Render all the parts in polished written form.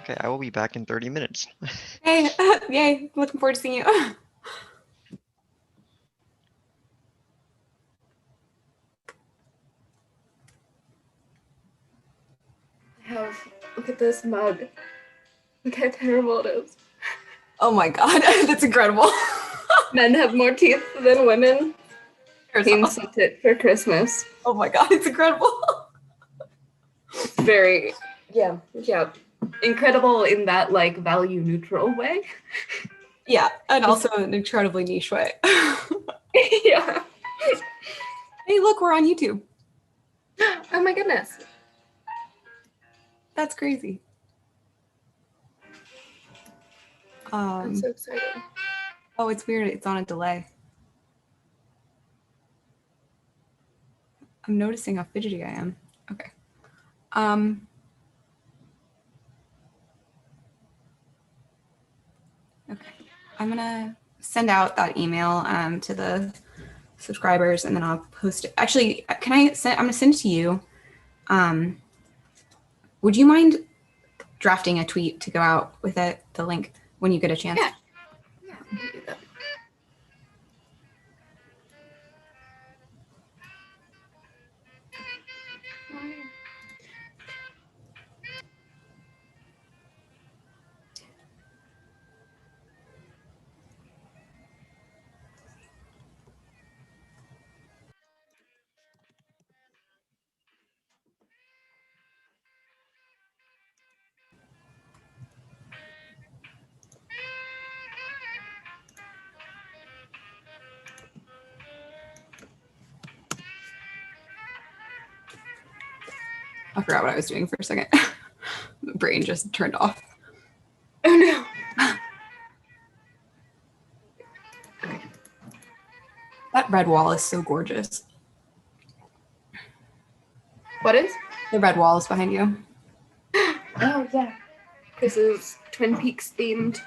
Okay, I will be back in 30 minutes. Hey, yay, looking forward to seeing you. Look at this mug. Look how terrible it is. Oh my god, that's incredible. Men have more teeth than women. Team Awesome. sent it for Christmas. Oh my god, it's incredible. It's very, yeah. Incredible in that, like, value neutral way. Yeah, and also an incredibly niche way. Yeah. Hey, look, we're on YouTube. Oh my goodness. That's crazy. I'm so excited. Oh, it's weird. It's on a delay. I'm noticing how fidgety I am. Okay. Okay. I'm gonna send out that email to the subscribers, and then I'll post it. Actually, can I send? I'm gonna send it to you. Would you mind drafting a tweet to go out with it, the link, when you get a chance? Yeah. Yeah, I can do that. I forgot what I was doing for a second. My brain just turned off. Oh no. That red wall is so gorgeous. What is? The red wall is behind you. Oh yeah. This is Twin Peaks themed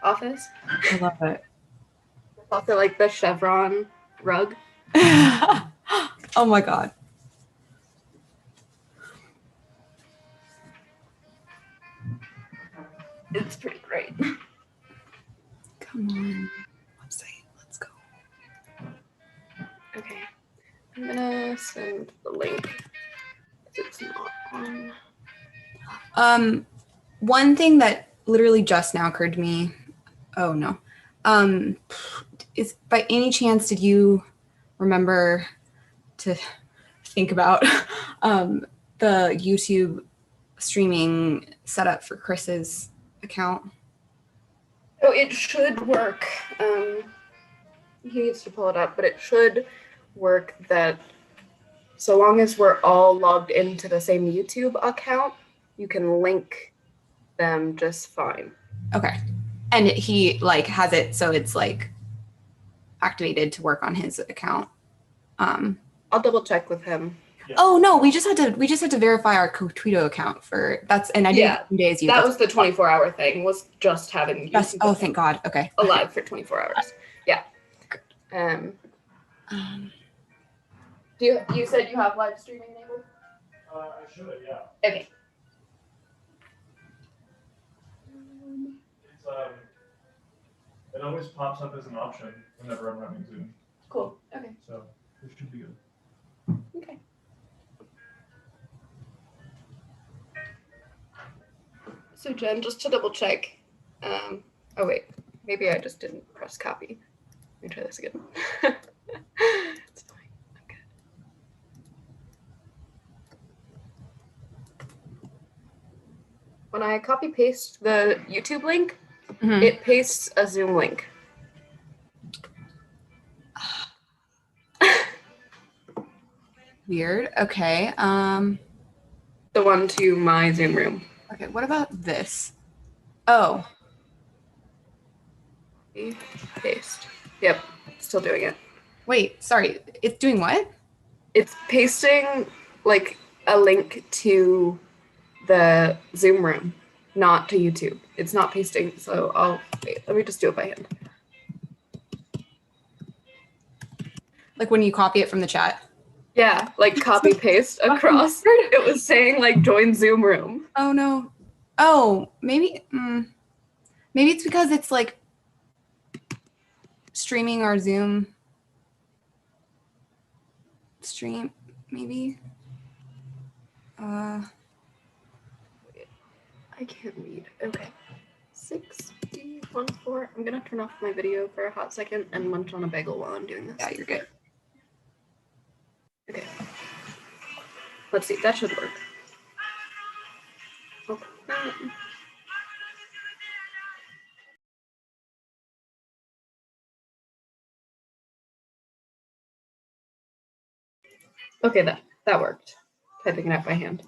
office. I love it. It's also like the chevron rug. Oh my god. It's pretty great. Come on. Website. Let's go. Okay. I'm gonna send the link. It's not on. One thing that literally just now occurred to me. Oh no. Is by any chance did you remember to think about the YouTube streaming setup for Chris's account? Oh, it should work. He needs to pull it up, but it should work that so long as we're all logged into the same YouTube account, you can link them just fine. Okay. And he like has it so it's like activated to work on his account. I'll double check with him. Yeah. Oh no, we just had to verify our Tweeto account for that's and I did yeah, days you. That was the 24-hour thing. Was just having yes. Oh, thank God. Okay. Alive for 24 hours. Yeah. You said you have live streaming enabled? I should, yeah. Okay. It's it always pops up as an option whenever I'm running Zoom. Cool. Okay. So it should be good. Okay. So Jen, just to double check. Oh wait, maybe I just didn't press copy. Let me try this again. It's fine. Okay. When I copy paste the YouTube link, it pastes a Zoom link. Weird. Okay. The one to my Zoom room. Okay, what about this? Oh. Paste. Yep, still doing it. Wait, sorry. It's doing what? It's pasting like a link to the Zoom room, not to YouTube. It's not pasting, so let me just do it by hand. Like when you copy it from the chat? Yeah, like copy paste across. It was saying like join Zoom room. Oh no. Oh, maybe maybe it's because it's like streaming our Zoom stream, maybe. I can't read. Okay. 6014. I'm gonna turn off my video for a hot second and munch on a bagel while I'm doing this. Yeah, you're good. Okay. Let's see. That should work. Okay. Okay, that worked. Typing it out by hand.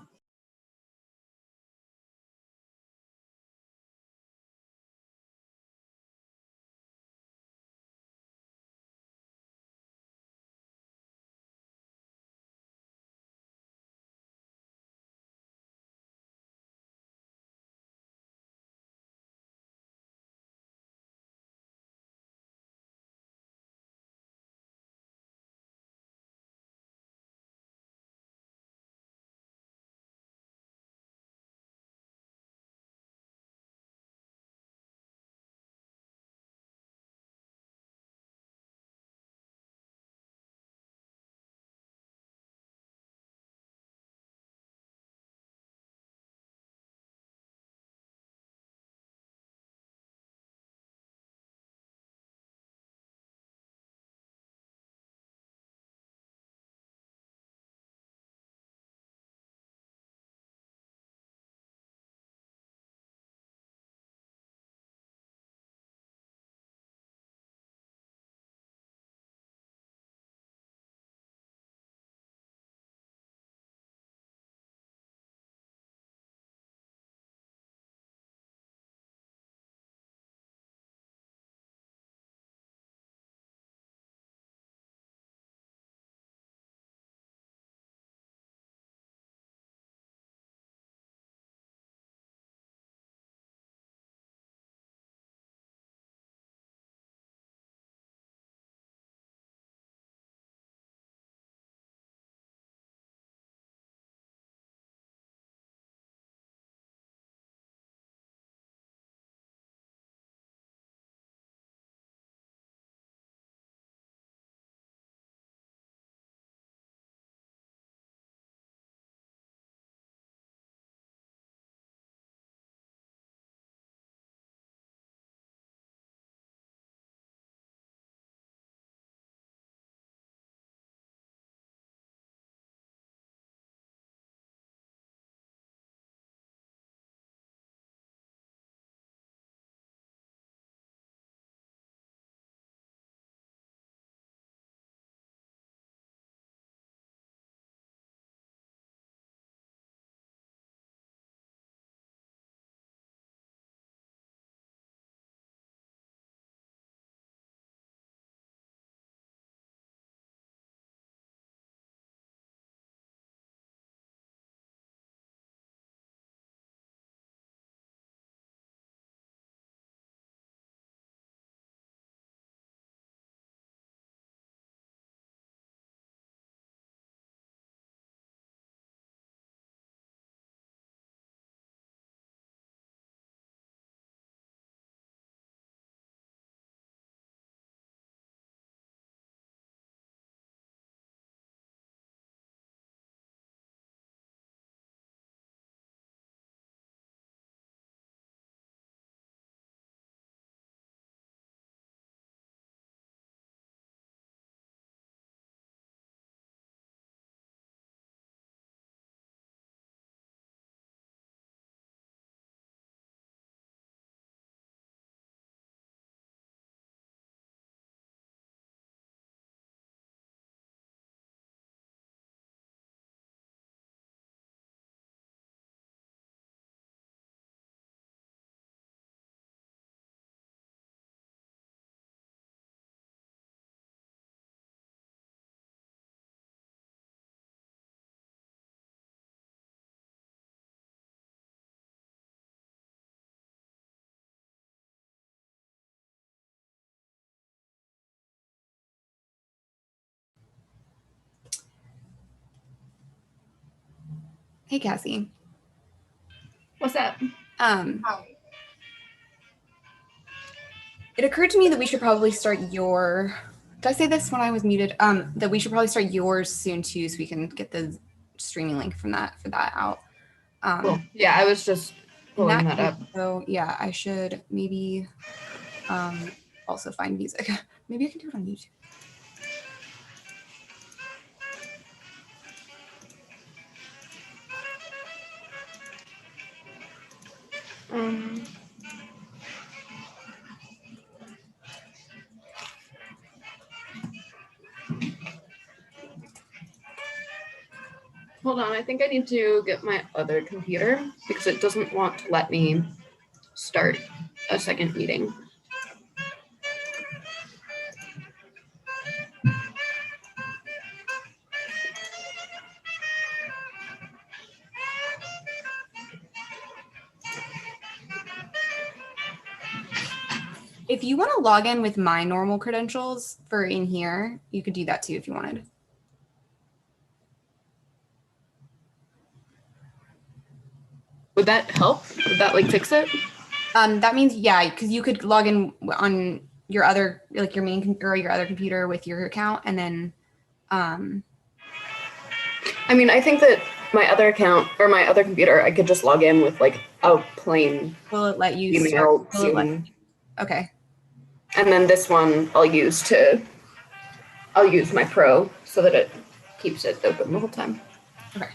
Hey, Cassie. What's that? Um, it occurred to me that we should probably start your. Did I say this when I was muted? That we should probably start yours soon too, so we can get the streaming link from that for that out. Cool. Yeah, I was just pulling that up. So yeah, I should maybe also find music. Maybe I can do it on YouTube. Um, hold on, I think I need to get my other computer because it doesn't want to let me start a second meeting. If you want to log in with my normal credentials for in here, you could do that too if you wanted. Would that help? Would that like fix it? That means yeah, because you could log in on your other like your main or your other computer with your account, and then I mean, I think that my other account or my other computer, I could just log in with like a plain will it let you email start? Will it let, Zoom. okay. And then this one I'll use my Pro so that it keeps it open the whole time. Okay.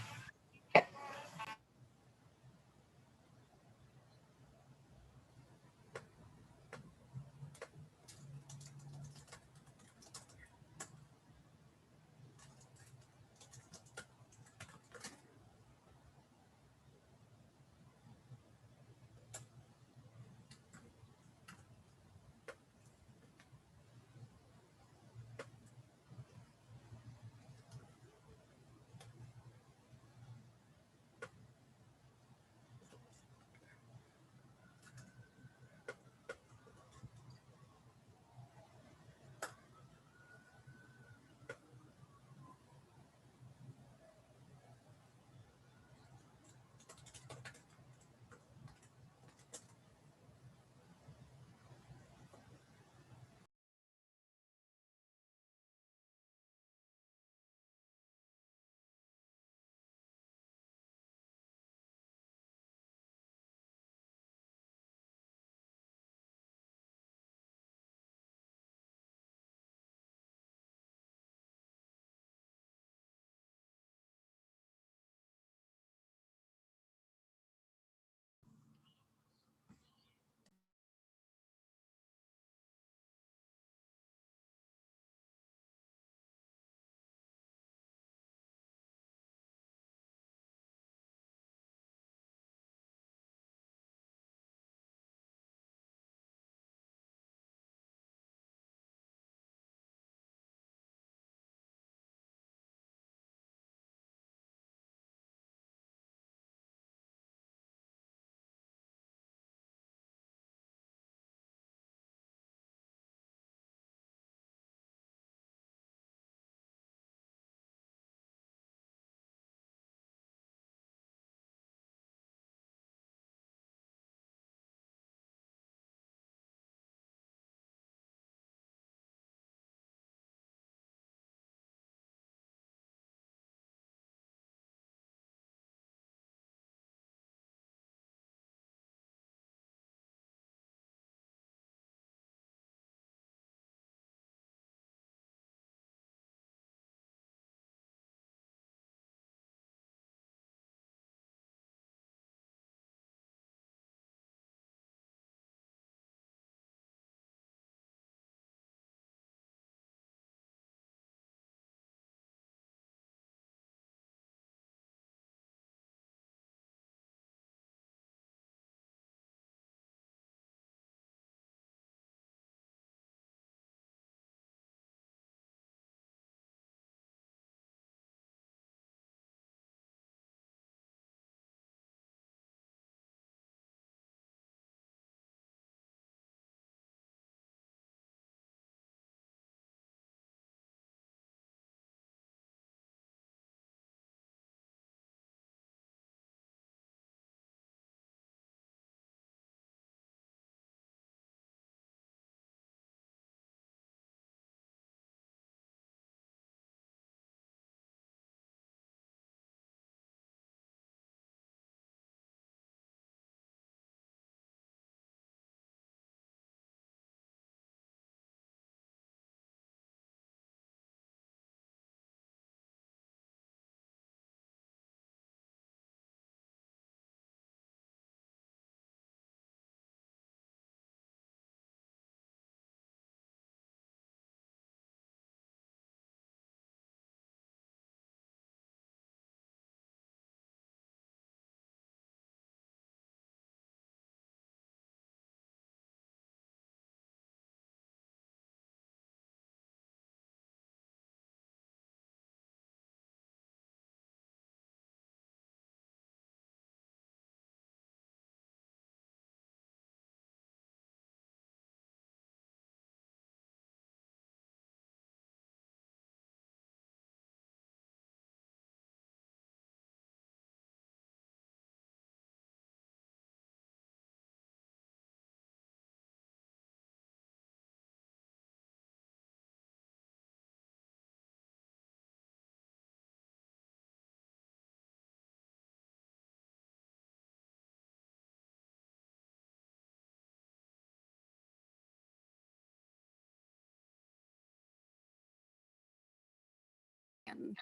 can.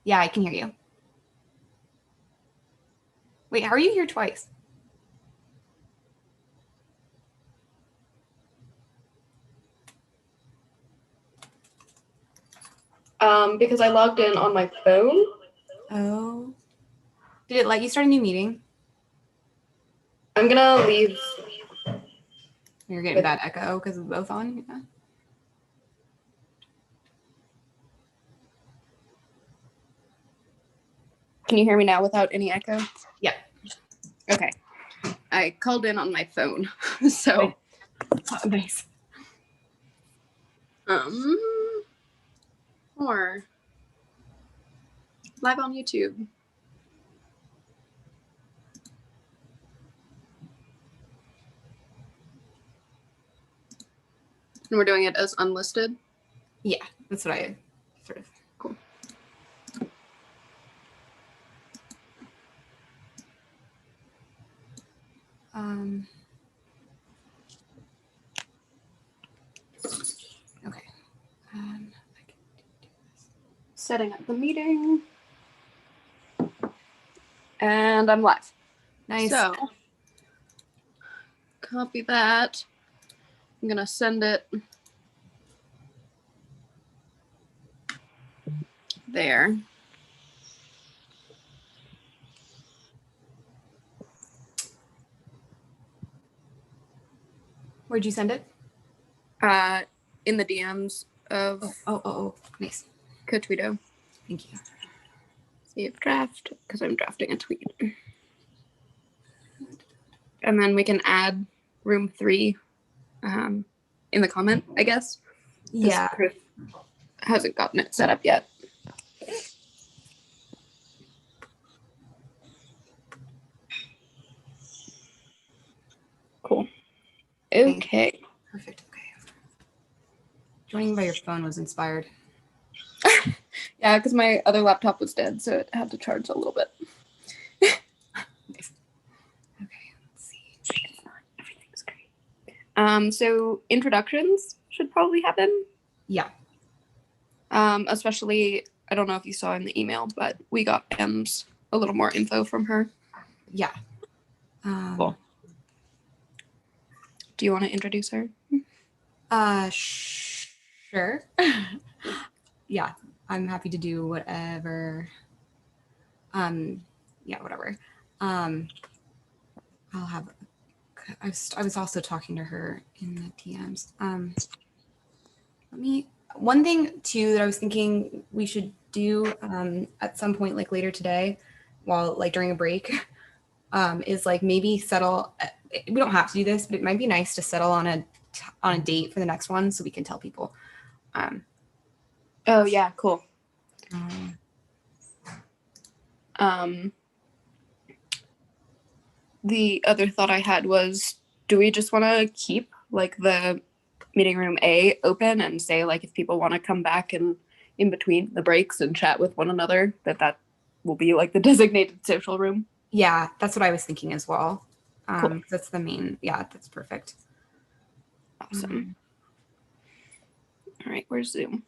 Yeah, I can hear you. Wait, how are you here twice? Because I logged in on my phone. Oh. Did it let you start a new meeting? I'm gonna leave. You're getting bad echo because we're both on. Yeah. Can you hear me now without any echo? Yeah. Okay. I called in on my phone. So, Oh, nice. or live on YouTube. And we're doing it as unlisted. Yeah, that's what I sort of. Cool. Okay. I can do this. Setting up the meeting. And I'm live. Nice. So, copy that. I'm going to send it there. Where'd you send it? In the DMs of Oh, nice. Cotweeto. Thank you. Save draft, because I'm drafting a tweet. And then we can add room 3 in the comment, I guess. 'Cause Yeah. Chris hasn't gotten it set up yet. Cool. Okay. Perfect. Okay. Joining by your phone was inspired. Yeah, because my other laptop was dead, so it had to charge a little bit. Nice. Okay, let's see. Everything's great. So introductions should probably happen. Yeah. Especially, I don't know if you saw in the email, but we got M's a little more info from her. Yeah. Cool. Do you want to introduce her? Sure. Yeah, I'm happy to do whatever. Yeah, whatever. I'll have. I was also talking to her in the DMs. One thing too that I was thinking we should do at some point, like later today, while like during a break, is like maybe settle. We don't have to do this, but it might be nice to settle on a date for the next one so we can tell people. Oh yeah, cool. The other thought I had was, do we just want to keep like the meeting room A open and say like if people want to come back and in between the breaks and chat with one another, that will be like the designated social room? Yeah, that's what I was thinking as well. Cool. That's the main. Yeah, that's perfect. Awesome. All right, where's Zoom?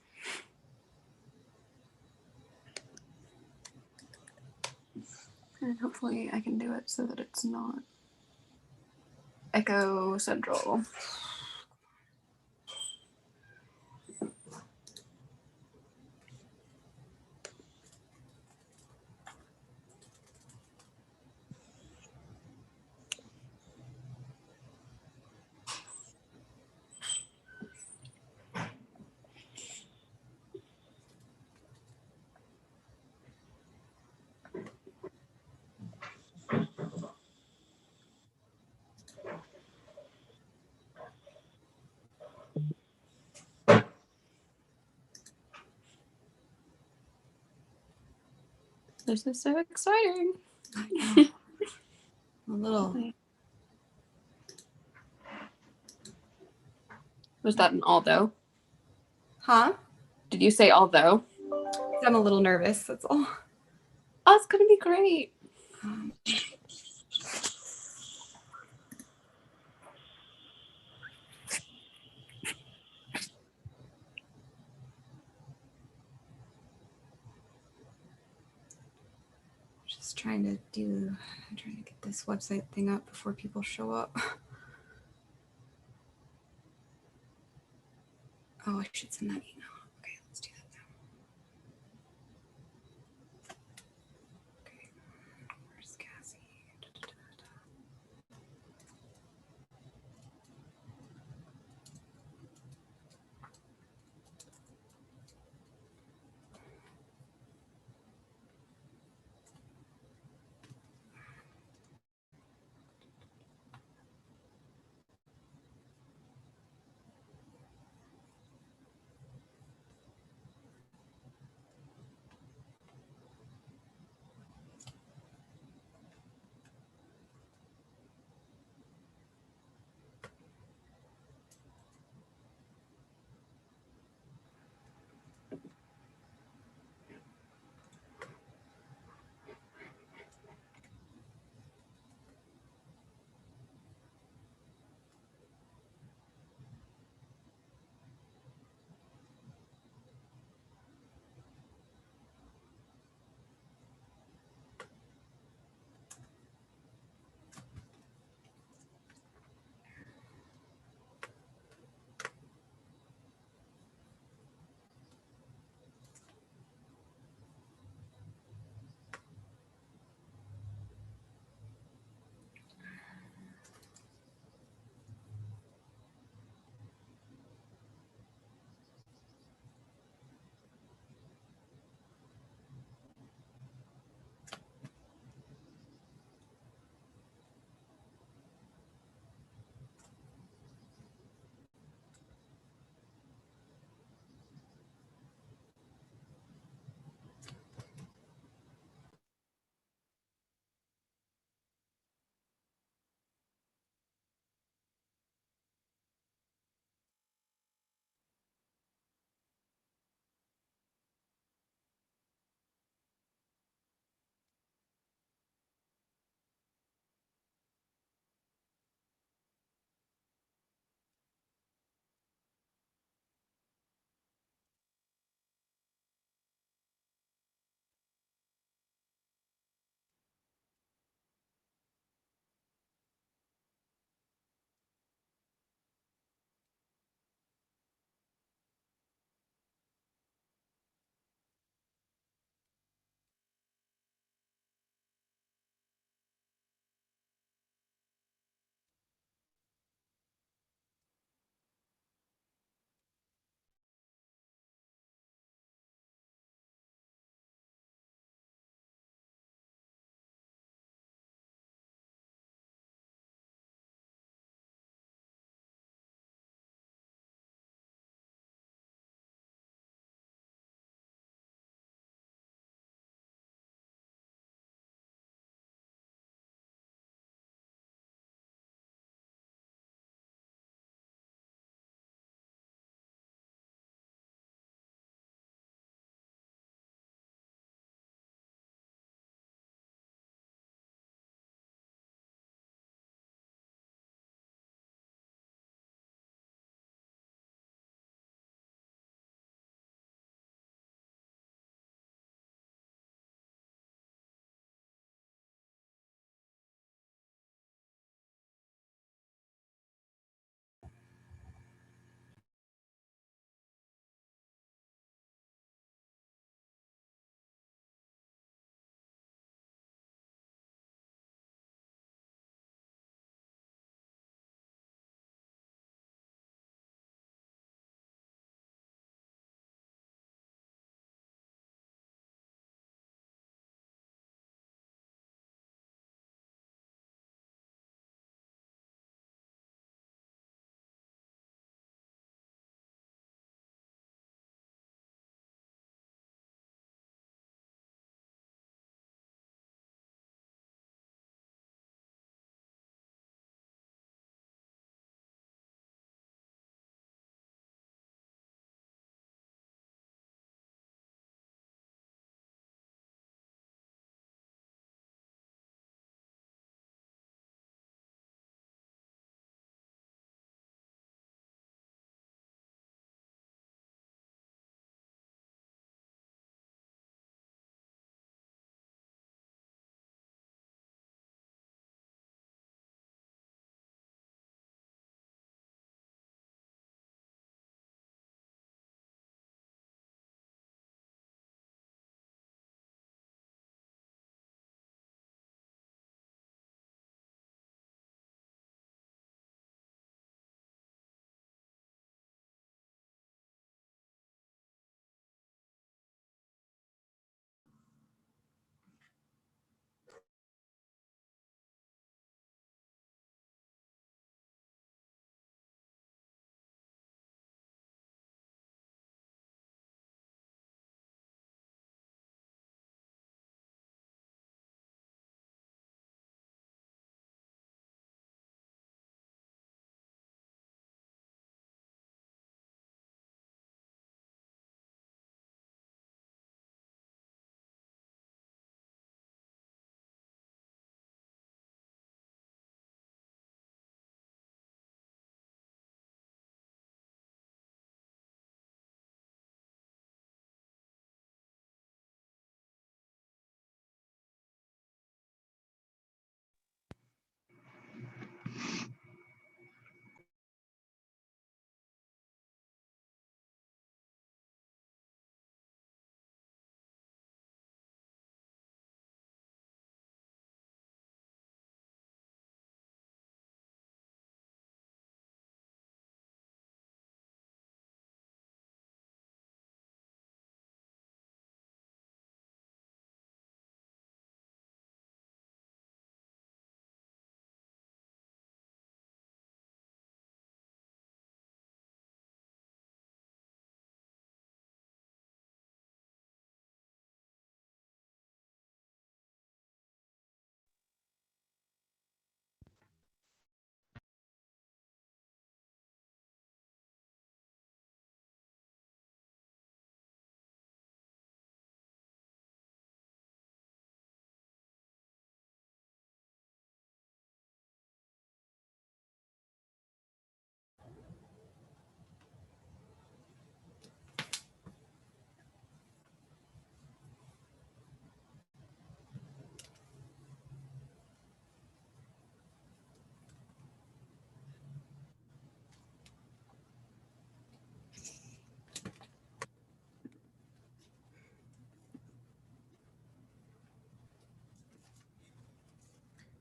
And hopefully I can do it so that it's not echo central. This is so exciting. A little. Was that an although? Huh? Did you say although? I'm a little nervous. That's all. Oh, it's gonna be great. Um, Just trying to get this website thing up before people show up. Oh, I should send that email. Okay, let's do that now. Okay, where's Cassie?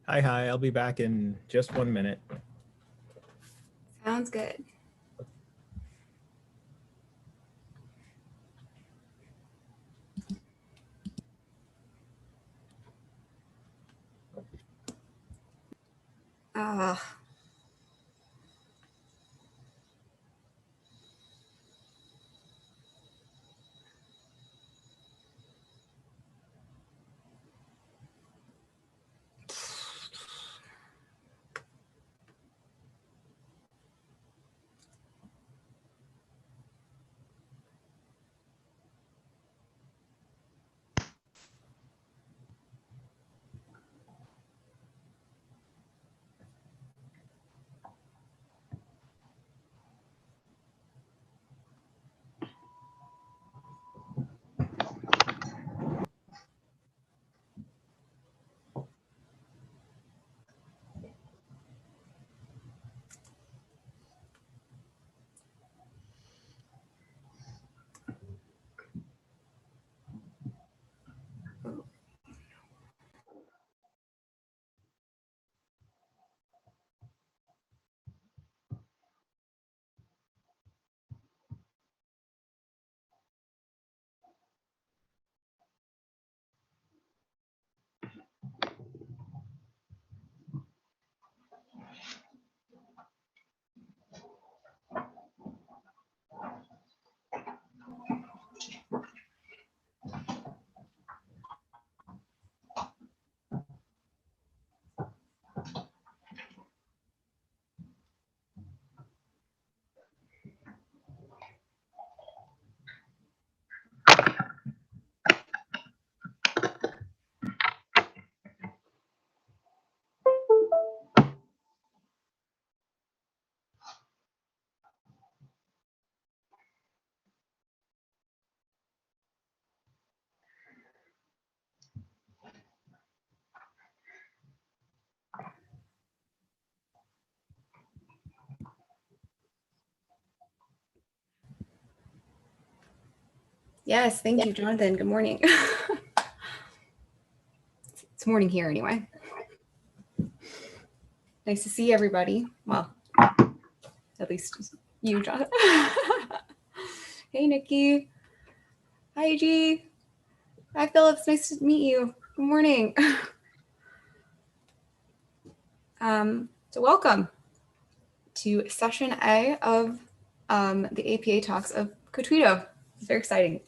Hi, I'll be back in just 1 minute. Sounds good. Ah. Yes, thank you, Jonathan. Good morning. It's morning here anyway. Nice to see everybody. Well, at least you, Jonathan. Hey, Nikki. Hi, G. Hi, Phillips. Nice to meet you. Good morning. So welcome to session A of the APA talks of Cotweeto. It's very exciting.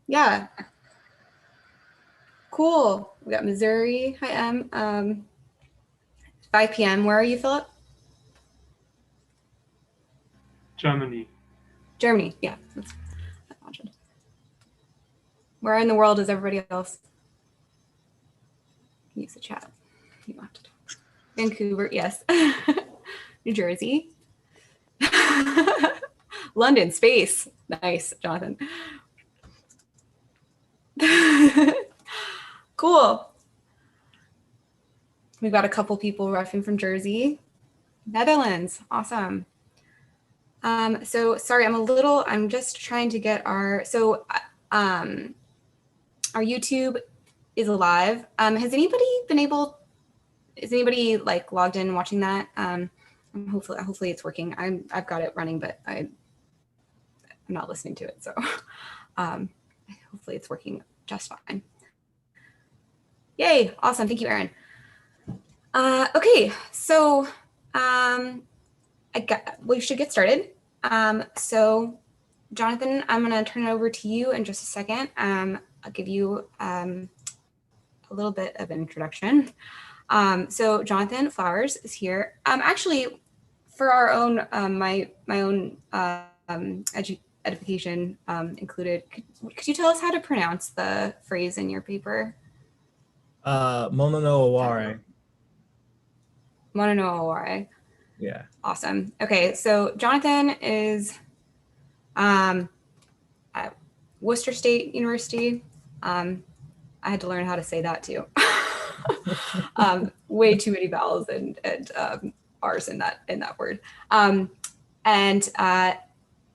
Yeah. Cool. We got Missouri. Hi, Em. 5 p.m. Where are you, Philip? Germany. Germany. Yeah. That's I imagined. Where in the world is everybody else? Use the chat. You don't have to talk. Vancouver. Yes. New Jersey. London. Space. Nice, Jonathan. Cool. We've got a couple people roughing from Jersey. Netherlands. Awesome. So sorry, I'm just trying to get our YouTube is alive. Has anybody like logged in watching that? Hopefully it's working. I've got it running, but I'm not listening to it. So hopefully it's working just fine. Yay, awesome. Thank you, Erin. Okay, so we should get started. So Jonathan, I'm going to turn it over to you in just a second. I'll give you a little bit of an introduction. So Jonathan Flowers is here. Actually, for our own, my own edification included, could you tell us how to pronounce the phrase in your paper? Mono no Aware. Mono no Aware. Yeah. Awesome. Okay, so Jonathan is at Worcester State University. I had to learn how to say that too. Way too many vowels and R's in that word. And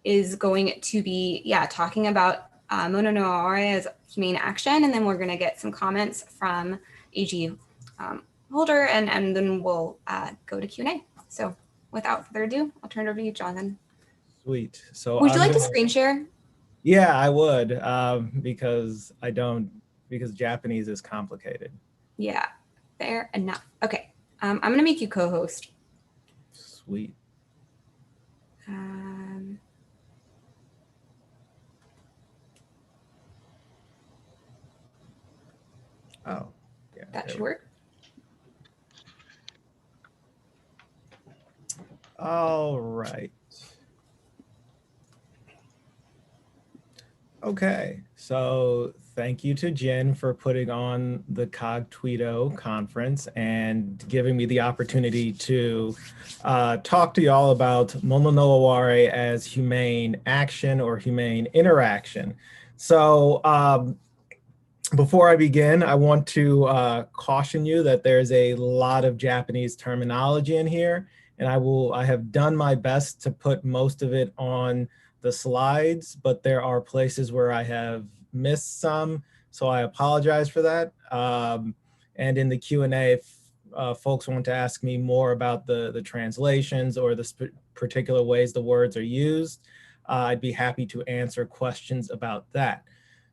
is going to be talking about Mono no Aware as humane action, and then we're going to get some comments from AG holder, and then we'll go to Q&A. So without further ado, I'll turn it over to you, Jonathan. Sweet. So Would you I'm like to gonna- screen share? Yeah, I would, because Japanese is complicated. Yeah, fair enough. Okay, I'm gonna make you co-host. Sweet. Oh, yeah. That there should we- work. All right. Okay, so thank you to Jen for putting on the Cogtweeto conference and giving me the opportunity to talk to y'all about Mono no Aware as humane action or humane interaction. So before I begin, I want to caution you that there's a lot of Japanese terminology in here, and I have done my best to put most of it on the slides, but there are places where I have missed some, so I apologize for that. And in the Q&A, if folks want to ask me more about the translations or the particular ways the words are used, I'd be happy to answer questions about that.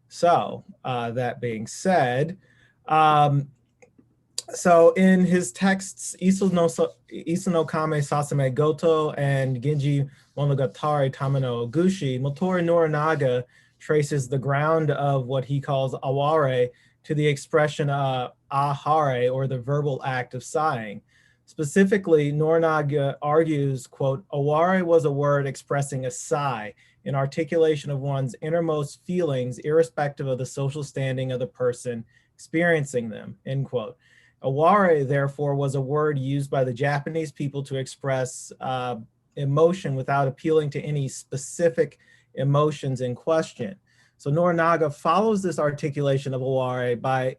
So that being said, so in his texts, Isu no Kame Sasame Goto and Genji Monogatari Tamano Oguchi, Motoori Norinaga traces the ground of what he calls aware to the expression ahare, or the verbal act of sighing. Specifically, Norinaga argues, quote, aware was a word expressing a sigh, an articulation of one's innermost feelings, irrespective of the social standing of the person experiencing them, end quote. Aware, therefore, was a word used by the Japanese people to express emotion without appealing to any specific emotions in question. So Norinaga follows this articulation of aware by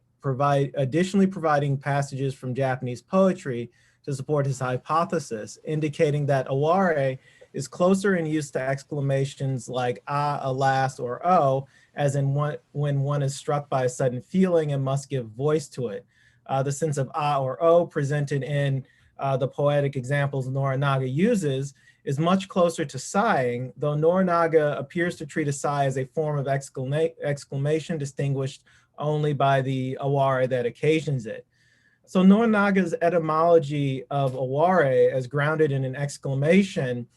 additionally providing passages from Japanese poetry to support his hypothesis, indicating that aware is closer in use to exclamations like ah, alas, or oh, as in when one is struck by a sudden feeling and must give voice to it. The sense of ah or oh presented in the poetic examples Norinaga uses is much closer to sighing, though Norinaga appears to treat a sigh as a form of exclamation distinguished only by the aware that occasions it. So Norinaga's etymology of aware as grounded in an exclamation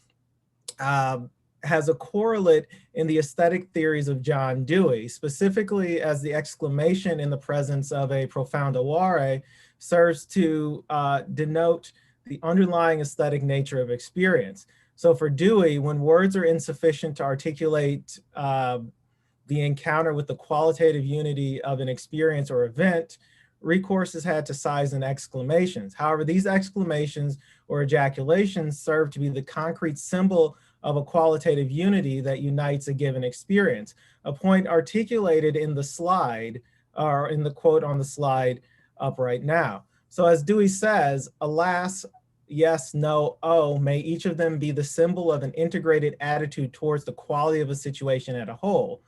has a correlate in the aesthetic theories of John Dewey, specifically as the exclamation in the presence of a profound aware serves to denote the underlying aesthetic nature of experience. So for Dewey, when words are insufficient to articulate the encounter with the qualitative unity of an experience or event, recourse is had to sighs and exclamations. However, these exclamations or ejaculations serve to be the concrete symbol of a qualitative unity that unites a given experience, a point articulated in the slide, or in the quote on the slide up right now. So as Dewey says, alas, yes, no, oh, may each of them be the symbol of an integrated attitude towards the quality of a situation as a whole,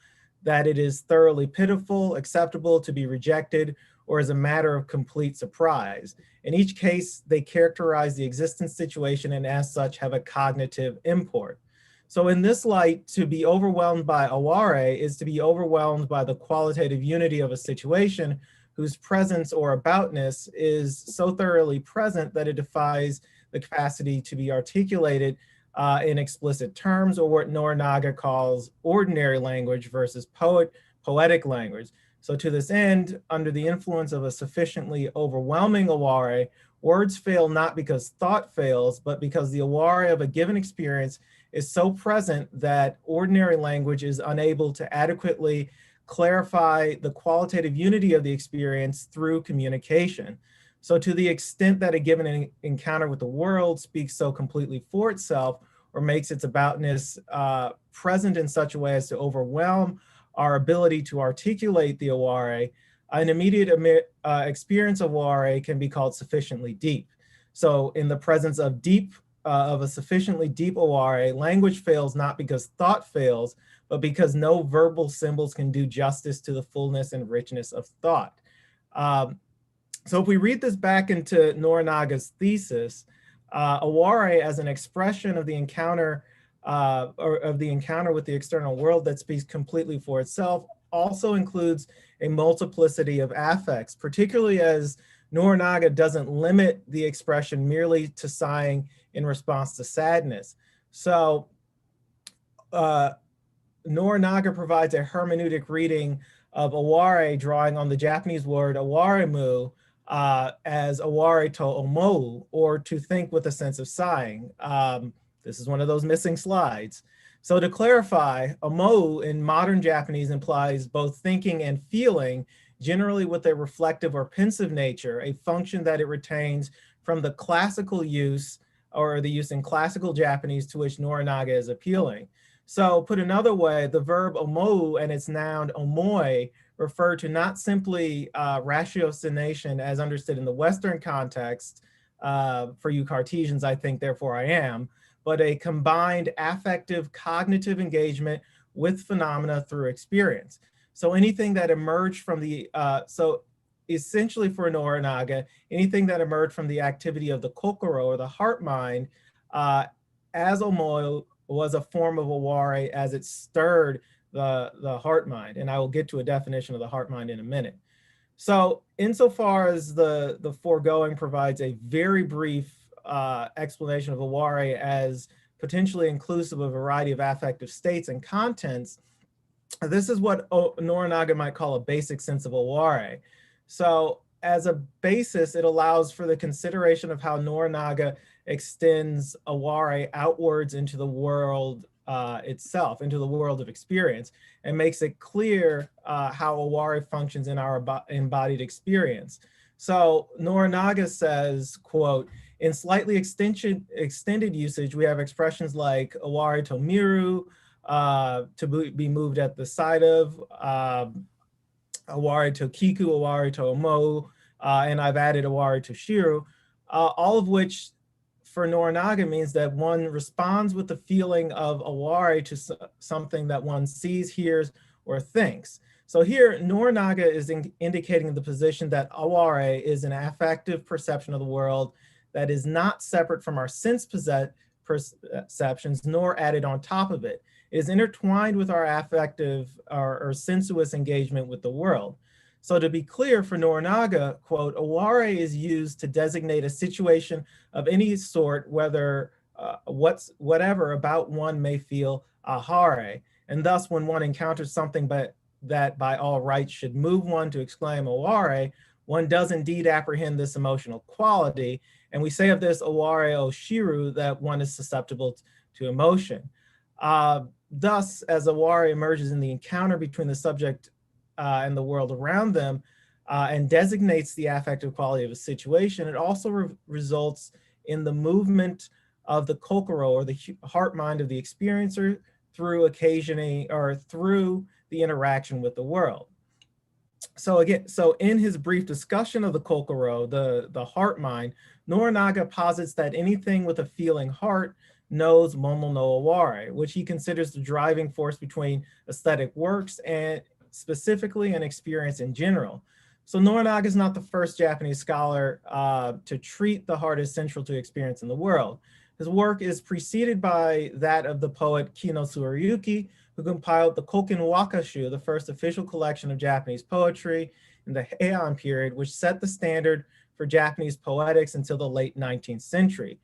that it is thoroughly pitiful, acceptable to be rejected, or as a matter of complete surprise. In each case, they characterize the existing situation and as such have a cognitive import. So in this light, to be overwhelmed by aware is to be overwhelmed by the qualitative unity of a situation whose presence or aboutness is so thoroughly present that it defies the capacity to be articulated in explicit terms, or what Norinaga calls ordinary language versus poetic language. So to this end, under the influence of a sufficiently overwhelming aware, words fail not because thought fails, but because the aware of a given experience is so present that ordinary language is unable to adequately clarify the qualitative unity of the experience through communication. So to the extent that a given encounter with the world speaks so completely for itself or makes its aboutness present in such a way as to overwhelm our ability to articulate the aware, an immediate experience of aware can be called sufficiently deep. So in the presence of a sufficiently deep aware, language fails not because thought fails, but because no verbal symbols can do justice to the fullness and richness of thought. So if we read this back into Norinaga's thesis, aware as an expression of the encounter or of the encounter with the external world that speaks completely for itself also includes a multiplicity of affects, particularly as Norinaga doesn't limit the expression merely to sighing in response to sadness. So Norinaga provides a hermeneutic reading of aware, drawing on the Japanese word awaremu as aware to omou, or to think with a sense of sighing. This is one of those missing slides. So to clarify, omou in modern Japanese implies both thinking and feeling, generally with a reflective or pensive nature, a function that it retains from the classical use, or the use in classical Japanese, to which Norinaga is appealing. So put another way, the verb omou and its noun omoi refer to not simply ratiocination as understood in the Western context, for you Cartesians, I think, therefore I am, but a combined affective cognitive engagement with phenomena through experience. So anything that emerged from the, so essentially for Norinaga, anything that emerged from the activity of the kokoro, or the heart mind, as omoi, was a form of aware as it stirred the heart mind. And I will get to a definition of the heart mind in a minute. So insofar as the foregoing provides a very brief explanation of aware as potentially inclusive of a variety of affective states and contents, this is what Norinaga might call a basic sense of aware. So as a basis, it allows for the consideration of how Norinaga extends aware outwards into the world itself, into the world of experience, and makes it clear how aware functions in our embodied experience. So Norinaga says, quote, in slightly extended usage, we have expressions like aware to miru, to be moved at the sight of, aware to kiku, aware to omou, and I've added aware to shiru, all of which for Norinaga means that one responds with the feeling of aware to something that one sees, hears, or thinks. So here, Norinaga is indicating the position that aware is an affective perception of the world that is not separate from our sense perceptions, nor added on top of it. It is intertwined with our affective or sensuous engagement with the world. So to be clear, for Norinaga, quote, aware is used to designate a situation of any sort, whether whatever about one may feel ahare. And thus, when one encounters something that by all rights should move one to exclaim aware, one does indeed apprehend this emotional quality. And we say of this aware o shiru, that one is susceptible to emotion. Thus, as aware emerges in the encounter between the subject and the world around them, and designates the affective quality of a situation, it also results in the movement of the kokoro, or the heart mind of the experiencer, through occasioning or through the interaction with the world. So again, so in his brief discussion of the kokoro, the heart mind, Norinaga posits that anything with a feeling heart knows momo no aware, which he considers the driving force between aesthetic works and specifically and experience in general. So Norinaga is not the first Japanese scholar to treat the heart as central to experience in the world. His work is preceded by that of the poet Kino Tsurayuki, who compiled the Koken Wakashu, the first official collection of Japanese poetry in the Heian period, which set the standard for Japanese poetics until the late 19th century.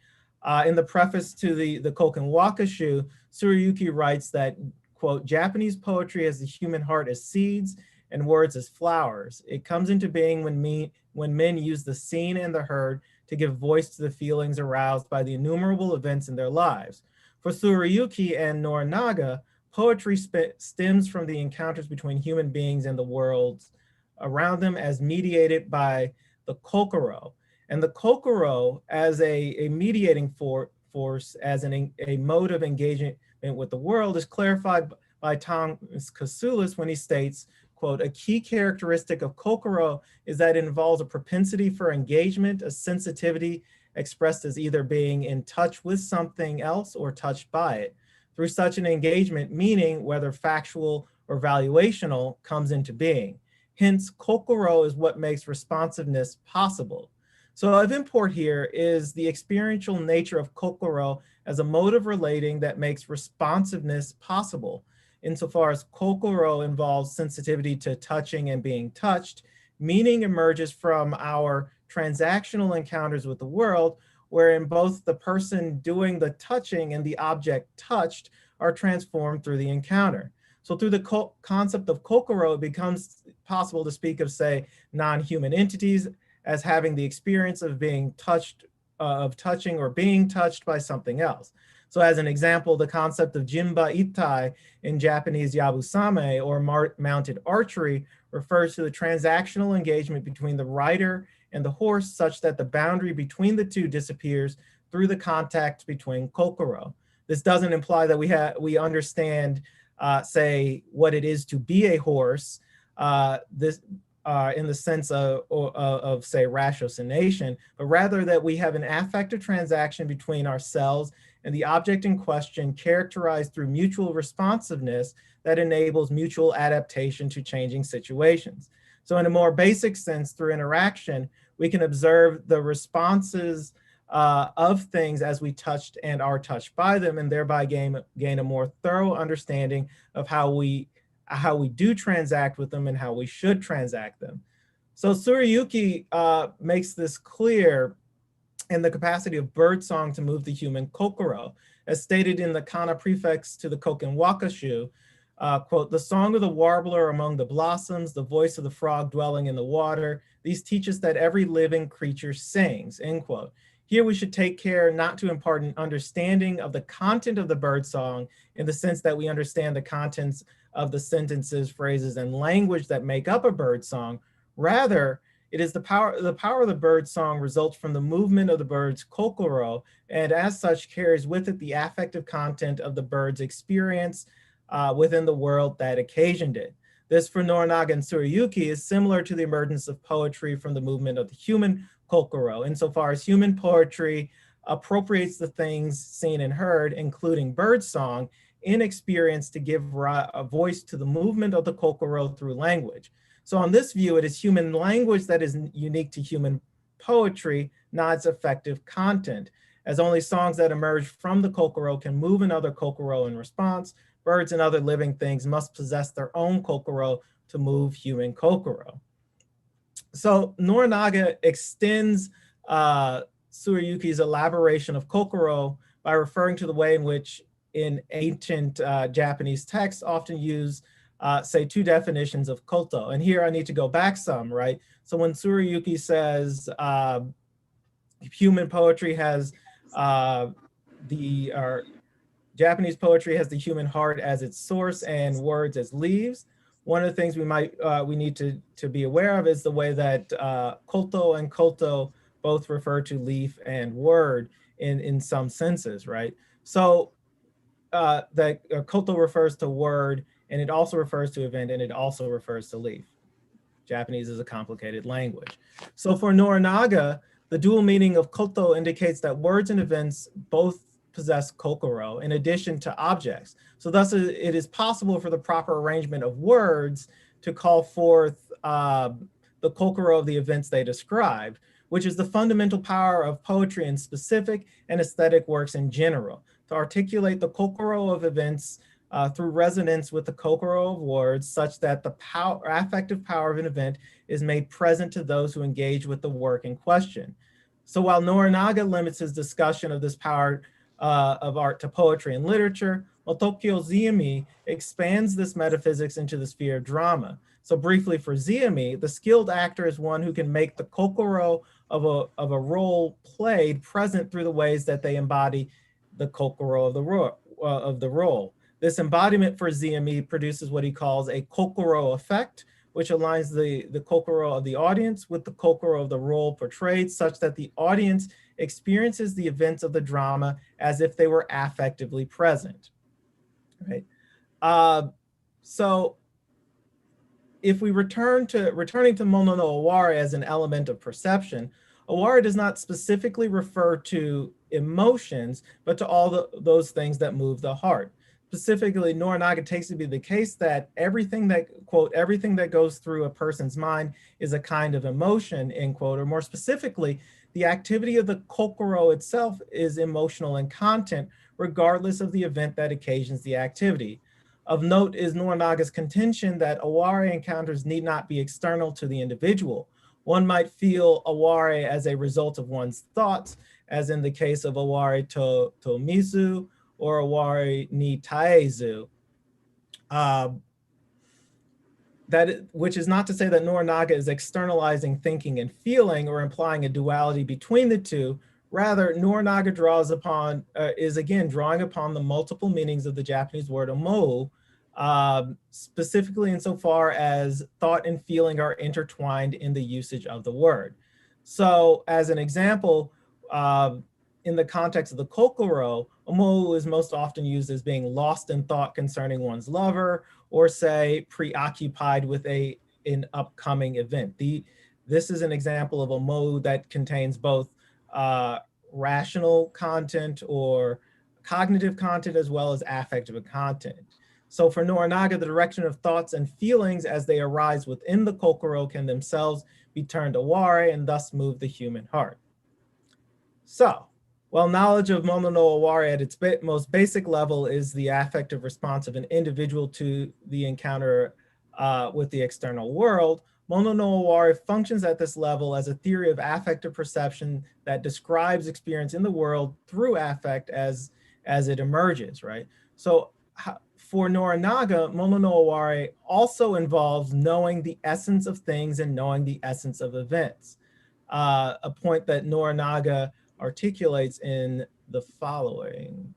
In the preface to the Koken Wakashu, Tsurayuki writes that, quote, Japanese poetry has the human heart as seeds and words as flowers. It comes into being when men use the seen and the heard to give voice to the feelings aroused by the innumerable events in their lives. For Tsurayuki and Norinaga, poetry stems from the encounters between human beings and the worlds around them as mediated by the kokoro. And the kokoro as a mediating force, as a mode of engagement with the world, is clarified by Thomas Kasulis when he states, quote, a key characteristic of kokoro is that it involves a propensity for engagement, a sensitivity expressed as either being in touch with something else or touched by it. Through such an engagement, meaning, whether factual or valuational, comes into being. Hence, kokoro is what makes responsiveness possible. So of import here is the experiential nature of kokoro as a mode of relating that makes responsiveness possible. Insofar as kokoro involves sensitivity to touching and being touched, meaning emerges from our transactional encounters with the world, wherein both the person doing the touching and the object touched are transformed through the encounter. So through the concept of kokoro, it becomes possible to speak of, say, non-human entities as having the experience of being touched, of touching or being touched by something else. So as an example, the concept of jinba itai in Japanese yabusame, or mounted archery, refers to the transactional engagement between the rider and the horse, such that the boundary between the two disappears through the contact between kokoro. This doesn't imply that we understand, say, what it is to be a horse, in the sense of, say, ratiocination, but rather that we have an affective transaction between ourselves and the object in question, characterized through mutual responsiveness that enables mutual adaptation to changing situations. So in a more basic sense, through interaction, we can observe the responses of things as we touched and are touched by them, and thereby gain a more thorough understanding of how we do transact with them and how we should transact them. So Tsurayuki makes this clear in the capacity of birdsong to move the human kokoro, as stated in the kana prefix to the Koken Wakashu, quote, "The song of the warbler among the blossoms, the voice of the frog dwelling in the water, these teach us that every living creature sings," end quote. Here we should take care not to impart an understanding of the content of the birdsong in the sense that we understand the contents of the sentences, phrases, and language that make up a birdsong. Rather, it is the power of the birdsong results from the movement of the bird's kokoro, and as such carries with it the affective content of the bird's experience within the world that occasioned it. This, for Norinaga and Tsurayuki, is similar to the emergence of poetry from the movement of the human kokoro, insofar as human poetry appropriates the things seen and heard, including birdsong, in experience to give a voice to the movement of the kokoro through language. So on this view, it is human language that is unique to human poetry, not its effective content, as only songs that emerge from the kokoro can move another kokoro in response. Birds and other living things must possess their own kokoro to move human kokoro. So Norinaga extends Tsurayuki's elaboration of kokoro by referring to the way in which in ancient Japanese texts often use, say, two definitions of koto. And here I need to go back some, right? So when Tsurayuki says human poetry has Japanese poetry has the human heart as its source and words as leaves, one of the things we need to be aware of is the way that koto and koto both refer to leaf and word in some senses, right? So that koto refers to word, and it also refers to event, and it also refers to leaf. Japanese is a complicated language. So for Norinaga, the dual meaning of koto indicates that words and events both possess kokoro in addition to objects. So thus it is possible for the proper arrangement of words to call forth the kokoro of the events they described, which is the fundamental power of poetry in specific and aesthetic works in general, to articulate the kokoro of events through resonance with the kokoro of words, such that the affective power of an event is made present to those who engage with the work in question. So while Norinaga limits his discussion of this power of art to poetry and literature, Motokyo Zeami expands this metaphysics into the sphere of drama. So briefly for Zeami, the skilled actor is one who can make the kokoro of a role played present through the ways that they embody the kokoro of the role. This embodiment for Zeami produces what he calls a kokoro effect, which aligns the kokoro of the audience with the kokoro of the role portrayed, such that the audience experiences the events of the drama as if they were affectively present, right? So if we returning to Mono no Oware as an element of perception, Oware does not specifically refer to emotions, but to all those things that move the heart. specifically, Norinaga takes to be the case that everything that, quote, everything that goes through a person's mind is a kind of emotion, end quote, or more specifically, the activity of the kokoro itself is emotional in content, regardless of the event that occasions the activity. Of note is Norinaga's contention that aware encounters need not be external to the individual. One might feel aware as a result of one's thoughts, as in the case of aware to mizu or aware ni taezu. Which is not to say that Norinaga is externalizing thinking and feeling or implying a duality between the two. Rather, Norinaga is again drawing upon the multiple meanings of the Japanese word omou, specifically insofar as thought and feeling are intertwined in the usage of the word. So as an example, in the context of the kokoro, omou is most often used as being lost in thought concerning one's lover, or say preoccupied with an upcoming event. This is an example of omou that contains both rational content or cognitive content as well as affective content. So for Norinaga, the direction of thoughts and feelings as they arise within the kokoro can themselves be turned aware and thus move the human heart. So, while knowledge of mono no aware at its most basic level is the affective response of an individual to the encounter with the external world, mono no aware functions at this level as a theory of affective perception that describes experience in the world through affect as it emerges, right? So for Norinaga, mono no aware also involves knowing the essence of things and knowing the essence of events, a point that Norinaga articulates in the following.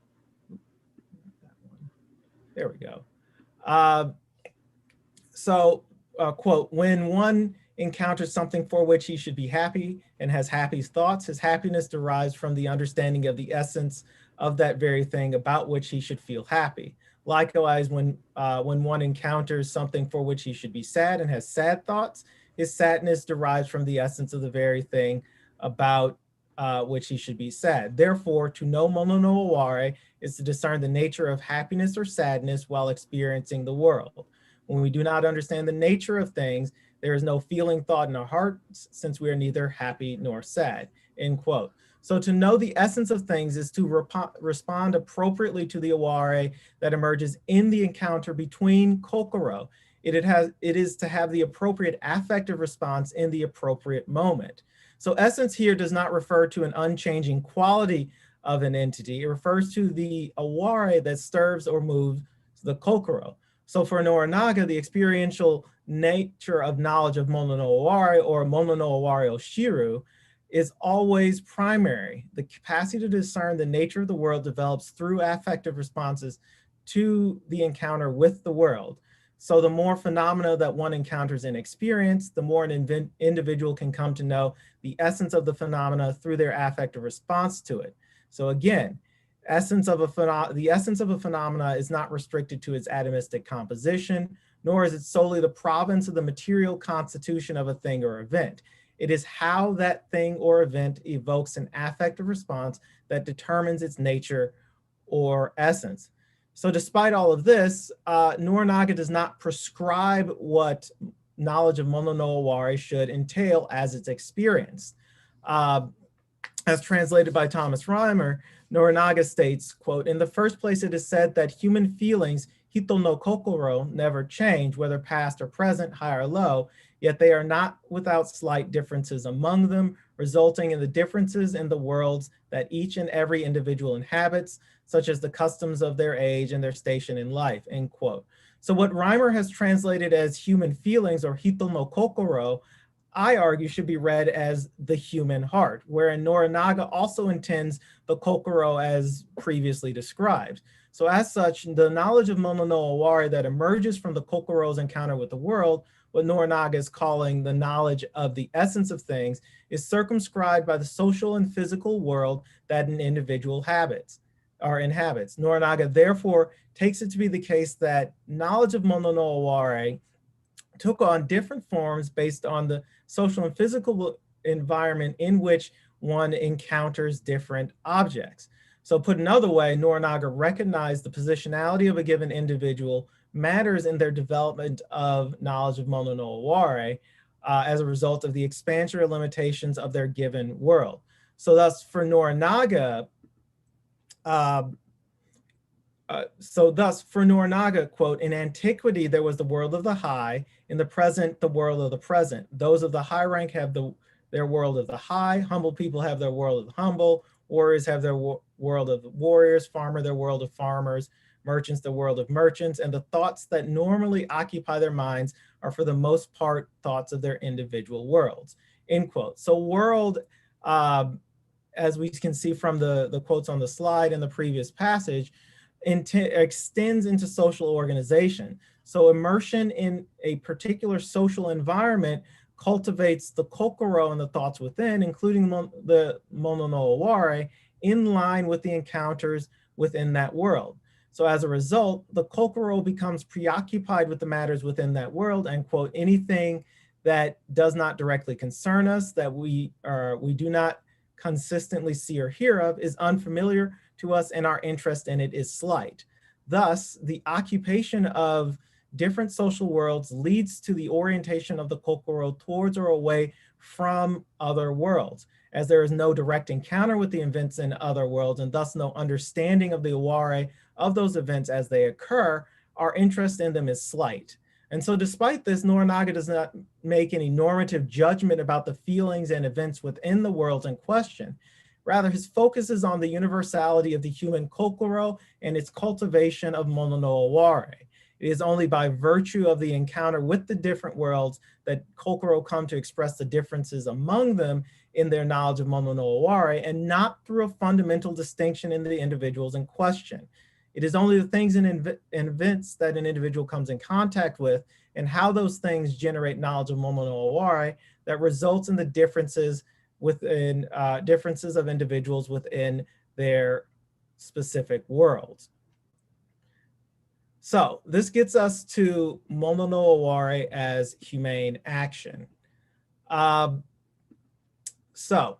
There we go. Quote, when one encounters something for which he should be happy and has happy thoughts, his happiness derives from the understanding of the essence of that very thing about which he should feel happy. Likewise, when one encounters something for which he should be sad and has sad thoughts, his sadness derives from the essence of the very thing about which he should be sad. Therefore, to know mono no aware is to discern the nature of happiness or sadness while experiencing the world. When we do not understand the nature of things, there is no feeling, thought in our hearts, since we are neither happy nor sad, end quote. So to know the essence of things is to respond appropriately to the aware that emerges in the encounter between kokoro. It is to have the appropriate affective response in the appropriate moment. So essence here does not refer to an unchanging quality of an entity. It refers to the aware that stirs or moves the kokoro. So for Norinaga, the experiential nature of knowledge of mono no aware or mono no aware shiru is always primary. The capacity to discern the nature of the world develops through affective responses to the encounter with the world. So the more phenomena that one encounters in experience, the more an individual can come to know the essence of the phenomena through their affective response to it. So again, the essence of a phenomena is not restricted to its atomistic composition, nor is it solely the province of the material constitution of a thing or event. It is how that thing or event evokes an affective response that determines its nature or essence. So despite all of this, Norinaga does not prescribe what knowledge of mono no aware should entail as it's experienced. As translated by Thomas Reimer, Norinaga states, quote, in the first place, it is said that human feelings, hito no kokoro, never change, whether past or present, high or low, yet they are not without slight differences among them, resulting in the differences in the worlds that each and every individual inhabits, such as the customs of their age and their station in life, end quote. So what Reimer has translated as human feelings or hito no kokoro, I argue should be read as the human heart, wherein Norinaga also intends the kokoro as previously described. So as such, the knowledge of mono no aware that emerges from the kokoro's encounter with the world, what Norinaga is calling the knowledge of the essence of things, is circumscribed by the social and physical world that an individual inhabits. Norinaga therefore takes it to be the case that knowledge of mono no aware took on different forms based on the social and physical environment in which one encounters different objects. So put another way, Norinaga recognized the positionality of a given individual matters in their development of knowledge of Mono no Aware as a result of the expansion or limitations of their given world. So thus for Norinaga, quote, in antiquity, there was the world of the high, in the present, the world of the present. Those of the high rank have their world of the high, humble people have their world of the humble, warriors have their world of the warriors, farmer their world of farmers, merchants the world of merchants, and the thoughts that normally occupy their minds are for the most part thoughts of their individual worlds, end quote. So world, as we can see from the quotes on the slide in the previous passage, extends into social organization. So immersion in a particular social environment cultivates the kokoro and the thoughts within, including the Mono no Aware, in line with the encounters within that world. So as a result, the kokoro becomes preoccupied with the matters within that world, and quote, anything that does not directly concern us, that we do not consistently see or hear of, is unfamiliar to us, and our interest in it is slight. Thus, the occupation of different social worlds leads to the orientation of the kokoro towards or away from other worlds. As there is no direct encounter with the events in other worlds, and thus no understanding of the aware of those events as they occur, our interest in them is slight. And so despite this, Norinaga does not make any normative judgment about the feelings and events within the worlds in question. Rather, his focus is on the universality of the human kokoro and its cultivation of Mono no Aware. It is only by virtue of the encounter with the different worlds that kokoro come to express the differences among them in their knowledge of Mono no Aware, and not through a fundamental distinction in the individuals in question. It is only the things and events that an individual comes in contact with and how those things generate knowledge of Mono no Aware that results in the differences within differences of individuals within their specific worlds. So this gets us to Mono no Aware as humane action. So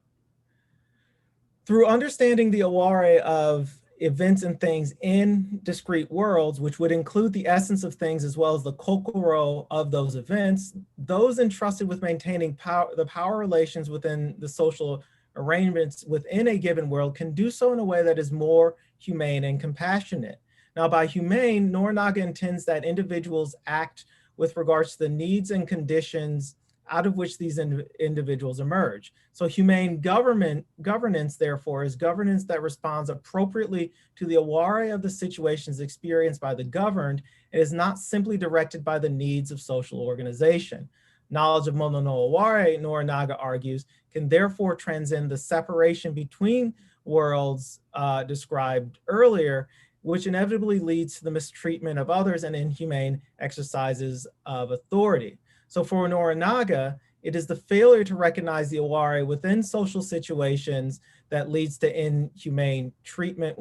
through understanding the aware of events and things in discrete worlds, which would include the essence of things as well as the kokoro of those events, those entrusted with maintaining the power relations within the social arrangements within a given world can do so in a way that is more humane and compassionate. Now, by humane, Norinaga intends that individuals act with regards to the needs and conditions out of which these individuals emerge. So humane governance, therefore, is governance that responds appropriately to the aware of the situations experienced by the governed and is not simply directed by the needs of social organization. Knowledge of Mono no Aware, Norinaga argues, can therefore transcend the separation between worlds described earlier, which inevitably leads to the mistreatment of others and inhumane exercises of authority. So for Norinaga, it is the failure to recognize the aware within social situations that leads to inhumane treatment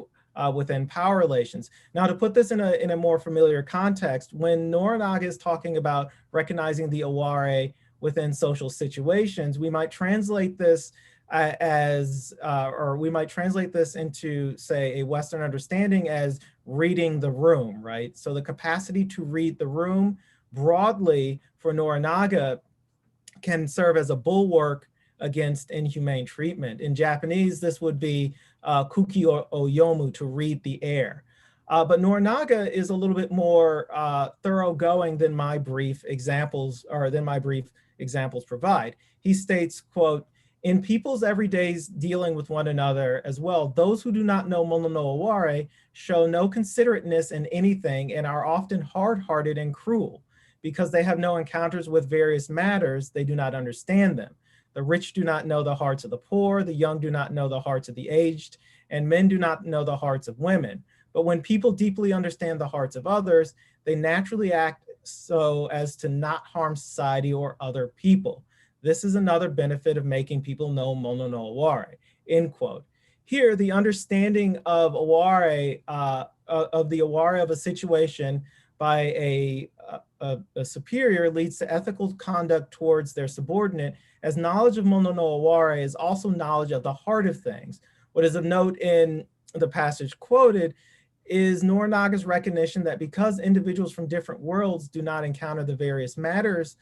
within power relations. Now, to put this in a more familiar context, when Norinaga is talking about recognizing the aware within social situations, we might translate this or we might translate this into, say, a Western understanding as reading the room, right? So the capacity to read the room broadly for Norinaga can serve as a bulwark against inhumane treatment. In Japanese, this would be kuki o yomu, to read the air. But Norinaga is a little bit more thoroughgoing than my brief examples provide. He states, quote, in people's everydays dealing with one another as well, those who do not know Mono no Aware show no considerateness in anything and are often hard-hearted and cruel. Because they have no encounters with various matters, they do not understand them. The rich do not know the hearts of the poor, the young do not know the hearts of the aged, and men do not know the hearts of women. But when people deeply understand the hearts of others, they naturally act so as to not harm society or other people. This is another benefit of making people know Mono no Aware, end quote. Here, the understanding of aware, of the aware of a situation by a superior leads to ethical conduct towards their subordinate, as knowledge of Mono no Aware is also knowledge of the heart of things. What is of note in the passage quoted is Norinaga's recognition that because individuals from different worlds do not encounter the various matters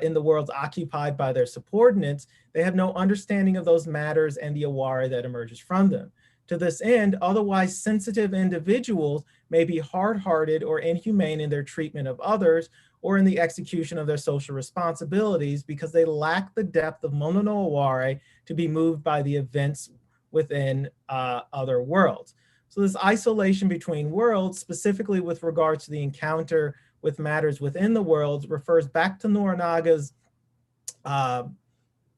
in the worlds occupied by their subordinates, they have no understanding of those matters and the aware that emerges from them. To this end, otherwise sensitive individuals may be hard-hearted or inhumane in their treatment of others or in the execution of their social responsibilities because they lack the depth of mono no aware to be moved by the events within other worlds. So this isolation between worlds, specifically with regards to the encounter with matters within the worlds, refers back to Norinaga's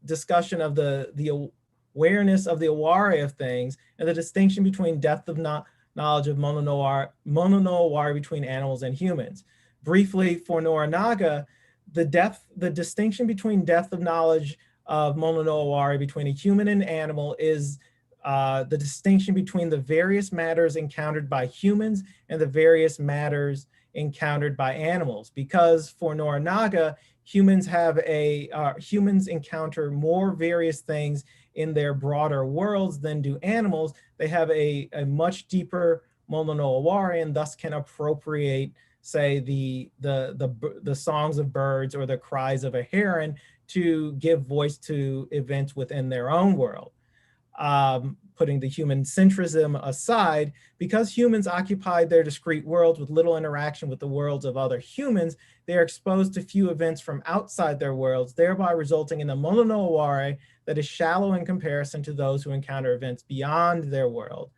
discussion of the awareness of the aware of things and the distinction between depth of knowledge of mono no aware between animals and humans. Briefly, for Norinaga, the distinction between depth of knowledge of mono no aware between a human and animal is the distinction between the various matters encountered by humans and the various matters encountered by animals. Because for Norinaga, humans encounter more various things in their broader worlds than do animals. They have a much deeper mono no aware and thus can appropriate, say, the songs of birds or the cries of a heron to give voice to events within their own world. Putting the human centrism aside, because humans occupy their discrete worlds with little interaction with the worlds of other humans, they are exposed to few events from outside their worlds, thereby resulting in a mono no aware that is shallow in comparison to those who encounter events beyond their world.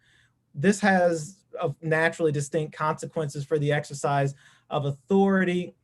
This has naturally distinct consequences for the exercise of authority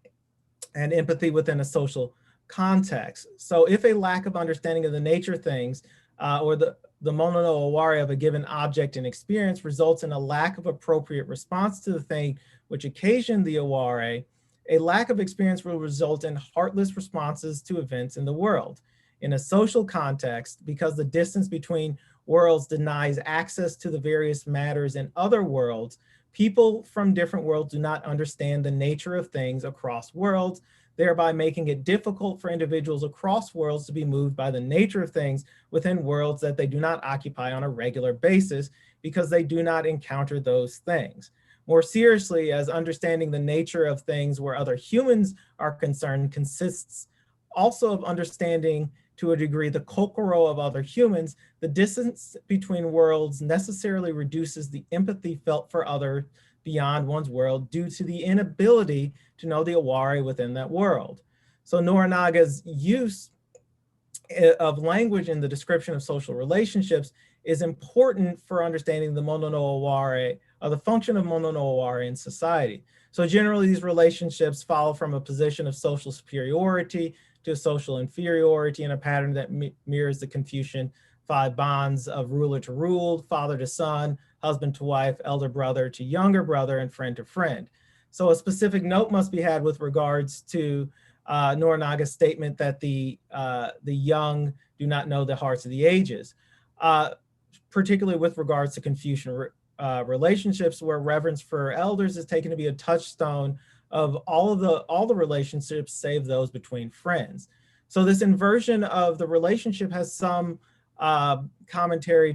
and empathy within a social context. So if a lack of understanding of the nature of things or the mono no aware of a given object and experience results in a lack of appropriate response to the thing which occasioned the aware, a lack of experience will result in heartless responses to events in the world. In a social context, because the distance between worlds denies access to the various matters in other worlds, people from different worlds do not understand the nature of things across worlds, thereby making it difficult for individuals across worlds to be moved by the nature of things within worlds that they do not occupy on a regular basis because they do not encounter those things. More seriously, as understanding the nature of things where other humans are concerned consists also of understanding to a degree the kokoro of other humans, the distance between worlds necessarily reduces the empathy felt for others beyond one's world due to the inability to know the aware within that world. So Norinaga's use of language in the description of social relationships is important for understanding the mono no aware, or the function of mono no aware in society. So generally these relationships follow from a position of social superiority to social inferiority in a pattern that mirrors the Confucian 5 bonds of ruler to ruled, father to son, husband to wife, elder brother to younger brother, and friend to friend. So a specific note must be had with regards to Norinaga's statement that the young do not know the hearts of the ages, particularly with regards to Confucian relationships, where reverence for elders is taken to be a touchstone of all the relationships save those between friends. So this inversion of the relationship has some commentary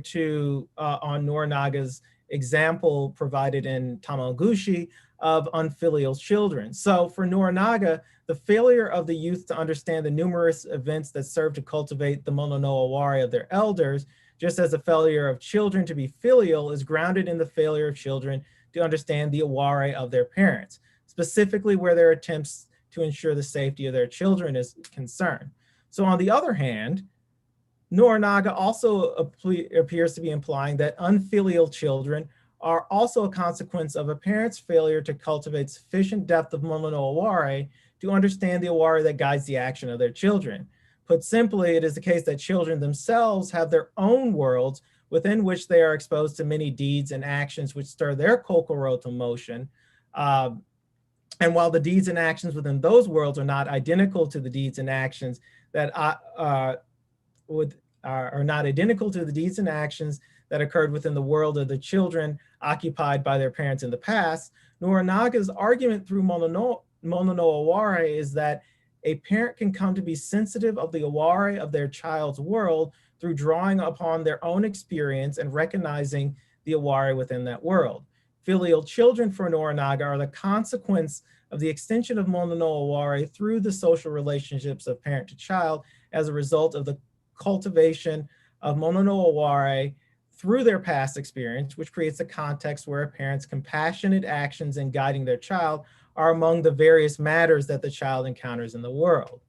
on Norinaga's example provided in Tamaguchi of unfilial children. So for Norinaga, the failure of the youth to understand the numerous events that serve to cultivate the mono no aware of their elders, just as the failure of children to be filial is grounded in the failure of children to understand the aware of their parents, specifically where their attempts to ensure the safety of their children is concerned. So on the other hand, Norinaga also appears to be implying that unfilial children are also a consequence of a parent's failure to cultivate sufficient depth of mono no aware to understand the aware that guides the action of their children. Put simply, it is the case that children themselves have their own worlds within which they are exposed to many deeds and actions which stir their kokoro to motion. And while the deeds and actions within those worlds are not identical to the deeds and actions that are not identical to the deeds and actions that occurred within the world of the children occupied by their parents in the past, Norinaga's argument through mono no aware is that a parent can come to be sensitive of the aware of their child's world through drawing upon their own experience and recognizing the Aware within that world. Filial children for Noranaga are the consequence of the extension of Mono no Aware through the social relationships of parent to child as a result of the cultivation of Mono no Aware through their past experience, which creates a context where a parent's compassionate actions in guiding their child are among the various matters that the child encounters in the world.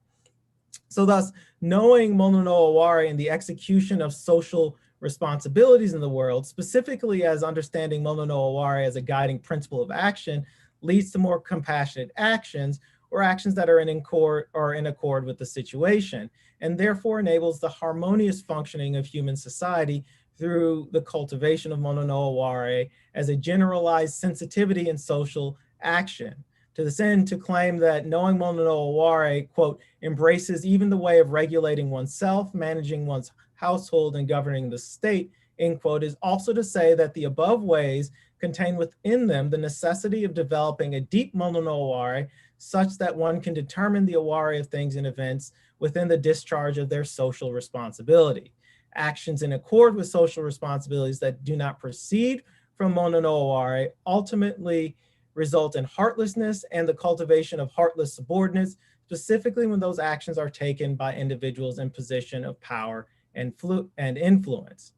So thus, knowing Mono no Aware in the execution of social responsibilities in the world, specifically as understanding Mono no Aware as a guiding principle of action, leads to more compassionate actions or actions that are in accord with the situation, and therefore enables the harmonious functioning of human society through the cultivation of Mono no Aware as a generalized sensitivity in social action. To this end, to claim that knowing Mono no Aware, quote, embraces even the way of regulating oneself, managing one's household, and governing the state, end quote, is also to say that the above ways contain within them the necessity of developing a deep Mono no Aware such that one can determine the Aware of things and events within the discharge of their social responsibility. Actions in accord with social responsibilities that do not proceed from Mono no Aware ultimately result in heartlessness and the cultivation of heartless subordinates, specifically when those actions are taken by individuals in position of power and influence.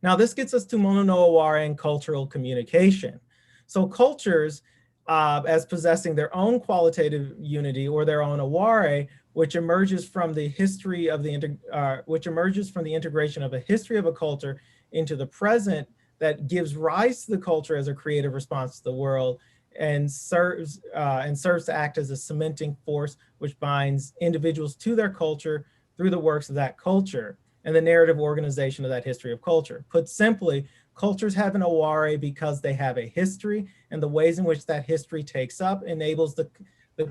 Now, this gets us to Mono no Aware and cultural communication. So cultures, as possessing their own qualitative unity or their own Aware, which emerges from the history of the integration of a history of a culture into the present, that gives rise to the culture as a creative response to the world, and serves to act as a cementing force which binds individuals to their culture through the works of that culture and the narrative organization of that history of culture. Put simply, cultures have an Aware because they have a history, and the ways in which that history takes up enables the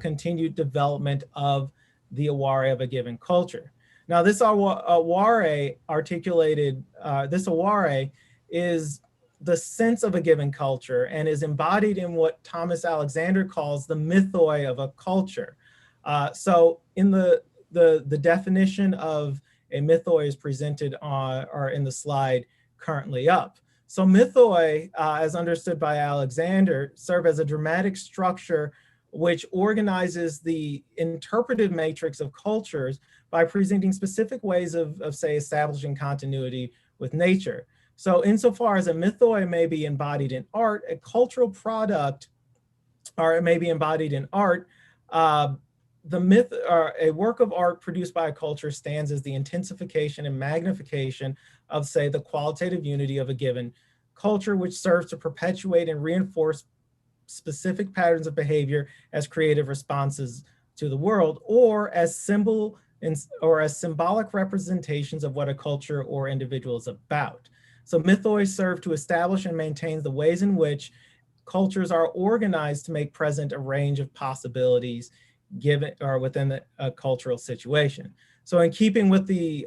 continued development of the Aware of a given culture. Now, this Aware articulated, this Aware is the sense of a given culture and is embodied in what Thomas Alexander calls the mythoi of a culture. So in the definition of a mythoi is presented on, or in the slide currently up. So mythoi, as understood by Alexander, serve as a dramatic structure which organizes the interpretive matrix of cultures by presenting specific ways of say, establishing continuity with nature. So insofar as a mythoi may be embodied in art, a cultural product, or it may be embodied in art, the myth, or a work of art produced by a culture stands as the intensification and magnification of, say, the qualitative unity of a given culture, which serves to perpetuate and reinforce specific patterns of behavior as creative responses to the world, or as symbolic representations of what a culture or individual is about. So mythoi serve to establish and maintain the ways in which cultures are organized to make present a range of possibilities given or within a cultural situation. So in keeping with the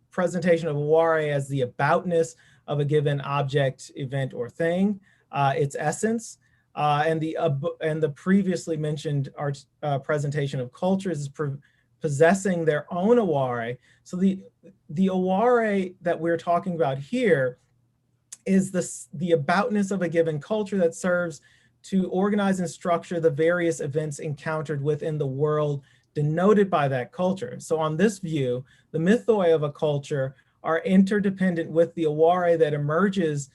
presentation of Aware as the aboutness of a given object, event, or thing, its essence, and the previously mentioned presentation of cultures is possessing their own Aware. So the Aware that we're talking about here is the aboutness of a given culture that serves to organize and structure the various events encountered within the world denoted by that culture. So on this view, the mythoi of a culture are interdependent with the Aware that emerges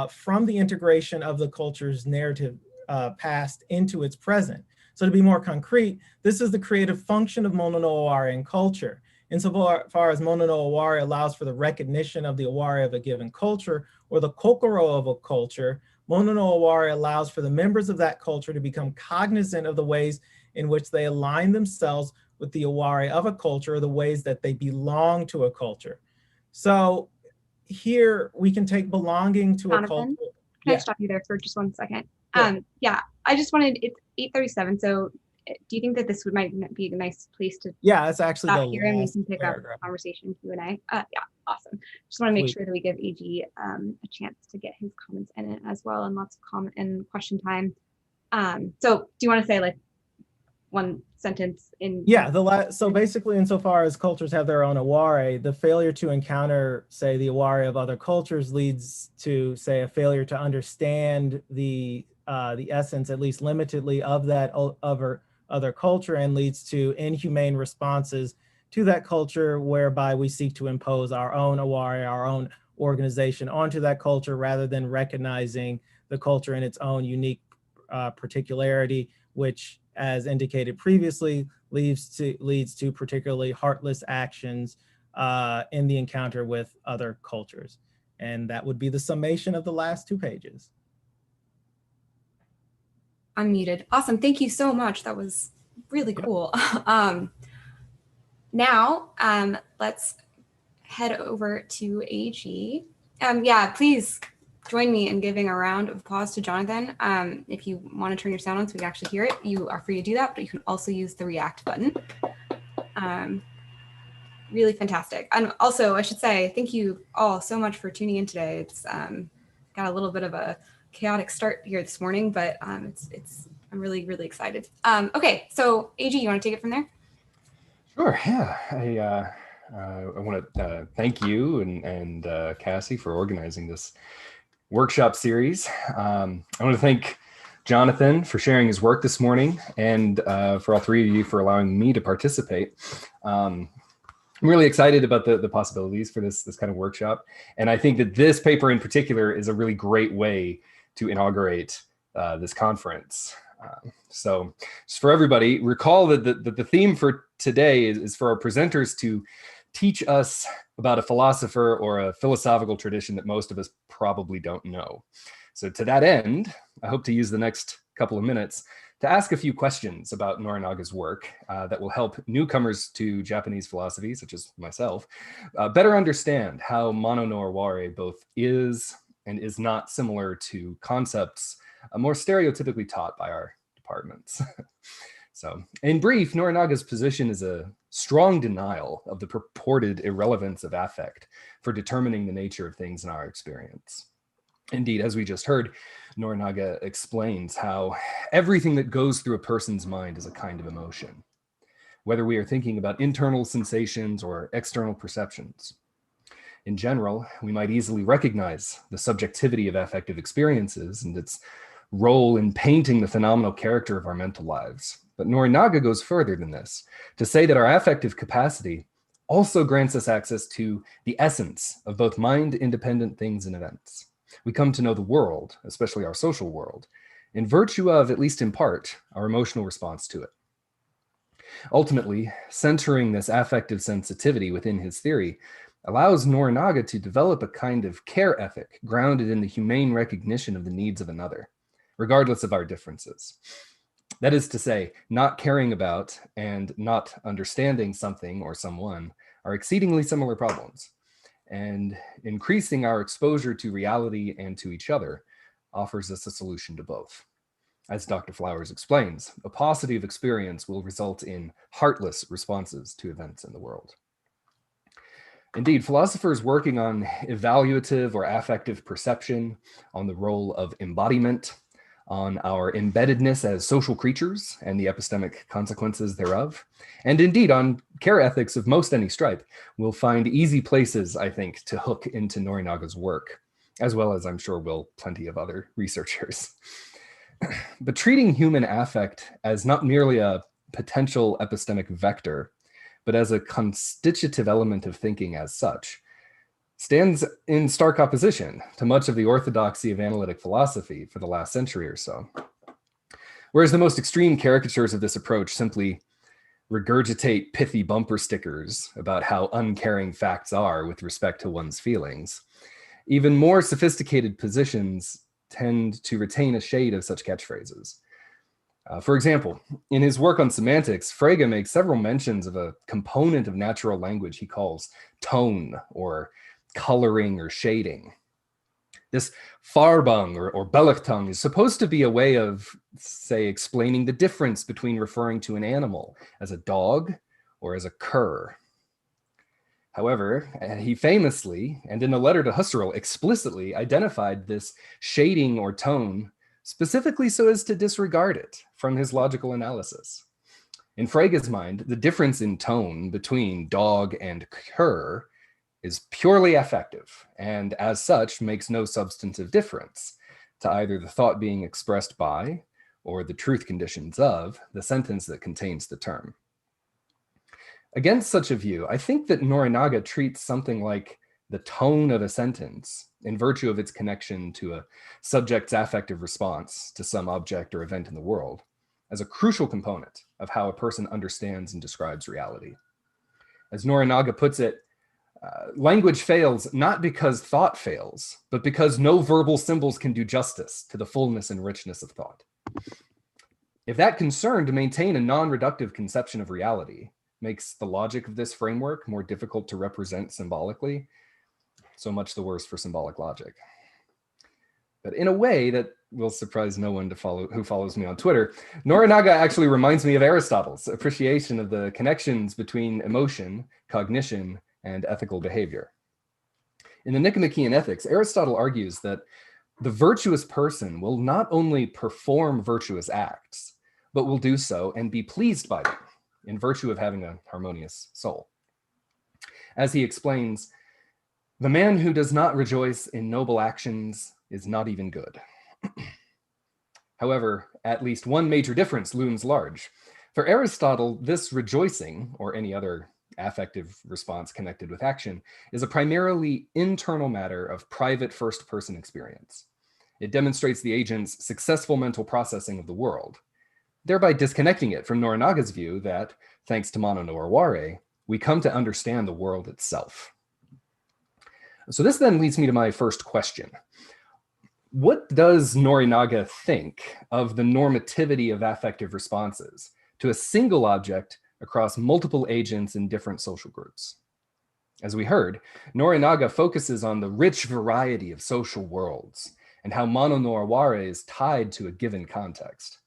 from the integration of the culture's narrative past into its present. So to be more concrete, this is the creative function of Mono no Aware in culture. Insofar as Mono no Aware allows for the recognition of the Aware of a given culture or the kokoro of a culture, Mono no Aware allows for the members of that culture to become cognizant of the ways in which they align themselves with the Aware of a culture, or the ways that they belong to a culture. So here we can take belonging to a culture. Can I stop you there for just 1 second? Yeah, I just wanted, it's 8:37, so do you think that this might be a nice place to it's actually stop the here and we last can pick paragraph. up conversation Q&A? Yeah, awesome. Just want to make Sweet. sure that we give AG a chance to get his comments in it as well, and lots of comment and question time. So do you want to say like one sentence in. Yeah, so basically, insofar as cultures have their own aware, the failure to encounter, say, the aware of other cultures leads to, say, a failure to understand the essence, at least limitedly, of that other culture, and leads to inhumane responses to that culture, whereby we seek to impose our own aware, our own organization onto that culture, rather than recognizing the culture in its own unique particularity, which, as indicated previously, leads to particularly heartless actions in the encounter with other cultures. And that would be the summation of the last 2 pages. Unmuted. Awesome. Thank you so much. That was really cool. Now, let's head over to AG. Yeah, please join me in giving a round of applause to Jonathan. If you want to turn your sound on so we can actually hear it, you are free to do that, but you can also use the react button. Really fantastic. And also, I should say, thank you all so much for tuning in today. It's got a little bit of a chaotic start here this morning, but I'm really, really excited. Okay, so AG, you want to take it from there? Sure, yeah. I want to thank you and Cassie for organizing this workshop series. I want to thank Jonathan for sharing his work this morning, and for all 3 of you for allowing me to participate. I'm really excited about the possibilities for this kind of workshop. And I think that this paper in particular is a really great way to inaugurate this conference. So just for everybody, recall that the theme for today is for our presenters to teach us about a philosopher or a philosophical tradition that most of us probably don't know. So to that end, I hope to use the next couple of minutes to ask a few questions about Norinaga's work that will help newcomers to Japanese philosophy, such as myself, better understand how Mono no Aware both is and is not similar to concepts more stereotypically taught by our departments. So, in brief, Norinaga's position is a strong denial of the purported irrelevance of affect for determining the nature of things in our experience. Indeed, as we just heard, Norinaga explains how everything that goes through a person's mind is a kind of emotion, whether we are thinking about internal sensations or external perceptions. In general, we might easily recognize the subjectivity of affective experiences and its role in painting the phenomenal character of our mental lives. But Norinaga goes further than this, to say that our affective capacity also grants us access to the essence of both mind-independent things and events. We come to know the world, especially our social world, in virtue of, at least in part, our emotional response to it. Ultimately, centering this affective sensitivity within his theory allows Norinaga to develop a kind of care ethic grounded in the humane recognition of the needs of another, regardless of our differences. That is to say, not caring about and not understanding something or someone are exceedingly similar problems, and increasing our exposure to reality and to each other offers us a solution to both. As Dr. Flowers explains, a paucity of experience will result in heartless responses to events in the world. Indeed, philosophers working on evaluative or affective perception, on the role of embodiment, on our embeddedness as social creatures and the epistemic consequences thereof, and indeed on care ethics of most any stripe, will find easy places, I think, to hook into Norinaga's work, as well as I'm sure will plenty of other researchers. But treating human affect as not merely a potential epistemic vector, but as a constitutive element of thinking as such, stands in stark opposition to much of the orthodoxy of analytic philosophy for the last century or so. Whereas the most extreme caricatures of this approach simply regurgitate pithy bumper stickers about how uncaring facts are with respect to one's feelings, even more sophisticated positions tend to retain a shade of such catchphrases. For example, in his work on semantics, Frege makes several mentions of a component of natural language he calls tone or coloring or shading. This Farbung or Belachtung is supposed to be a way of, say, explaining the difference between referring to an animal as a dog or as a cur. However, he famously, and in a letter to Husserl, explicitly identified this shading or tone specifically so as to disregard it from his logical analysis. In Frege's mind, the difference in tone between dog and cur is purely affective, and as such makes no substantive difference to either the thought being expressed by or the truth conditions of the sentence that contains the term. Against such a view, I think that Norinaga treats something like the tone of a sentence, in virtue of its connection to a subject's affective response to some object or event in the world, as a crucial component of how a person understands and describes reality. As Norinaga puts it, language fails not because thought fails, but because no verbal symbols can do justice to the fullness and richness of thought. If that concern to maintain a non-reductive conception of reality makes the logic of this framework more difficult to represent symbolically, so much the worse for symbolic logic. But in a way that will surprise no one who follows me on Twitter, Norinaga actually reminds me of Aristotle's appreciation of the connections between emotion, cognition, and ethical behavior. In the Nicomachean Ethics, Aristotle argues that the virtuous person will not only perform virtuous acts, but will do so and be pleased by them in virtue of having a harmonious soul. As he explains, the man who does not rejoice in noble actions is not even good. However, at least one major difference looms large. For Aristotle, this rejoicing, or any other affective response connected with action, is a primarily internal matter of private first-person experience. It demonstrates the agent's successful mental processing of the world, thereby disconnecting it from Norinaga's view that, thanks to Mono no Aware, we come to understand the world itself. So this then leads me to my first question. What does Norinaga think of the normativity of affective responses to a single object across multiple agents in different social groups? As we heard, Norinaga focuses on the rich variety of social worlds and how Mono no Aware is tied to a given context.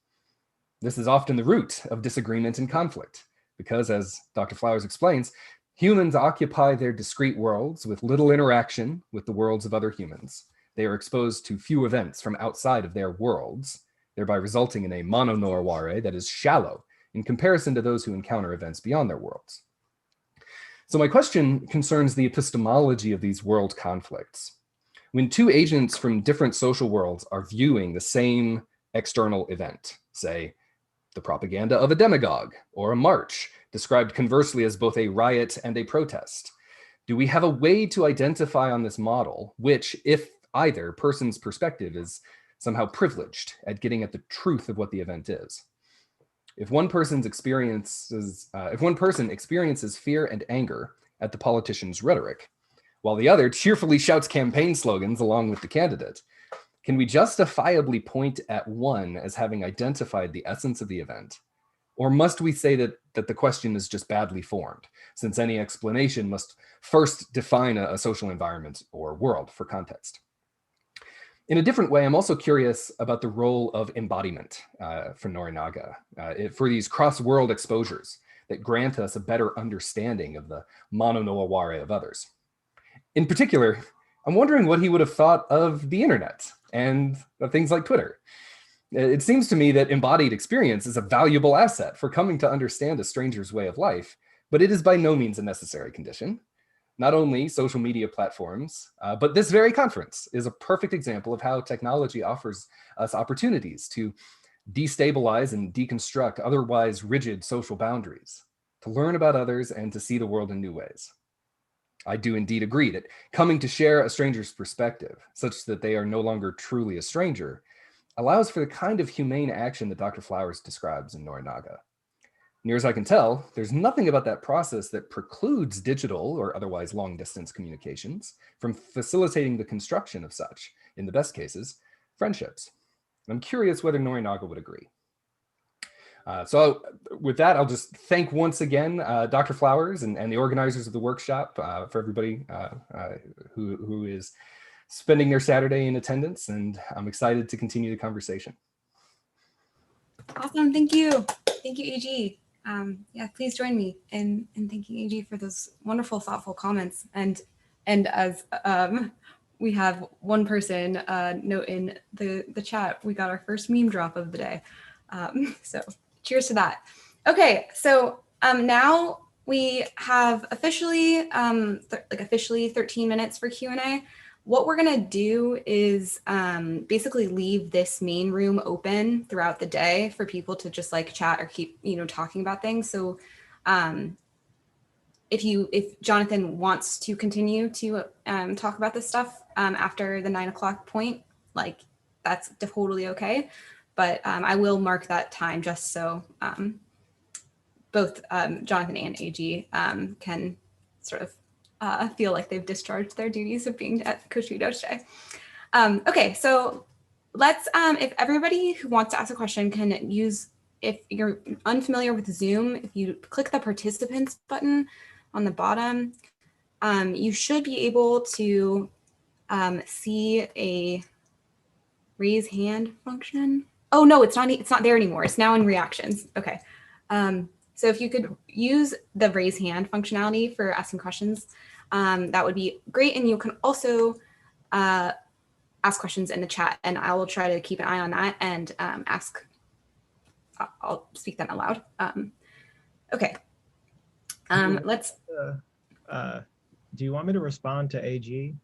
This is often the root of disagreement and conflict, because as Dr. Flowers explains, humans occupy their discrete worlds with little interaction with the worlds of other humans. They are exposed to few events from outside of their worlds, thereby resulting in a Mono no Aware that is shallow in comparison to those who encounter events beyond their worlds. So my question concerns the epistemology of these world conflicts. When two agents from different social worlds are viewing the same external event, say the propaganda of a demagogue or a march, described conversely as both a riot and a protest, do we have a way to identify on this model which, if either person's perspective is somehow privileged at getting at the truth of what the event is? If one person experiences fear and anger at the politician's rhetoric, while the other cheerfully shouts campaign slogans along with the candidate, can we justifiably point at one as having identified the essence of the event? Or must we say that the question is just badly formed, since any explanation must first define a social environment or world for context? In a different way, I'm also curious about the role of embodiment for Norinaga, for these cross-world exposures that grant us a better understanding of the Mono no Aware of others. In particular, I'm wondering what he would have thought of the internet and of things like Twitter. It seems to me that embodied experience is a valuable asset for coming to understand a stranger's way of life, but it is by no means a necessary condition. Not only social media platforms, but this very conference is a perfect example of how technology offers us opportunities to destabilize and deconstruct otherwise rigid social boundaries, to learn about others and to see the world in new ways. I do indeed agree that coming to share a stranger's perspective, such that they are no longer truly a stranger, allows for the kind of humane action that Dr. Flowers describes in Norinaga. Near as I can tell, there's nothing about that process that precludes digital or otherwise long-distance communications from facilitating the construction of such, in the best cases, friendships. I'm curious whether Norinaga would agree. So with that, I'll just thank once again Dr. Flowers and the organizers of the workshop for everybody who is spending their Saturday in attendance, and I'm excited to continue the conversation. Awesome, thank you. Thank you, AG. Yeah, please join me in thanking AG for those wonderful, thoughtful comments. And as we have one person note in the chat, we got our first meme drop of the day. So cheers to that. Okay, so now we have officially officially 13 minutes for Q&A. What we're gonna do is basically leave this main room open throughout the day for people to just like chat or keep talking about things. So if Jonathan wants to continue to talk about this stuff after the 9 o'clock point, like that's totally okay. But I will mark that time just so both Jonathan and AG can sort of feel like they've discharged their duties of being at Coach Vito today. Okay, so let's, if everybody who wants to ask a question can use, if you're unfamiliar with Zoom, if you click the participants button on the bottom, you should be able to see a raise hand function. Oh no, it's not there anymore. It's now in reactions. Okay. So if you could use the raise hand functionality for asking questions, that would be great. And you can also ask questions in the chat, and I will try to keep an eye on that and ask. I'll speak them aloud. Okay. Let's. Do you want me to respond to AG?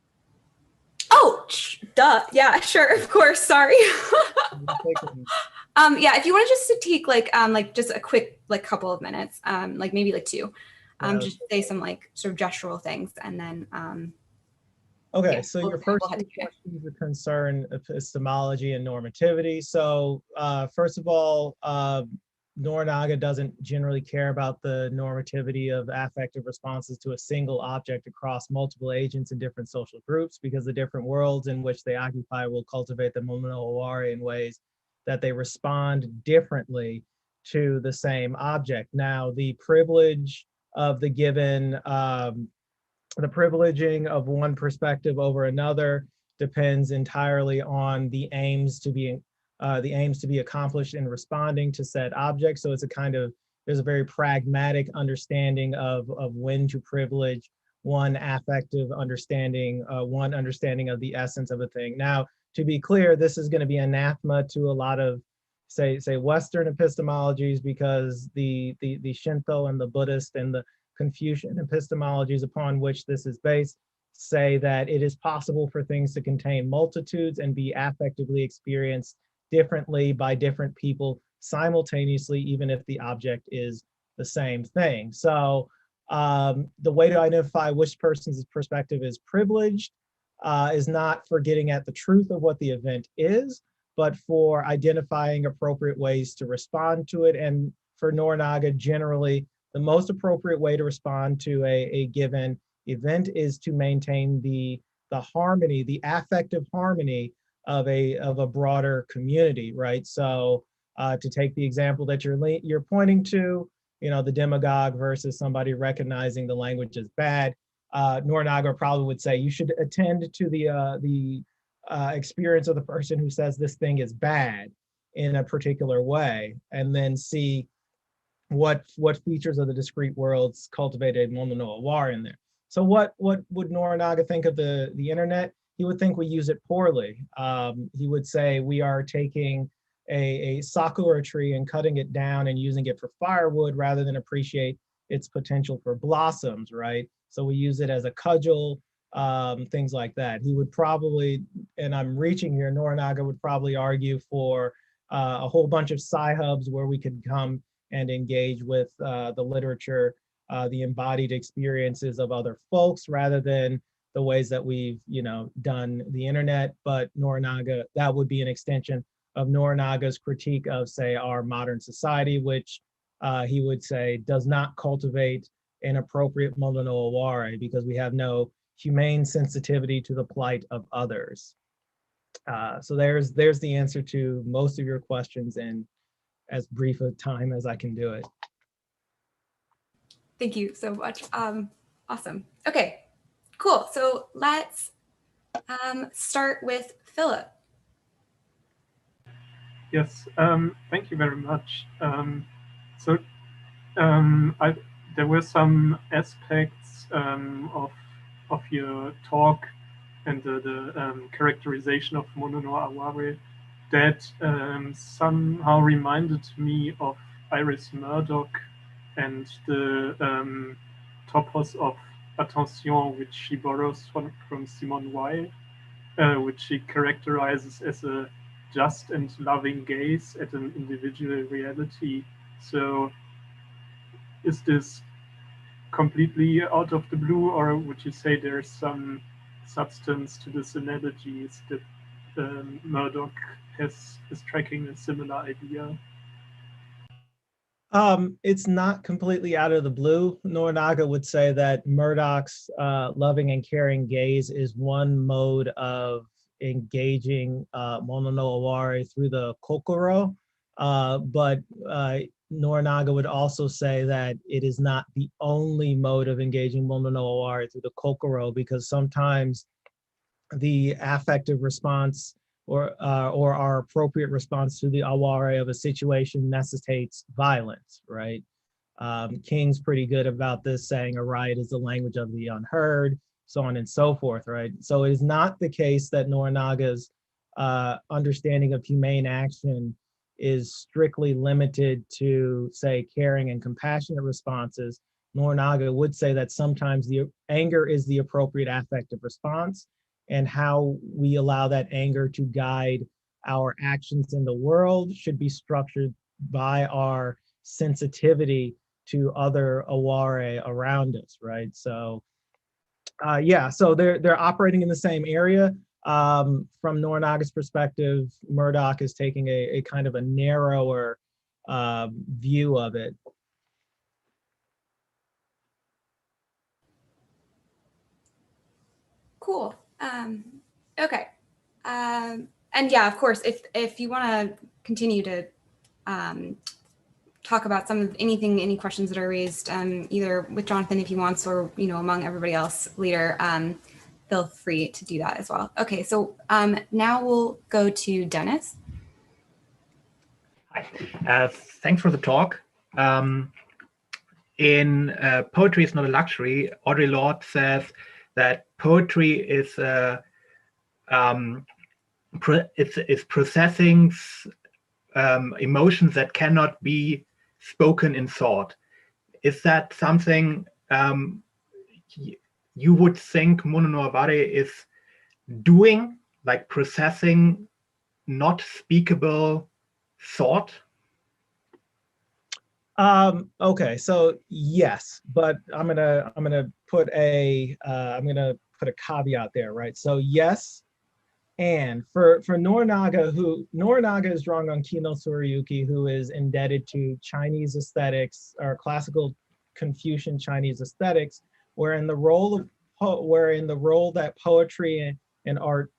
Oh, duh. Yeah, sure. Of course. Sorry. Yeah, if you want to just take like just a quick couple of minutes, like maybe like 2, just say some like sort of gestural things, and then. Okay, Yeah, so your first 2 questions are concern epistemology and normativity. So first of all, Norinaga doesn't generally care about the normativity of affective responses to a single object across multiple agents in different social groups, because the different worlds in which they occupy will cultivate the mono aware in ways that they respond differently to the same object. Now, the privilege of the given, the privileging of one perspective over another depends entirely on the aims to be accomplished in responding to said object. So it's there's a very pragmatic understanding of when to privilege one affective understanding, one understanding of the essence of a thing. Now, to be clear, this is going to be anathema to a lot of say Western epistemologies, because the Shinto and the Buddhist and the Confucian epistemologies upon which this is based say that it is possible for things to contain multitudes and be affectively experienced differently by different people simultaneously, even if the object is the same thing. So the way to identify which person's perspective is privileged is not for getting at the truth of what the event is, but for identifying appropriate ways to respond to it. And for Norinaga, generally, the most appropriate way to respond to a given event is to maintain the harmony, the affective harmony of a broader community, right? So to take the example that you're pointing to, the demagogue versus somebody recognizing the language as bad, Norinaga probably would say you should attend to the experience of the person who says this thing is bad in a particular way, and then see what features of the discrete worlds cultivated mono no aware in there. So what would Norinaga think of the internet? He would think we use it poorly. He would say we are taking a sakura tree and cutting it down and using it for firewood rather than appreciate its potential for blossoms, right? So we use it as a cudgel, things like that. He would probably, and I'm reaching here, Norinaga would probably argue for a whole bunch of sci-hubs where we could come and engage with the literature, the embodied experiences of other folks, rather than the ways that we've done the internet. But Norinaga, that would be an extension of Norinaga's critique of, say, our modern society, which he would say does not cultivate an appropriate mono no aware, because we have no humane sensitivity to the plight of others. So there's the answer to most of your questions in as brief a time as I can do it. Thank you so much. Awesome. Okay, cool. So let's start with Philip. Yes, thank you very much. There were some aspects of your talk and the characterization of mono no aware that somehow reminded me of Iris Murdoch and the topos of attention, which she borrows from Simone Weil, which she characterizes as a just and loving gaze at an individual reality. So is this completely out of the blue, or would you say there's some substance to this analogies that Murdoch is tracking a similar idea? It's not completely out of the blue. Norinaga would say that Murdoch's loving and caring gaze is one mode of engaging Mono no Aware through the kokoro, but Norinaga would also say that it is not the only mode of engaging Mono no Aware through the kokoro, because sometimes the affective response or our appropriate response to the aware of a situation necessitates violence, right? King's pretty good about this, saying a riot is the language of the unheard, so on and so forth, right? So it is not the case that Norinaga's understanding of humane action is strictly limited to, say, caring and compassionate responses. Norinaga would say that sometimes the anger is the appropriate affective response, and how we allow that anger to guide our actions in the world should be structured by our sensitivity to other aware around us, right? So yeah, so they're operating in the same area. From Norinaga's perspective, Murdoch is taking a kind of a narrower view of it. Cool. Okay. And yeah, of course, if you want to continue to talk about some of any questions that are raised, either with Jonathan if he wants, or among everybody else later, feel free to do that as well. Okay, so now we'll go to Dennis. Hi. Thanks for the talk. In Poetry is Not a Luxury, Audre Lorde says that poetry is processing emotions that cannot be spoken in thought. Is that something you would think Mono no Aware is doing, like processing not speakable thought? Okay, so yes, but I'm gonna put a caveat there, right? So yes, and for Norinaga, Norinaga is drawing on Kino Tsurayuki, who is indebted to Chinese aesthetics or classical Confucian Chinese aesthetics, wherein the role that poetry and art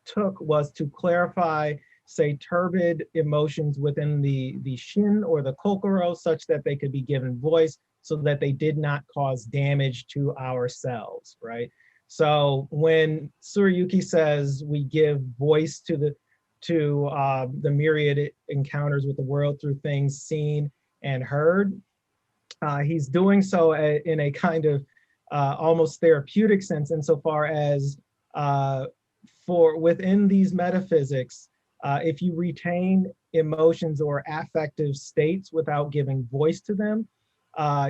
took was to clarify, say, turbid emotions within the shin or the kokoro, such that they could be given voice, so that they did not cause damage to ourselves, right? So when Tsurayuki says we give voice to the myriad encounters with the world through things seen and heard, he's doing so in a kind of almost therapeutic sense, insofar as for within these metaphysics, if you retain emotions or affective states without giving voice to them,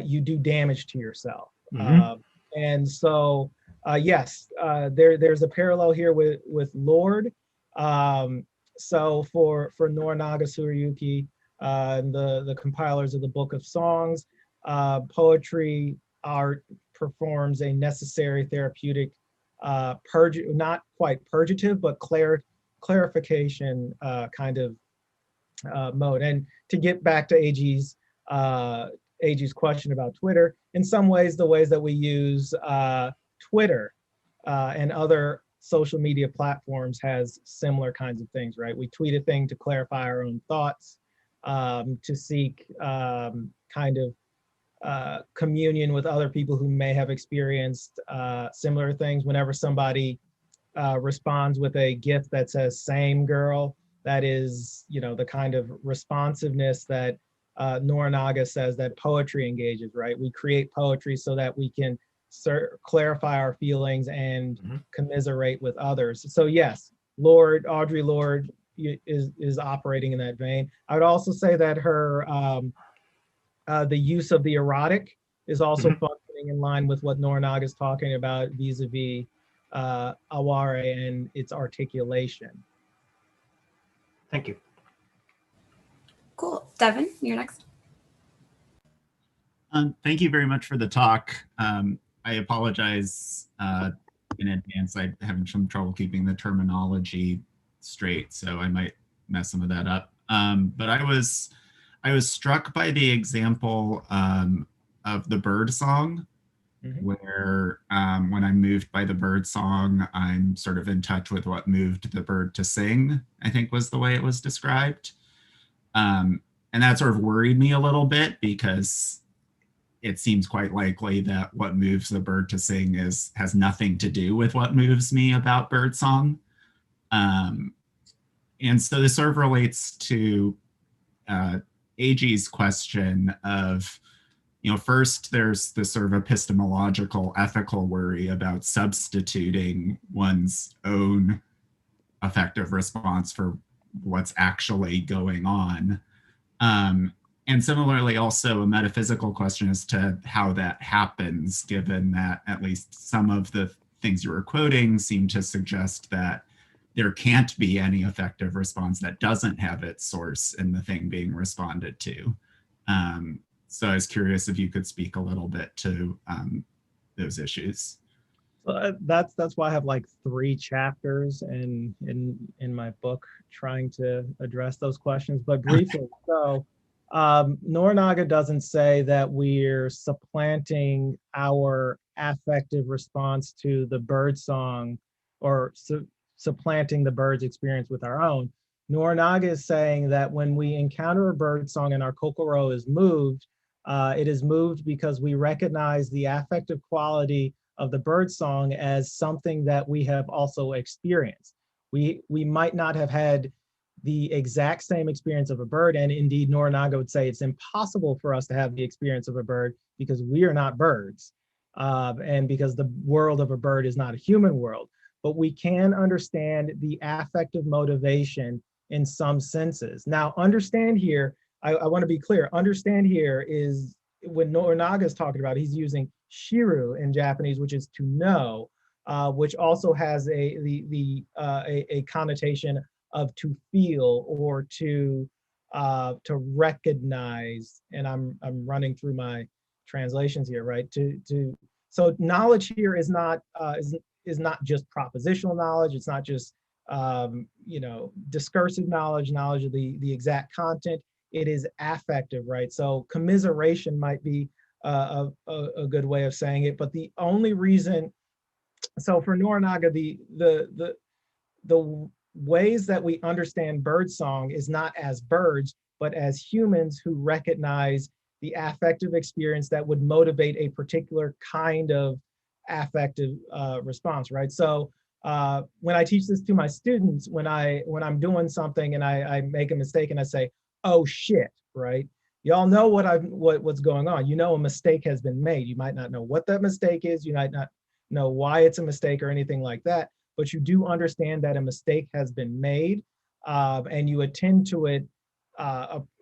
you do damage to yourself. Mm-hmm. And so, yes, there's a parallel here with Lorde. So for Norinaga, Tsurayuki, and the compilers of the Book of Songs, poetry art performs a necessary therapeutic, not quite purgative, but clarification kind of mode. And to get back to AG's question about Twitter, in some ways, the ways that we use Twitter and other social media platforms has similar kinds of things, right? We tweet a thing to clarify our own thoughts, to seek kind of communion with other people who may have experienced similar things. Whenever somebody responds with a GIF that says "same girl," that is, the kind of responsiveness that Norinaga says that poetry engages, right? We create poetry so that we can clarify our feelings and commiserate with others. So yes, Audre Lorde is operating in that vein. I would also say that her the use of the erotic is also functioning in line with what Noranaga is talking about vis-a-vis aware and its articulation. Thank you. Cool. Devin, you're next. Thank you very much for the talk. I apologize in advance. I'm having some trouble keeping the terminology straight, so I might mess some of that up. But I was struck by the example of the bird song, where when I'm moved by the bird song, I'm sort of in touch with what moved the bird to sing, I think was the way it was described. And that sort of worried me a little bit because it seems quite likely that what moves the bird to sing has nothing to do with what moves me about birdsong. And so this sort of relates to AG's question of, first there's this sort of epistemological, ethical worry about substituting one's own affective response for what's actually going on. And similarly, also a metaphysical question as to how that happens, given that at least some of the things you were quoting seem to suggest that there can't be any effective response that doesn't have its source in the thing being responded to. So I was curious if you could speak a little bit to those issues. So that's why I have like 3 chapters in my book trying to address those questions. But briefly, so Noranaga doesn't say that we're supplanting our affective response to the bird song or supplanting the bird's experience with our own. Noranaga is saying that when we encounter a bird song and our kokoro is moved, it is moved because we recognize the affective quality of the bird song as something that we have also experienced. We might not have had the exact same experience of a bird, and indeed Noranaga would say it's impossible for us to have the experience of a bird because we are not birds, and because the world of a bird is not a human world. But we can understand the affective motivation in some senses. Now, understand here, I want to be clear, understand here is when Noranaga is talking about, he's using shiru in Japanese, which is to know, which also has a connotation of to feel or to recognize. And I'm running through my translations here, right? So knowledge here is not just propositional knowledge. It's not just discursive knowledge of the exact content. It is affective, right? So commiseration might be a good way of saying it, but the only reason, so for Noranaga, the ways that we understand birdsong is not as birds, but as humans who recognize the affective experience that would motivate a particular kind of affective response, right? So when I teach this to my students, when I'm doing something and I make a mistake and I say, "Oh shit," right? Y'all know what's going on. You know a mistake has been made. You might not know what that mistake is. You might not know why it's a mistake or anything like that, but you do understand that a mistake has been made, and you attend to it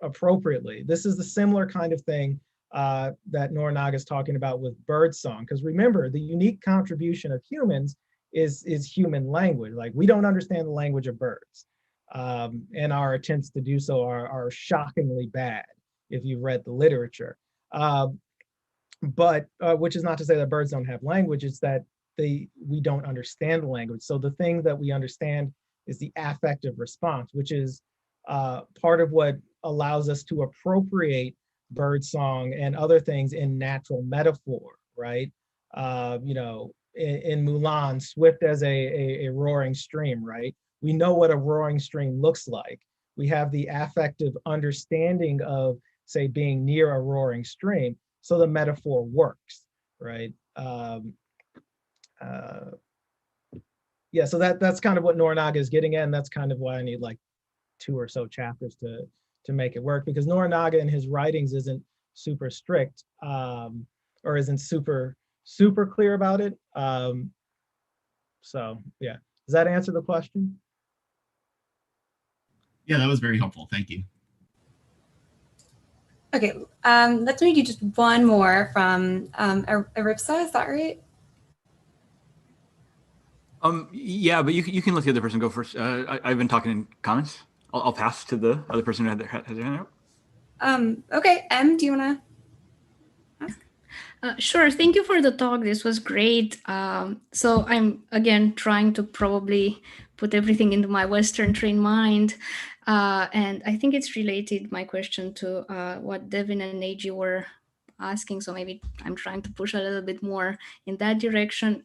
appropriately. This is the similar kind of thing that Noranaga is talking about with birdsong. Because remember, the unique contribution of humans is human language. Like, we don't understand the language of birds, and our attempts to do so are shockingly bad if you've read the literature. But which is not to say that birds don't have language, it's that we don't understand the language. So the thing that we understand is the affective response, which is part of what allows us to appropriate birdsong and other things in natural metaphor, right? In Mulan, swift as a roaring stream, right? We know what a roaring stream looks like. We have the affective understanding of, say, being near a roaring stream, so the metaphor works, right? Yeah, so that's kind of what Noranaga is getting at, and that's kind of why I need like 2 or so chapters to make it work, because Noranaga in his writings isn't super strict, or isn't super clear about it. So yeah, does that answer the question? Yeah, that was very helpful. Thank you. Okay, let's maybe do just one more from Aripsa, is that right? Yeah, but you can let the other person go first. I've been talking in comments. I'll pass to the other person who has their hand up. Okay, Em, do you want to ask? Sure. Thank you for the talk. This was great. So I'm, again, trying to probably put everything into my Western trained mind. And I think it's related, my question, to what Devin and Neji were asking. So maybe I'm trying to push a little bit more in that direction.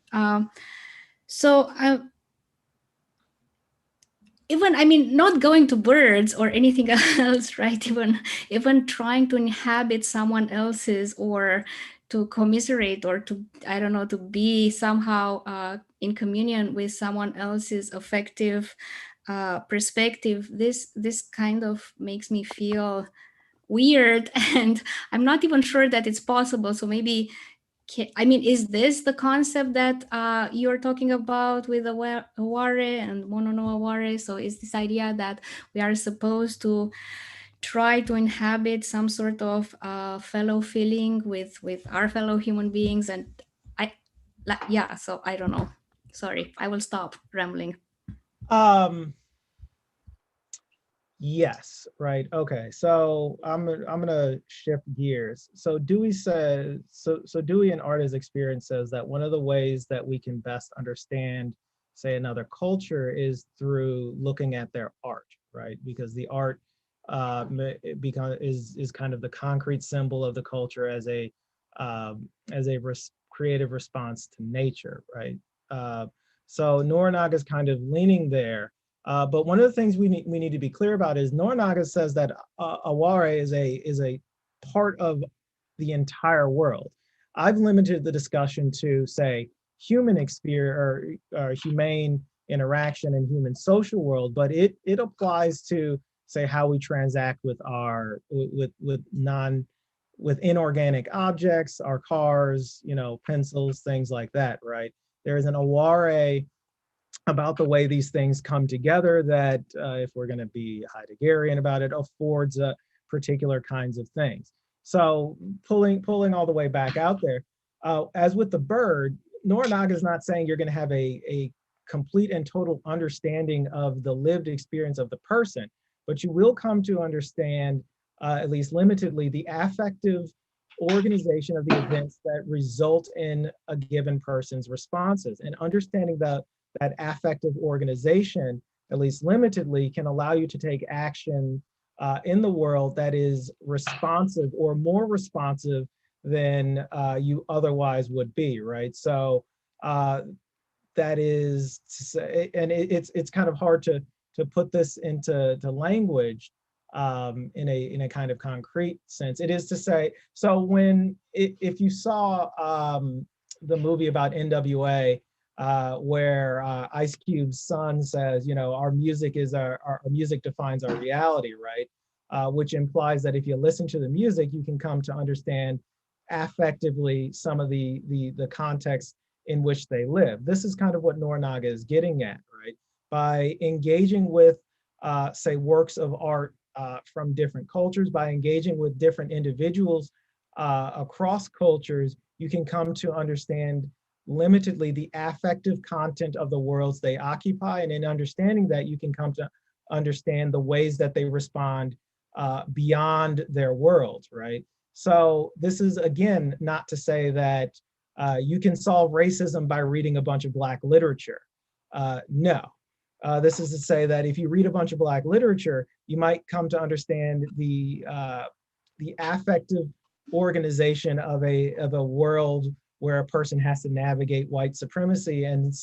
Even, I mean, not going to birds or anything else, right? Even trying to inhabit someone else's, or to commiserate, or to, I don't know, to be somehow in communion with someone else's affective perspective, this kind of makes me feel weird, and I'm not even sure that it's possible. So maybe, I mean, is this the concept that you're talking about with Aware and Mono no Aware? So is this idea that we are supposed to try to inhabit some sort of fellow feeling with our fellow human beings? And yeah, so I don't know. Sorry, I will stop rambling. Yes, right. Okay, so I'm gonna shift gears. So Dewey says, so Dewey in Art as Experience says that one of the ways that we can best understand, say, another culture is through looking at their art, right? Because the art is kind of the concrete symbol of the culture as a creative response to nature, right? So Norinaga is kind of leaning there. But one of the things we need to be clear about is Norinaga says that Aware is a part of the entire world. I've limited the discussion to, say, human experience or humane interaction and human social world, but it applies to, say, how we transact with with inorganic objects, our cars, pencils, things like that, right? There is an Aware about the way these things come together that, if we're going to be Heideggerian about it, affords particular kinds of things. So pulling all the way back out there, as with the bird, Norinaga is not saying you're going to have a complete and total understanding of the lived experience of the person, but you will come to understand, at least limitedly, the affective organization of the events that result in a given person's responses. And understanding that affective organization, at least limitedly, can allow you to take action in the world that is responsive or more responsive than you otherwise would be, right? So that is to say, and it's kind of hard to put this into language in a kind of concrete sense. It is to say, so if you saw the movie about NWA, where Ice Cube's son says, our music is our music defines our reality, right? Which implies that if you listen to the music, you can come to understand affectively some of the context in which they live. This is kind of what Norinaga is getting at, right? By engaging with, say, works of art from different cultures, by engaging with different individuals across cultures, you can come to understand limitedly the affective content of the worlds they occupy. And in understanding that, you can come to understand the ways that they respond beyond their worlds, right? So this is, again, not to say that you can solve racism by reading a bunch of Black literature. No. This is to say that if you read a bunch of Black literature, you might come to understand the affective organization of a world where a person has to navigate white supremacy and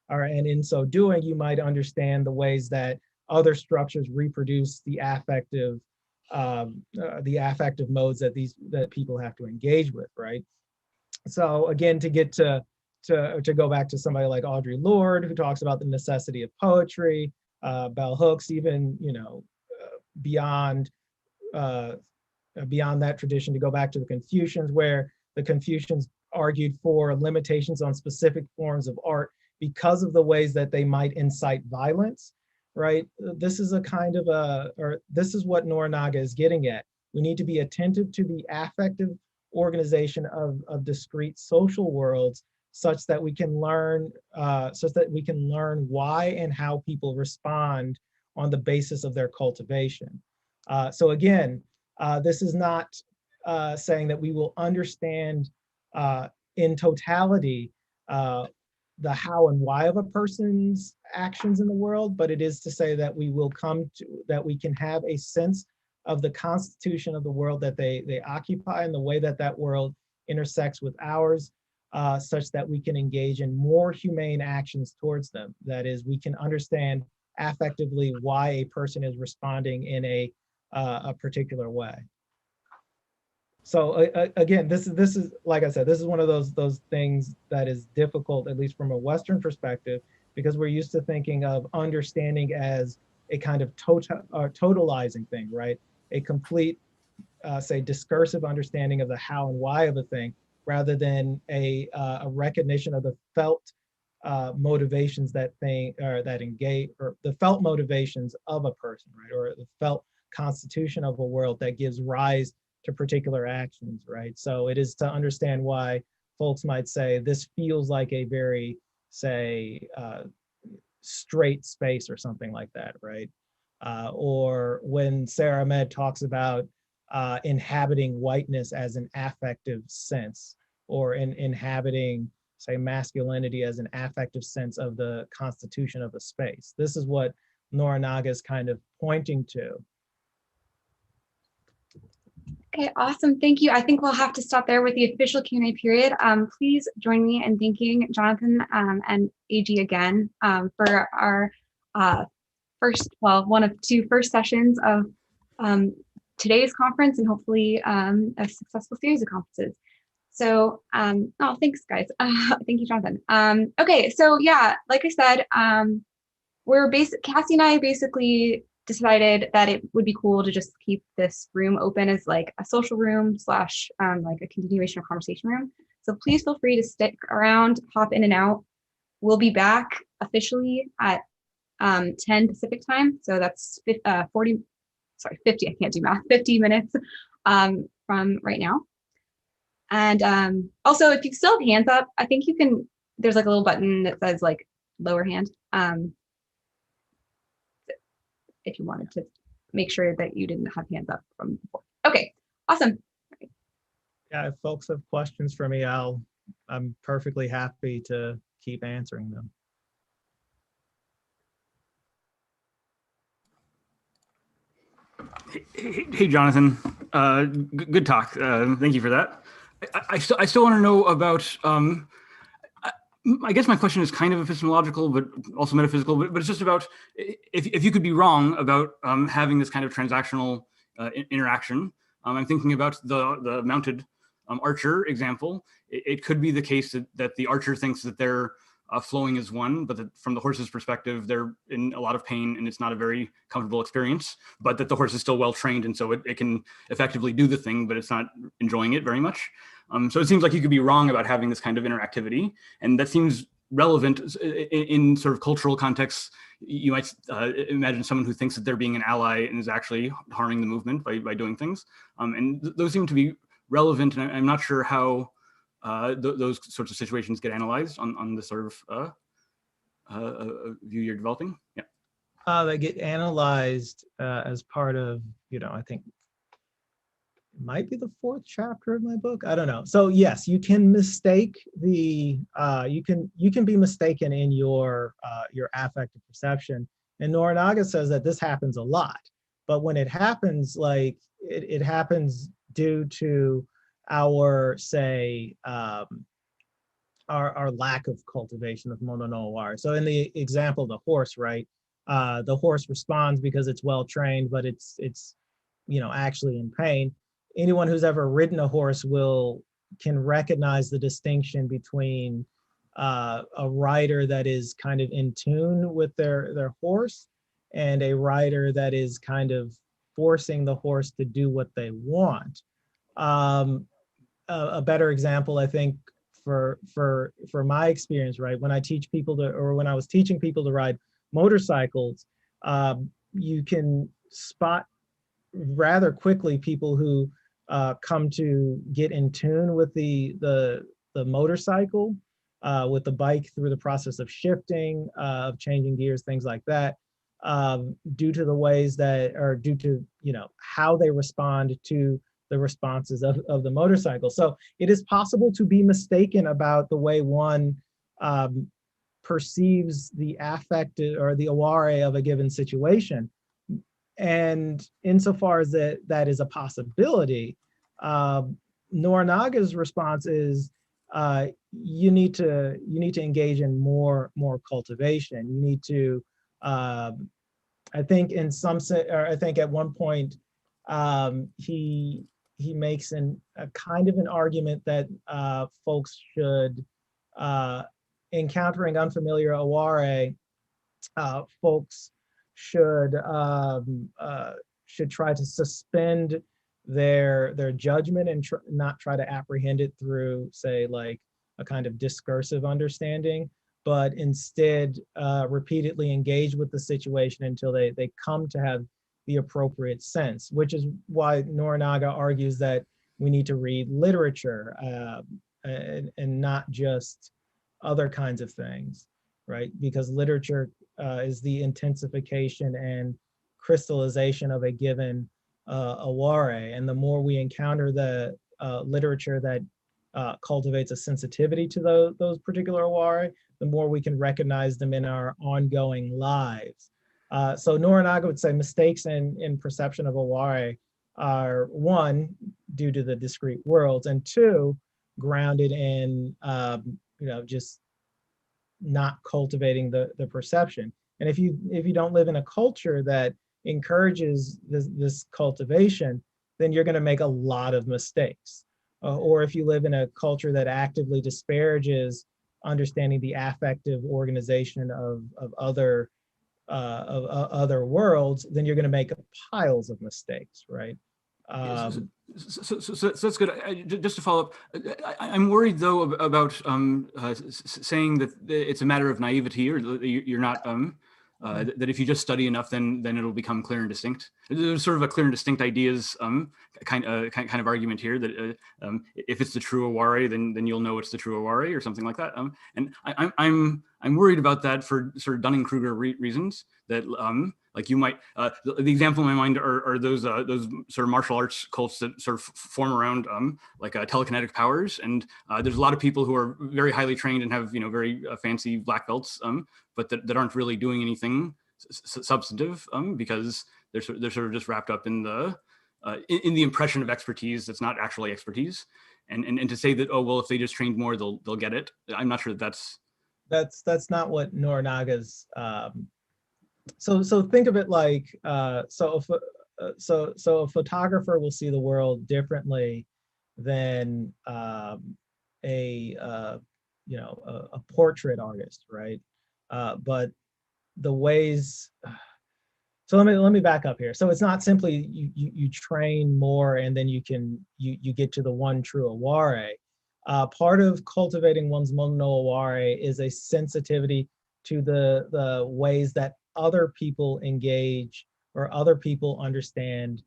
in so doing, you might understand the ways that other structures reproduce the affective modes that people have to engage with, right? So again, to go back to somebody like Audre Lorde, who talks about the necessity of poetry, Bell Hooks, even beyond that tradition, to go back to the Confucians, where the Confucians argued for limitations on specific forms of art because of the ways that they might incite violence. right? This is a kind of this is what Noranaga is getting at. We need to be attentive to the affective organization of discrete social worlds such that we can learn why and how people respond on the basis of their cultivation. So again, this is not saying that we will understand in totality the how and why of a person's actions in the world, but it is to say that we will that we can have a sense of the constitution of the world that they occupy and the way that that world intersects with ours, such that we can engage in more humane actions towards them. That is, we can understand affectively why a person is responding in a particular way. So again, this is like I said, this is one of those things that is difficult, at least from a Western perspective, because we're used to thinking of understanding as a kind of totalizing thing, right? A complete, say, discursive understanding of the how and why of a thing, rather than a recognition of the felt motivations that engage, or the felt motivations of a person, right? Or the felt constitution of a world that gives rise to particular actions, right? So it is to understand why folks might say this feels like a very, say, straight space or something like that, right? Or when Sarah Ahmed talks about inhabiting whiteness as an affective sense, or inhabiting, say, masculinity as an affective sense of the constitution of a space. This is what Noranaga is kind of pointing to. Okay, awesome. Thank you. I think we'll have to stop there with the official Q&A period. Please join me in thanking Jonathan and AG again for our one of two first sessions of today's conference, and hopefully a successful series of conferences. So, oh, thanks guys. Thank you, Jonathan. Okay, so yeah, like I said, Cassie and I basically decided that it would be cool to just keep this room open as like a social room / like a continuation of conversation room. So please feel free to stick around, hop in and out. We'll be back officially at 10 Pacific time. So that's 50, I can't do math, 50 minutes from right now. And also, if you still have hands up, I think you can, there's like a little button that says like lower hand. If you wanted to make sure that you didn't have hands up from before. Okay, awesome. Yeah, if folks have questions for me, I'm perfectly happy to keep answering them. Hey, Jonathan. Good talk. Thank you for that. I still want to know about. I guess my question is kind of epistemological, but also metaphysical. But it's just about if you could be wrong about having this kind of transactional interaction. I'm thinking about the mounted archer example. It could be the case that the archer thinks that they're flowing as one, but that from the horse's perspective, they're in a lot of pain and it's not a very comfortable experience, but that the horse is still well trained and so it can effectively do the thing, but it's not enjoying it very much. So it seems like you could be wrong about having this kind of interactivity, and that seems relevant in sort of cultural contexts. You might imagine someone who thinks that they're being an ally and is actually harming the movement by doing things. And those seem to be relevant, and I'm not sure how those sorts of situations get analyzed on the sort of view you're developing. Yeah. They get analyzed as part of, I think it might be the 4th chapter of my book. I don't know. So yes, you can mistake the you can be mistaken in your affective perception. And Noranaga says that this happens a lot, but when it happens, like it happens due to our, say, our lack of cultivation of mono no aware. So in the example of the horse, right? The horse responds because it's well trained, but it's actually in pain. Anyone who's ever ridden a horse can recognize the distinction between a rider that is kind of in tune with their horse and a rider that is kind of forcing the horse to do what they want. A better example, I think, for my experience, right, when I teach people when I was teaching people to ride motorcycles, you can spot rather quickly people who come to get in tune with the motorcycle, with the bike through the process of shifting, of changing gears, things like that, due to the ways that, or due to, how they respond to the responses of the motorcycle. So it is possible to be mistaken about the way one perceives the affect or the aware of a given situation. And insofar as that is a possibility, Norinaga's response is you need to engage in more cultivation. You need to, I think in some sense, or I think at one point he makes a kind of an argument that folks should, encountering unfamiliar aware, folks should try to suspend their judgment and not try to apprehend it through, say, like a kind of discursive understanding, but instead repeatedly engage with the situation until they come to have the appropriate sense, which is why Norinaga argues that we need to read literature and not just other kinds of things, right? Because literature is the intensification and crystallization of a given aware. And the more we encounter the literature that cultivates a sensitivity to those particular aware, the more we can recognize them in our ongoing lives. So Norinaga would say mistakes in perception of aware are, one, due to the discrete worlds, and two, grounded in just not cultivating the perception. And if you don't live in a culture that encourages this cultivation, then you're going to make a lot of mistakes. Or if you live in a culture that actively disparages understanding the affective organization of other worlds, then you're going to make piles of mistakes, right? So that's good. Just to follow up, I'm worried though about saying that it's a matter of naivety, or you're not that if you just study enough, then it'll become clear and distinct. There's sort of a clear and distinct ideas kind of argument here that if it's the true aware, then you'll know it's the true aware, or something like that. And I'm worried about that for sort of Dunning-Kruger reasons. That like you might the example in my mind are those sort of martial arts cults that sort of form around like telekinetic powers, and there's a lot of people who are very highly trained and have very fancy black belts, but that aren't really doing anything substantive because they're sort of just wrapped up in the impression of expertise that's not actually expertise, and to say that, oh well, if they just trained more they'll get it, I'm not sure that's not what Norinaga's. So think of it like so a photographer will see the world differently than a portrait artist, right? But the ways. So let me back up here. So it's not simply you train more and then you get to the one true aware. Part of cultivating one's mono aware is a sensitivity to the ways that other people engage or other people understand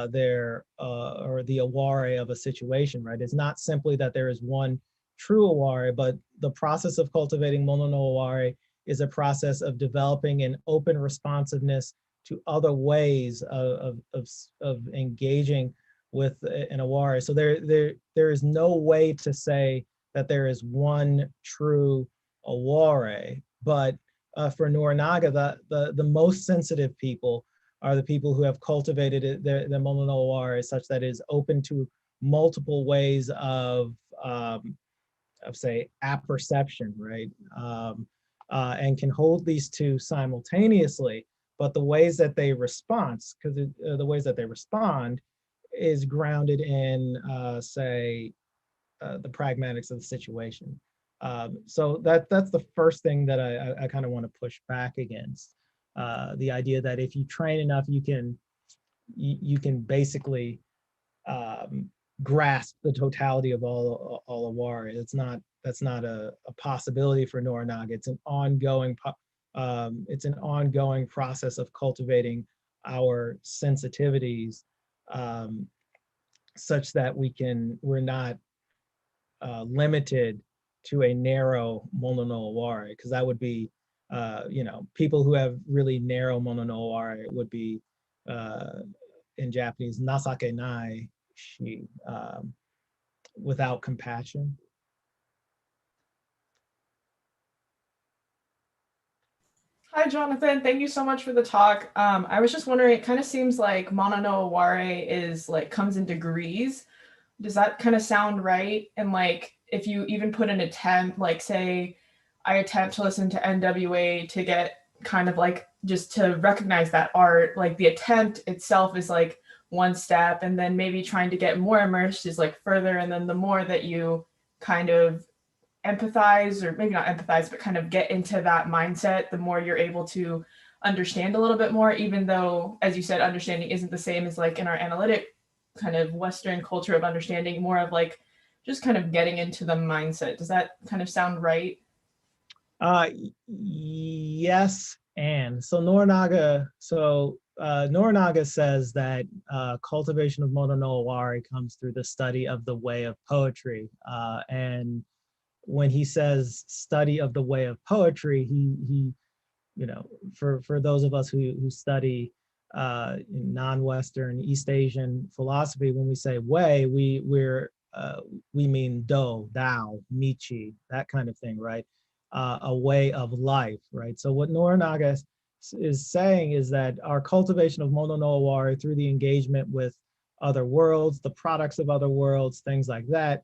their or the aware of a situation, right? It's not simply that there is one true aware, but the process of cultivating mono aware is a process of developing an open responsiveness to other ways of engaging with an aware. So there is no way to say that there is one true aware, but for Norinaga, the most sensitive people are the people who have cultivated the mono aware such that it is open to multiple ways of say apperception, right? And can hold these two simultaneously, but the ways that they respond, because the ways that they respond is grounded in, say, the pragmatics of the situation. So that's the first thing that I kind of want to push back against. The idea that if you train enough, you can basically grasp the totality of all aware. That's not a possibility for Norinaga. It's an ongoing it's an ongoing process of cultivating our sensitivities such that we're not limited to a narrow mono no aware, because that would be, people who have really narrow mono no aware would be, in Japanese, nasake nai shi, without compassion. Hi, Jonathan. Thank you so much for the talk. I was just wondering, it kind of seems like mono no aware is like comes in degrees. Does that kind of sound right? And like, if you even put an attempt, like say, I attempt to listen to NWA to get kind of like just to recognize that art, like the attempt itself is like one step, and then maybe trying to get more immersed is like further, and then the more that you kind of empathize, or maybe not empathize, but kind of get into that mindset, the more you're able to understand a little bit more, even though, as you said, understanding isn't the same as like in our analytic kind of Western culture of understanding, more of like just kind of getting into the mindset. Does that kind of sound right? Yes, and so Norinaga says that cultivation of mono no aware comes through the study of the way of poetry, and when he says study of the way of poetry, he for those of us who study non-Western East Asian philosophy, when we say way, we mean do, Tao, Michi, that kind of thing, right? A way of life, right? So what Norinaga is saying is that our cultivation of mono no aware through the engagement with other worlds, the products of other worlds, things like that,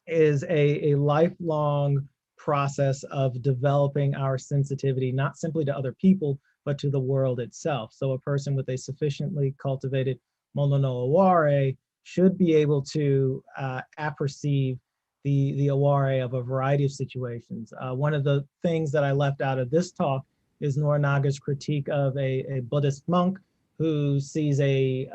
is a lifelong process of developing our sensitivity, not simply to other people, but to the world itself. So a person with a sufficiently cultivated mono no aware should be able to apperceive the aware of a variety of situations. One of the things that I left out of this talk is Norinaga's critique of a Buddhist monk who sees a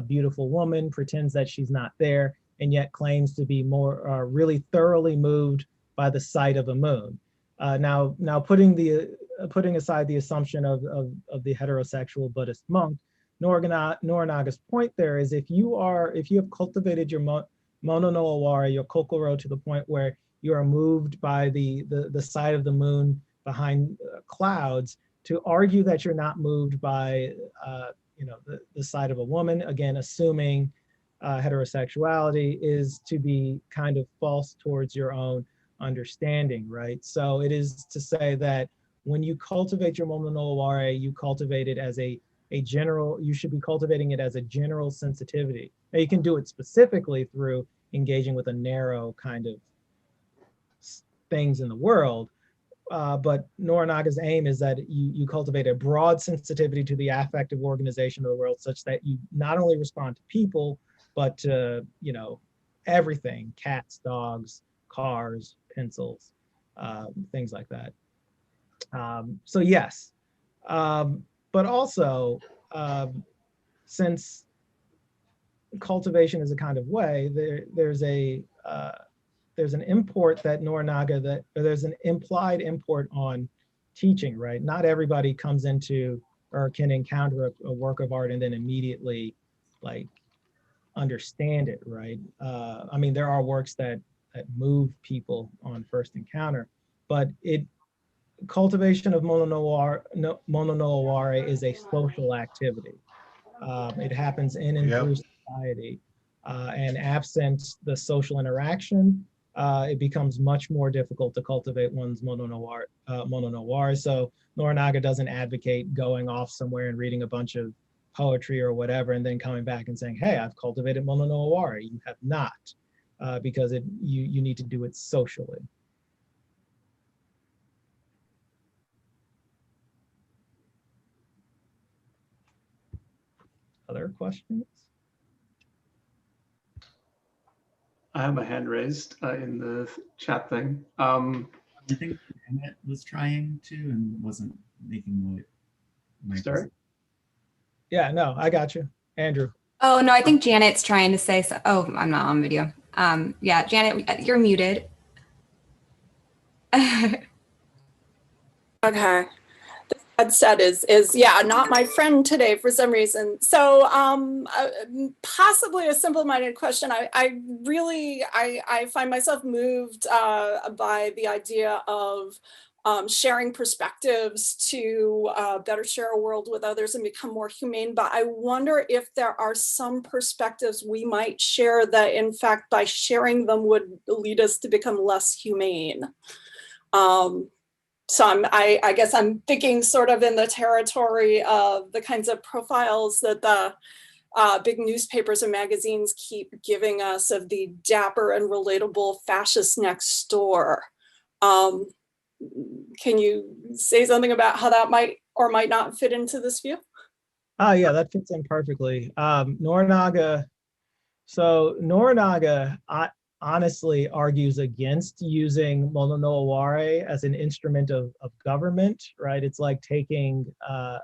beautiful woman, pretends that she's not there, and yet claims to be more really thoroughly moved by the sight of a moon. Now putting aside the assumption of the heterosexual Buddhist monk, Norinaga's point there is if you have cultivated your mono no aware, your kokoro, to the point where you are moved by the sight of the moon behind clouds, to argue that you're not moved by the sight of a woman, again assuming heterosexuality, is to be kind of false towards your own understanding, right? So it is to say that when you cultivate your mono no aware, you cultivate it as a general, you should be cultivating it as a general sensitivity. Now you can do it specifically through engaging with a narrow kind of things in the world, but Norinaga's aim is that you cultivate a broad sensitivity to the affective organization of the world, such that you not only respond to people, but to everything: cats, dogs, cars, pencils, things like that. So yes, but also since cultivation is a kind of way, there's an import that there's an implied import on teaching, right? Not everybody comes into or can encounter a work of art and then immediately like understand it, right? I mean, there are works that move people on first encounter, but cultivation of mono no aware is a social activity. It happens in and through society, and absent the social interaction, it becomes much more difficult to cultivate one's mono no aware. So Norinaga doesn't advocate going off somewhere and reading a bunch of poetry or whatever, and then coming back and saying, hey, I've cultivated mono no aware. You have not, because you need to do it socially. Other questions? I have my hand raised in the chat thing. I think Janet was trying to and wasn't making my Sorry? Yeah, no, I got you. Andrew. Oh, no, I think Janet's trying to say so. Oh, I'm not on video. Yeah, Janet, you're muted. Okay. had said is yeah, not my friend today for some reason. So possibly a simple-minded question. I really find myself moved by the idea of sharing perspectives to better share a world with others and become more humane. But I wonder if there are some perspectives we might share that, in fact, by sharing them would lead us to become less humane. So I guess I'm thinking sort of in the territory of the kinds of profiles that the big newspapers and magazines keep giving us of the dapper and relatable fascist next door. Can you say something about how that might or might not fit into this view? Yeah, that fits in perfectly. Norinaga, so Norinaga honestly argues against using Mono no Aware as an instrument of government, right? It's like taking,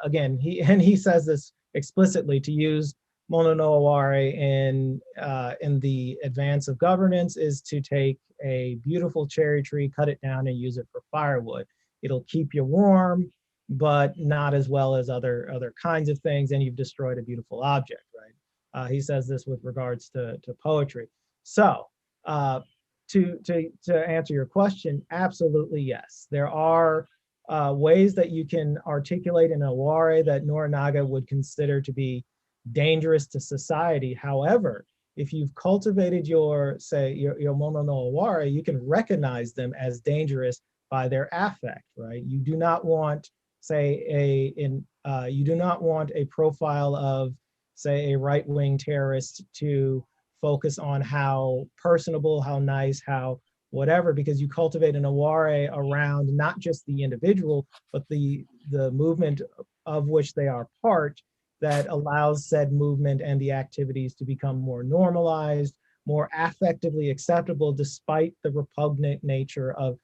again, he says this explicitly, to use Mono no Aware in the advance of governance is to take a beautiful cherry tree, cut it down and use it for firewood. It'll keep you warm, but not as well as other kinds of things, and you've destroyed a beautiful object, right? He says this with regards to poetry. So to answer your question, absolutely yes. There are ways that you can articulate an aware that Norinaga would consider to be dangerous to society. However, if you've cultivated your mono no aware, you can recognize them as dangerous by their affect, right? You do not want, say, you do not want a profile of, say, a right-wing terrorist to focus on how personable, how nice, how whatever, because you cultivate an aware around not just the individual, but the movement of which they are part, that allows said movement and the activities to become more normalized, more affectively acceptable, despite the repugnant nature of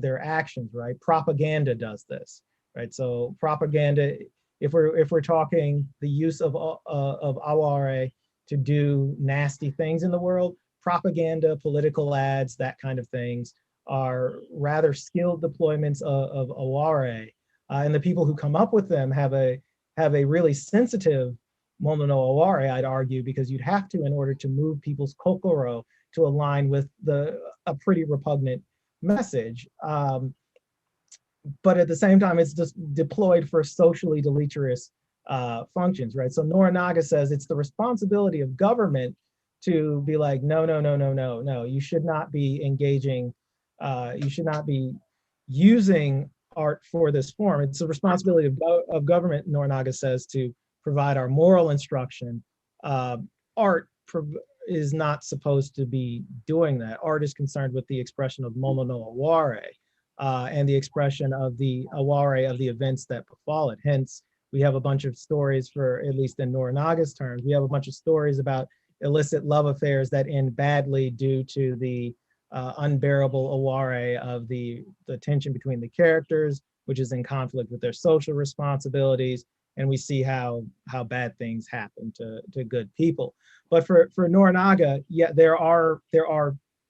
their actions, right? Propaganda does this, right? So propaganda, if we're talking the use of aware to do nasty things in the world, propaganda, political ads, that kind of things are rather skilled deployments of aware. And the people who come up with them have a really sensitive mono no aware, I'd argue, because you'd have to in order to move people's kokoro to align with a pretty repugnant message. But at the same time, it's just deployed for socially deleterious functions, right? So Norinaga says it's the responsibility of government to be like, no, you should not be engaging, you should not be using art for this form. It's the responsibility of government, Norinaga says, to provide our moral instruction. Art is not supposed to be doing that. Art is concerned with the expression of mono no aware and the expression of the aware of the events that befall it. Hence, we have a bunch of stories, for at least in Norinaga's terms, we have a bunch of stories about illicit love affairs that end badly due to the unbearable aware of the tension between the characters, which is in conflict with their social responsibilities. And we see how bad things happen to good people. But for Norinaga, yeah, there are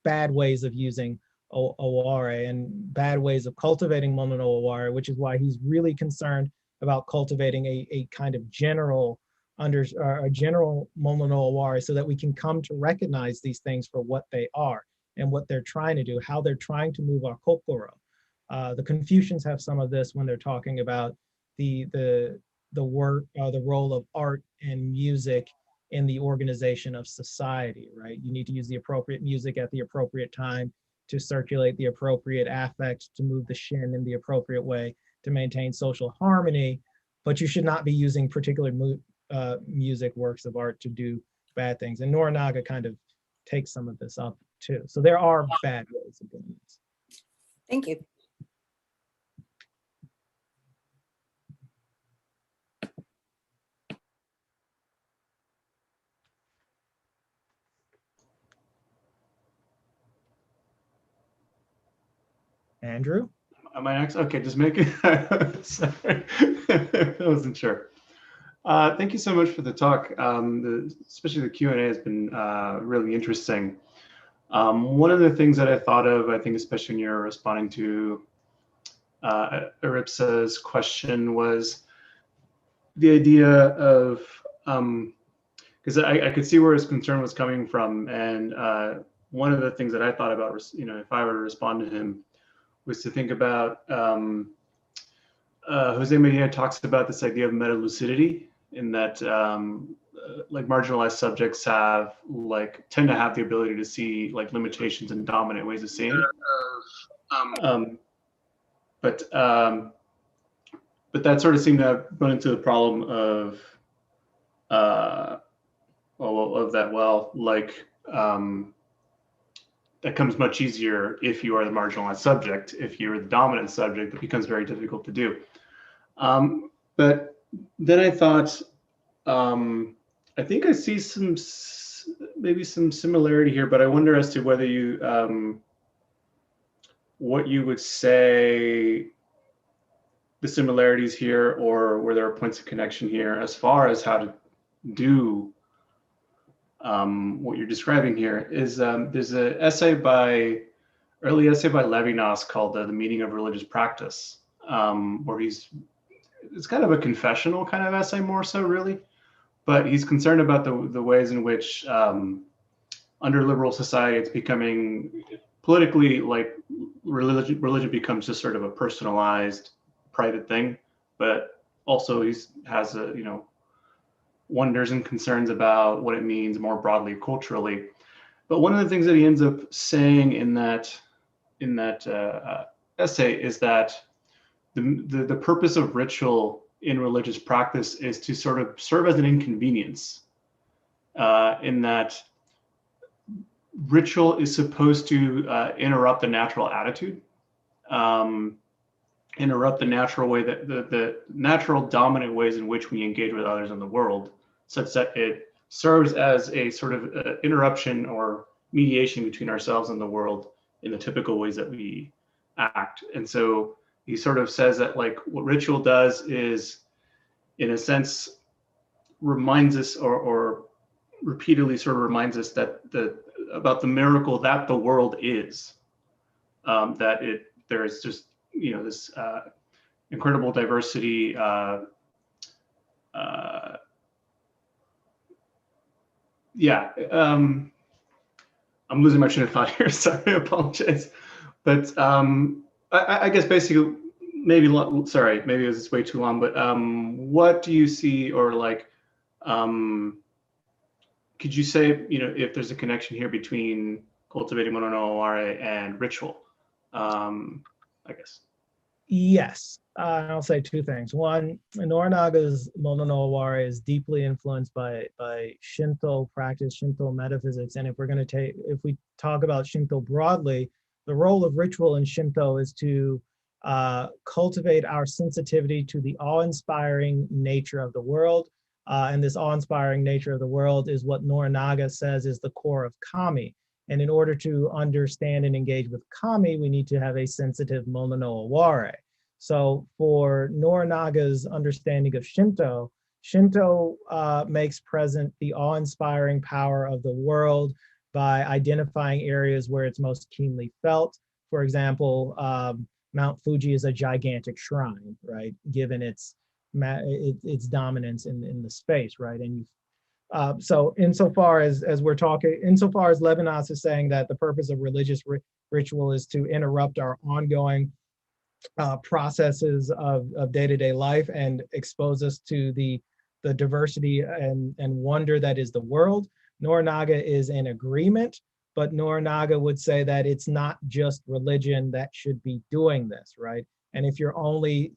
bad ways of using aware and bad ways of cultivating mono no aware, which is why he's really concerned about cultivating a kind of general mono no aware, so that we can come to recognize these things for what they are and what they're trying to do, how they're trying to move our kokoro. The Confucians have some of this when they're talking about the work, the role of art and music in the organization of society, right? You need to use the appropriate music at the appropriate time to circulate the appropriate affect, to move the shin in the appropriate way, to maintain social harmony, but you should not be using particular music, works of art to do bad things. And Norinaga kind of takes some of this up too. So there are bad ways of doing this. Thank you. Andrew? Am I next? Okay, just make it. Sorry, I wasn't sure. Thank you so much for the talk. Especially the Q&A has been really interesting. One of the things that I thought of, I think, especially when you're responding to Aripsa's question was the idea of, because I could see where his concern was coming from. And one of the things that I thought about, if I were to respond to him, was to think about, Jose Maria talks about this idea of meta-lucidity, in that like marginalized subjects tend to have the ability to see like limitations and dominant ways of seeing. But that sort of seemed to run into the problem of that comes much easier if you are the marginalized subject. If you're the dominant subject, it becomes very difficult to do. But then I thought, I think I see maybe some similarity here, but I wonder as to whether you, what you would say the similarities here, or where there are points of connection here as far as how to do what you're describing here. Is there's an early essay by Levinas called The Meaning of Religious Practice, where it's kind of a confessional kind of essay, more so really, but he's concerned about the ways in which under liberal society it's becoming politically, like religion becomes just sort of a personalized private thing, but also has wonders and concerns about what it means more broadly culturally. But one of the things that he ends up saying in that essay is that the purpose of ritual in religious practice is to sort of serve as an inconvenience, in that ritual is supposed to interrupt the natural attitude, interrupt the natural way that the natural dominant ways in which we engage with others in the world, such that it serves as a sort of interruption or mediation between ourselves and the world in the typical ways that we act. And so he sort of says that like what ritual does is, in a sense, reminds us or repeatedly sort of reminds us that about the miracle that the world is, that there's just this incredible diversity. I'm losing my train of thought here. Sorry, I apologize. But I guess basically, maybe it was way too long. But what do you see, or like, could you say, if there's a connection here between cultivating Mono no Aware and ritual? I guess. Yes, I'll say two things. One, Norinaga's Mono no Aware is deeply influenced by Shinto practice, Shinto metaphysics. And if we talk about Shinto broadly, the role of ritual in Shinto is to cultivate our sensitivity to the awe-inspiring nature of the world. And this awe-inspiring nature of the world is what Norinaga says is the core of kami. And in order to understand and engage with kami, we need to have a sensitive Mono no Aware. So for Norinaga's understanding of Shinto makes present the awe-inspiring power of the world by identifying areas where it's most keenly felt. For example, Mount Fuji is a gigantic shrine, right? Given its dominance in the space, right? And so insofar as Levinas is saying that the purpose of religious ritual is to interrupt our ongoing processes of day-to-day life and expose us to the diversity and wonder that is the world, Norinaga is in agreement, but Norinaga would say that it's not just religion that should be doing this, right? And if you're only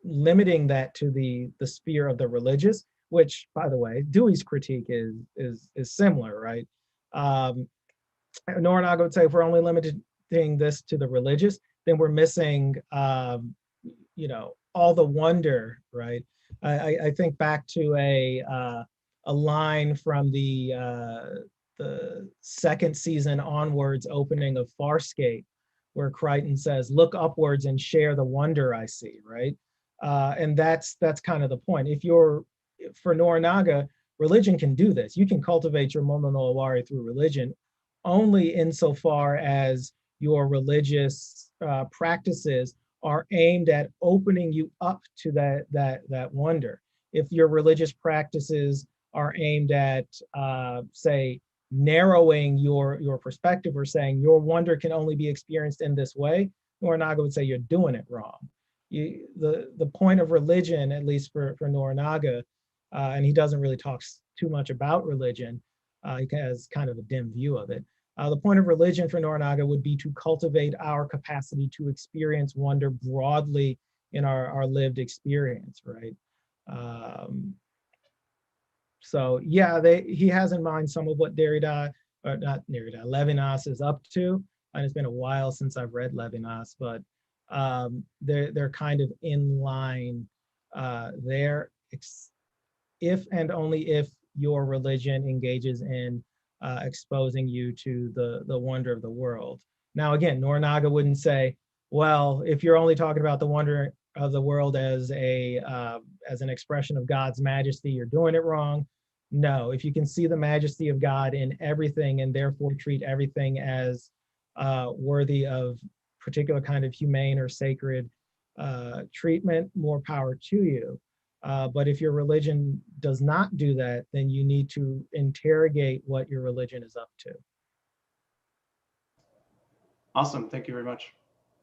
limiting that to the sphere of the religious, which, by the way, Dewey's critique is similar, right? Norinaga would say if we're only limiting this to the religious, then we're missing, all the wonder, right? I think back to a line from the second season onwards opening of Farscape, where Crichton says, "Look upwards and share the wonder I see," right? And that's kind of the point. For Norinaga, religion can do this. You can cultivate your Mono no Aware through religion only insofar as your religious practices are aimed at opening you up to that wonder. If your religious practices are aimed at, say, narrowing your perspective or saying your wonder can only be experienced in this way, Noranaga would say you're doing it wrong. The point of religion, at least for Noranaga, and he doesn't really talk too much about religion, he has kind of a dim view of it. The point of religion for Noranaga would be to cultivate our capacity to experience wonder broadly in our lived experience, right? So yeah, he has in mind some of what Derrida, or not Derrida, Levinas is up to. And it's been a while since I've read Levinas, but they're kind of in line there, if and only if your religion engages in exposing you to the wonder of the world. Now, again, Noranaga wouldn't say, well, if you're only talking about the wonder of the world as an expression of God's majesty, you're doing it wrong. No, if you can see the majesty of God in everything and therefore treat everything as worthy of particular kind of humane or sacred treatment, more power to you. But if your religion does not do that, then you need to interrogate what your religion is up to. Awesome, thank you very much.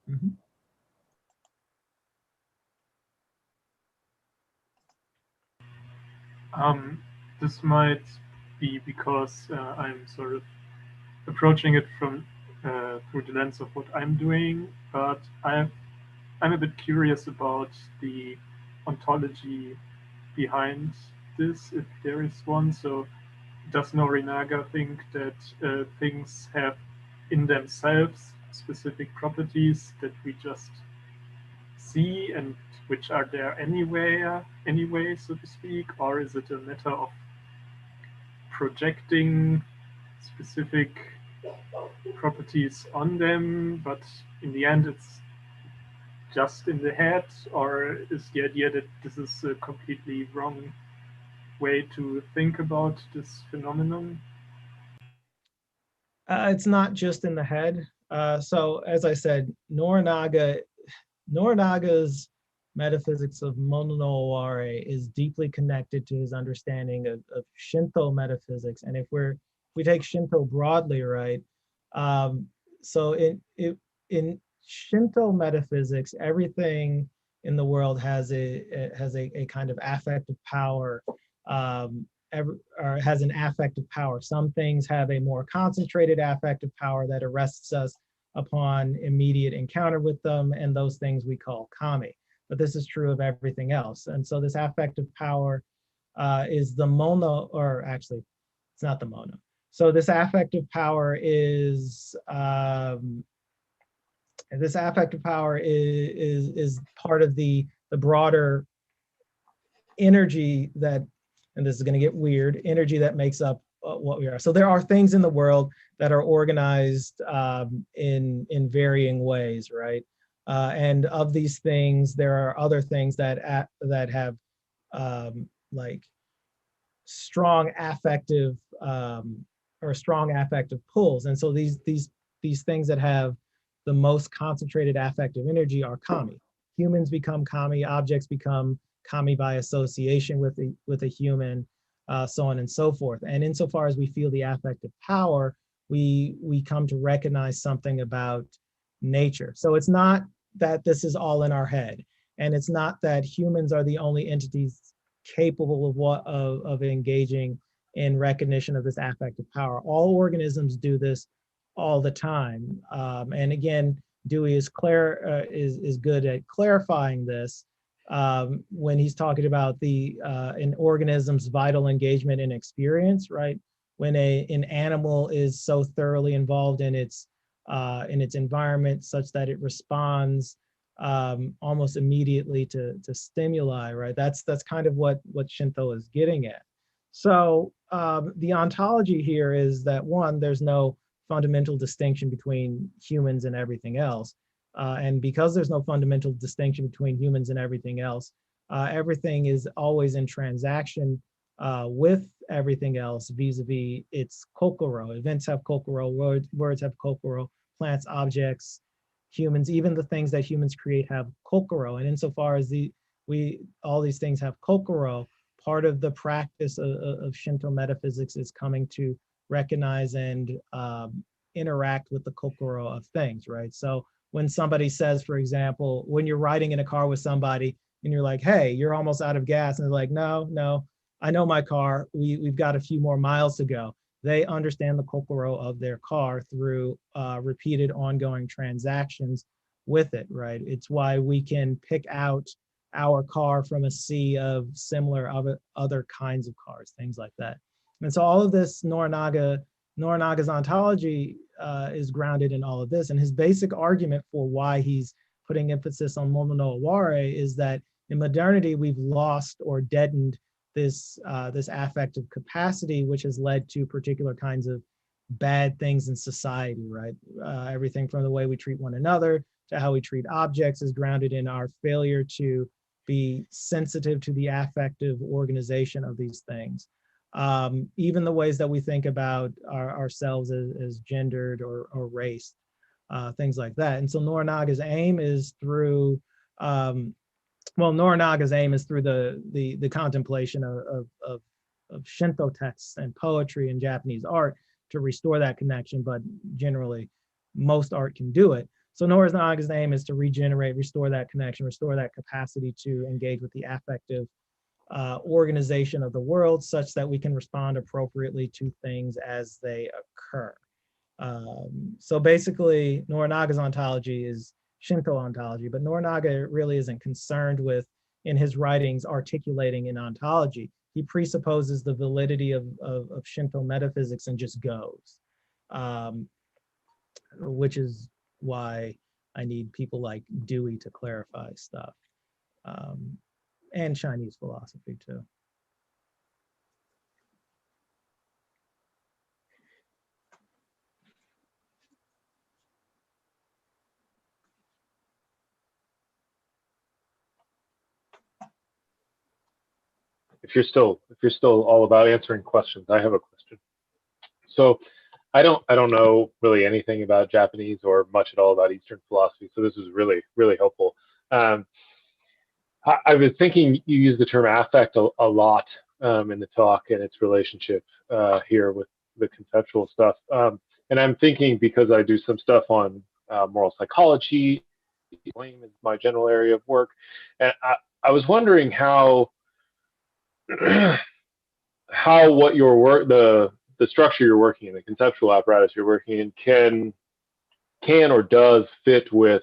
Mm-hmm. This might be because I'm sort of approaching it from through the lens of what I'm doing, but I'm a bit curious about the ontology behind this, if there is one. So does Norinaga think that things have in themselves specific properties that we just see and which are there anyway, so to speak, or is it a matter of projecting specific properties on them, but in the end it's just in the head? Or is the idea that this is a completely wrong way to think about this phenomenon? It's not just in the head. So as I said, Norinaga's metaphysics of Mono no Oware is deeply connected to his understanding of Shinto metaphysics. And if we take Shinto broadly, right? So in Shinto metaphysics, everything in the world has a kind of affective power, or has an affective power. Some things have a more concentrated affective power that arrests us upon immediate encounter with them, and those things we call kami. But this is true of everything else. And so this affective power is the mono, or actually, it's not the mono. So this affective power is part of the broader energy that, and this is going to get weird, energy that makes up what we are. So there are things in the world that are organized in varying ways, right? And of these things, there are other things that have like strong affective or strong affective pulls. And so these things that have the most concentrated affective energy are kami. Humans become kami, objects become kami by association with a human, so on and so forth. And insofar as we feel the affective power, we come to recognize something about nature. So it's not that this is all in our head, and it's not that humans are the only entities capable of engaging in recognition of this affective power. All organisms do this all the time. And again, Dewey is good at clarifying this when he's talking about an organism's vital engagement in experience, right? When an animal is so thoroughly involved in its environment such that it responds almost immediately to stimuli, right? That's kind of what Shinto is getting at. So the ontology here is that, one, there's no fundamental distinction between humans and everything else. And because there's no fundamental distinction between humans and everything else, everything is always in transaction with everything else vis-a-vis its kokoro. Events have kokoro, words have kokoro, plants, objects, humans, even the things that humans create, have kokoro. And insofar as all these things have kokoro, part of the practice of Shinto metaphysics is coming to recognize and interact with the kokoro of things, right? So when somebody says, for example, when you're riding in a car with somebody and you're like, hey, you're almost out of gas, and they're like, no, I know my car, we've got a few more miles to go. They understand the kokoro of their car through repeated ongoing transactions with it, right? It's why we can pick out our car from a sea of similar other kinds of cars, things like that. And so all of this, Norinaga's ontology is grounded in all of this. And his basic argument for why he's putting emphasis on Mono no Aware is that in modernity, we've lost or deadened this affective capacity, which has led to particular kinds of bad things in society, right? Everything from the way we treat one another to how we treat objects is grounded in our failure to be sensitive to the affective organization of these things. Even the ways that we think about ourselves as gendered or race, things like that. And so Norinaga's aim is through, Norinaga's aim is through the contemplation of Shinto texts and poetry and Japanese art to restore that connection, but generally most art can do it. So Norinaga's aim is to regenerate, restore that connection, restore that capacity to engage with the affective organization of the world such that we can respond appropriately to things as they occur. So basically, Norinaga's ontology is Shinto ontology, but Norinaga really isn't concerned with, in his writings, articulating an ontology. He presupposes the validity of Shinto metaphysics and just goes, which is why I need people like Dewey to clarify stuff, and Chinese philosophy too. If you're still all about answering questions, I have a question. So I don't know really anything about Japanese or much at all about Eastern philosophy, so this is really, really helpful. I was thinking you use the term affect a lot in the talk and its relationship here with the conceptual stuff. And I'm thinking, because I do some stuff on moral psychology, blame is my general area of work, and I was wondering how what your work, the structure you're working in, the conceptual apparatus you're working in, can or does fit with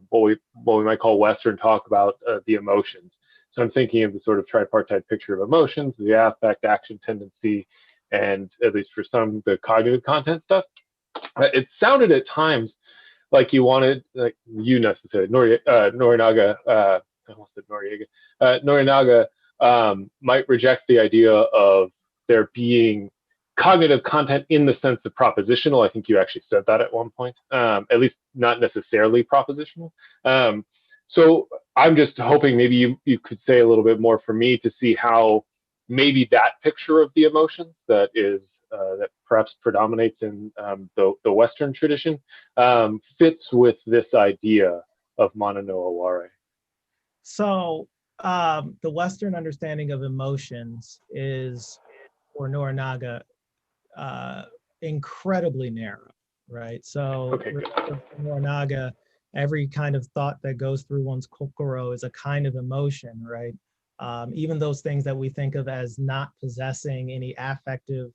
what we might call Western talk about the emotions. So I'm thinking of the sort of tripartite picture of emotions, the affect, action, tendency, and at least for some, the cognitive content stuff. It sounded at times like you wanted, like you necessarily, Norinaga, I almost said Noriega, Norinaga might reject the idea of there being cognitive content in the sense of propositional. I think you actually said that at one point, at least not necessarily propositional. So I'm just hoping maybe you could say a little bit more for me to see how maybe that picture of the emotions that is that perhaps predominates in the Western tradition fits with this idea of Mono no Aware. So the Western understanding of emotions is, for Norinaga, incredibly narrow, right? So okay, for Norinaga, every kind of thought that goes through one's kokoro is a kind of emotion, right? Even those things that we think of as not possessing any affective,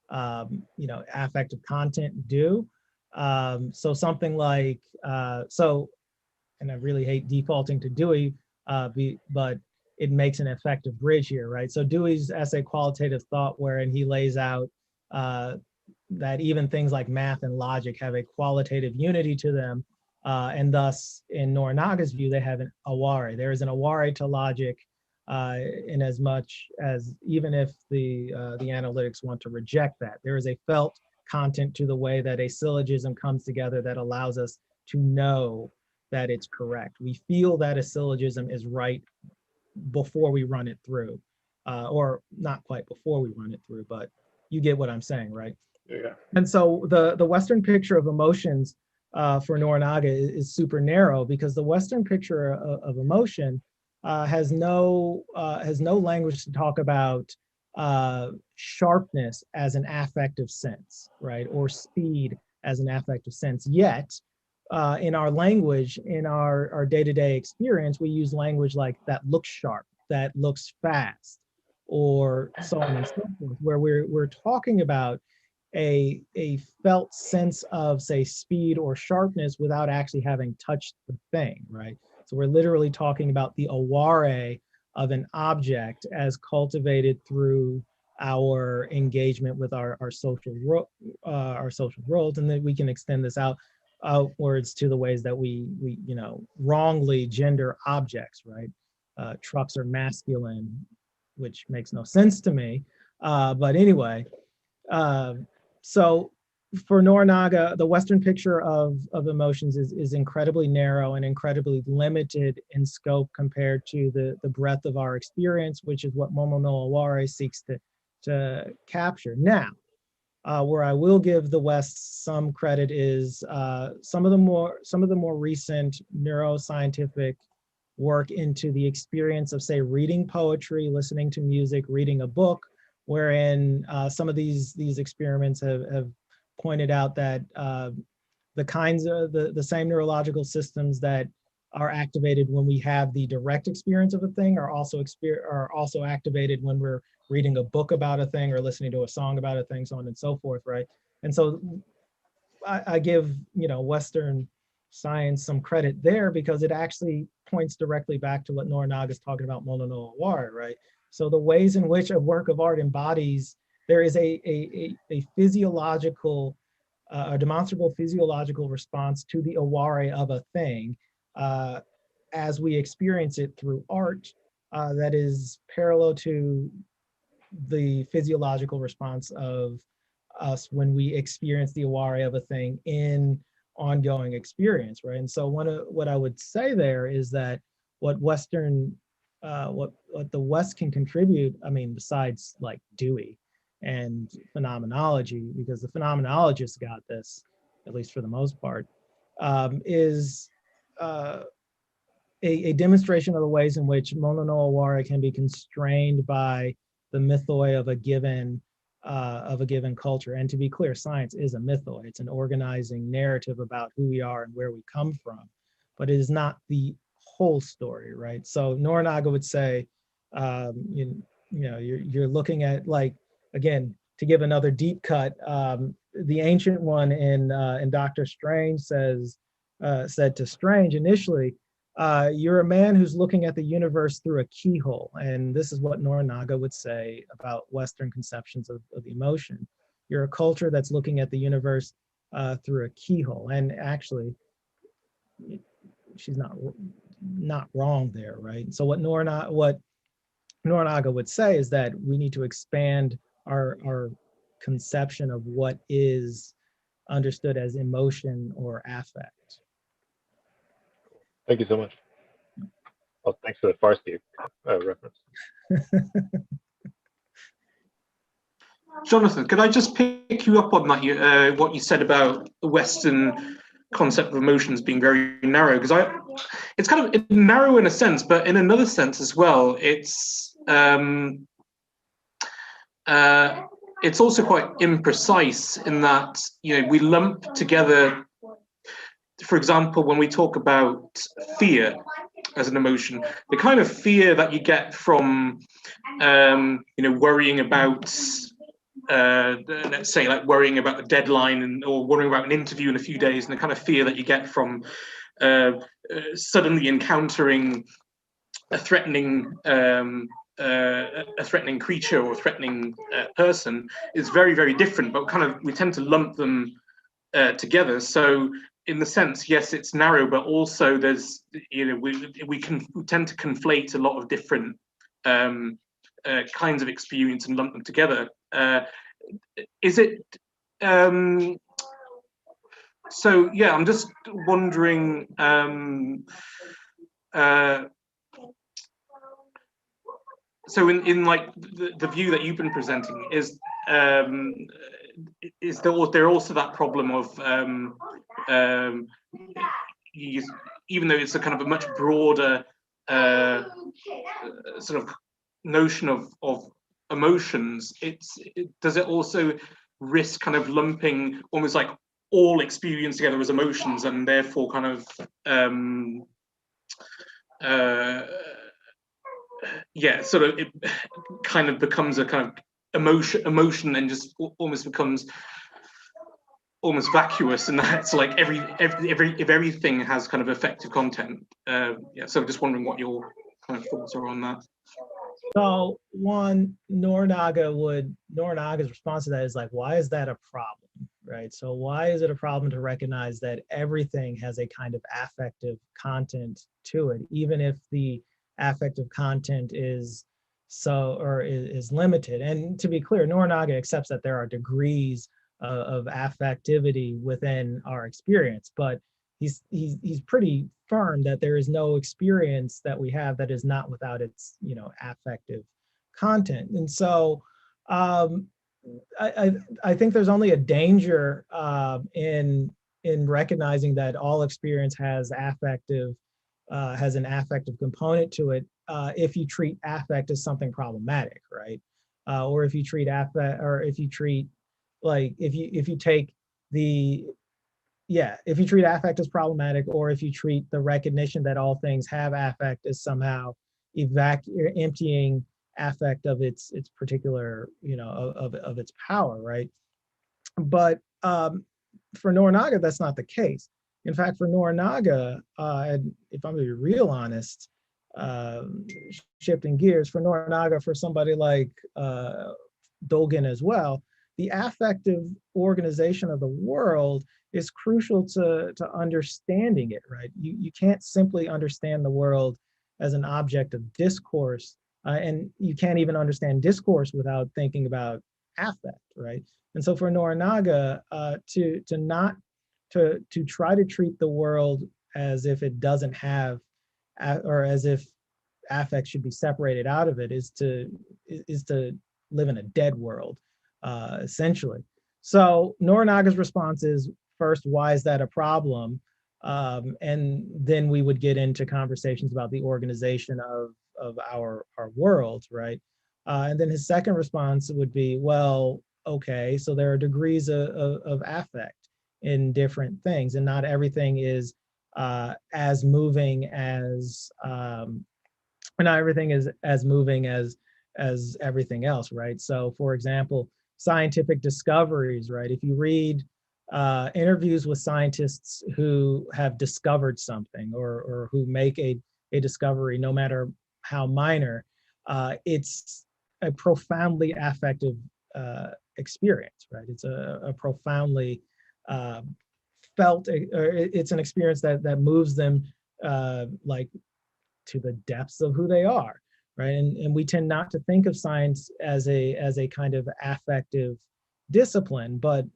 affective content do. So something like, and I really hate defaulting to Dewey, but it makes an effective bridge here, right? So Dewey's essay, Qualitative Thought, wherein he lays out that even things like math and logic have a qualitative unity to them, and thus, in Norinaga's view, they have an aware. There is an aware to logic, in as much as, even if the analytics want to reject that, there is a felt content to the way that a syllogism comes together that allows us to know that it's correct. We feel that a syllogism is right before we run it through, or not quite before we run it through, but you get what I'm saying, right? Yeah. And so the Western picture of emotions for Noranaga is super narrow, because the Western picture of emotion has no language to talk about sharpness as an affective sense, right? Or speed as an affective sense. Yet, in our language, in our day-to-day experience, we use language like that looks sharp, that looks fast, or so on and so forth, where we're talking about a felt sense of, say, speed or sharpness without actually having touched the thing, right? So we're literally talking about the aware of an object as cultivated through our engagement with our social world, and then we can extend this outwards to the ways that we wrongly gender objects, right? Trucks are masculine, which makes no sense to me, but anyway. So for Noranaga, the Western picture of emotions is incredibly narrow and incredibly limited in scope compared to the breadth of our experience, which is what Momo no Aware seeks to capture. Now, where I will give the West some credit is some of the more recent neuroscientific work into the experience of, say, reading poetry, listening to music, reading a book, wherein some of these experiments have pointed out that the kinds of the same neurological systems that are activated when we have the direct experience of a thing are also activated when we're reading a book about a thing or listening to a song about a thing, so on and so forth, right? And so I give Western science some credit there, because it actually points directly back to what Noranaga is talking about, Mono no Aware, right? So the ways in which a work of art embodies, there is a physiological, a demonstrable physiological response to the aware of a thing as we experience it through art that is parallel to the physiological response of us when we experience the aware of a thing in ongoing experience, right? And so what I would say there is that what Western, what the West can contribute, I mean, besides like Dewey and phenomenology, because the phenomenologists got this, at least for the most part, is a demonstration of the ways in which Mono no Aware can be constrained by the mythoi of a given culture. And to be clear, science is a mythoi. It's an organizing narrative about who we are and where we come from, but it is not the whole story, right? So Noranaga would say, you're looking at, like, again, to give another deep cut, the Ancient One in Doctor Strange said to Strange initially, you're a man who's looking at the universe through a keyhole. And this is what Noranaga would say about Western conceptions of emotion. You're a culture that's looking at the universe through a keyhole. And actually, she's not wrong there, right? So what Noranaga would say is that we need to expand our conception of what is understood as emotion or affect. Thank you so much. Oh, thanks for the Farsi reference. Jonathan, could I just pick you up on that? What you said about the Western concept of emotions being very narrow, because it's kind of narrow in a sense, but in another sense as well, it's also quite imprecise in that we lump together. For example, when we talk about fear as an emotion, the kind of fear that you get from, worrying about, let's say, like worrying about the deadline or worrying about an interview in a few days, and the kind of fear that you get from suddenly encountering a threatening creature or a threatening person is very, very different. But we tend to lump them together. So, in the sense, yes, it's narrow, but also there's, we tend to conflate a lot of different kinds of experience and lump them together. Is it? So yeah, I'm just wondering. So in like the view that you've been presenting, is there also that problem of even though it's a kind of a much broader sort of notion of emotions, does it also risk kind of lumping almost like all experience together as emotions, and therefore kind of sort of it kind of becomes a kind of emotion and just almost becomes almost vacuous, and that's like if everything has kind of affective content. So just wondering what your kind of thoughts are on that. So one, Norinaga's response to that is like, why is that a problem, right? So why is it a problem to recognize that everything has a kind of affective content to it, even if the affective content is limited? And to be clear, Norinaga accepts that there are degrees of affectivity within our experience, but he's pretty firm that there is no experience that we have that is not without its affective content. And so I think there's only a danger in recognizing that all experience has an affective component to it if you treat affect as something problematic, right? Or if you treat affect, or if you treat if you treat affect as problematic, or if you treat the recognition that all things have affect as somehow emptying affect of its particular, of its power, right? But for Norinaga, that's not the case. In fact, for Norinaga, and if I'm to be real honest, shifting gears, for Norinaga, for somebody like Dogen as well, the affective organization of the world is crucial to understanding it, right? You can't simply understand the world as an object of discourse, and you can't even understand discourse without thinking about affect, right? And so for Norinaga, to try to treat the world as if it doesn't have, or as if affect should be separated out of it, is to live in a dead world, essentially. So Norinaga's response is, first, why is that a problem? And then we would get into conversations about the organization of our world, right? And then his second response would be, well, okay, so there are degrees of affect in different things, and not everything is as moving as everything else, right? So for example, scientific discoveries, right? If you read interviews with scientists who have discovered something, or who make a discovery, no matter how minor, it's a profoundly affective experience, right? It's a profoundly felt, or it's an experience that moves them like to the depths of who they are, right? And we tend not to think of science as a kind of affective discipline, but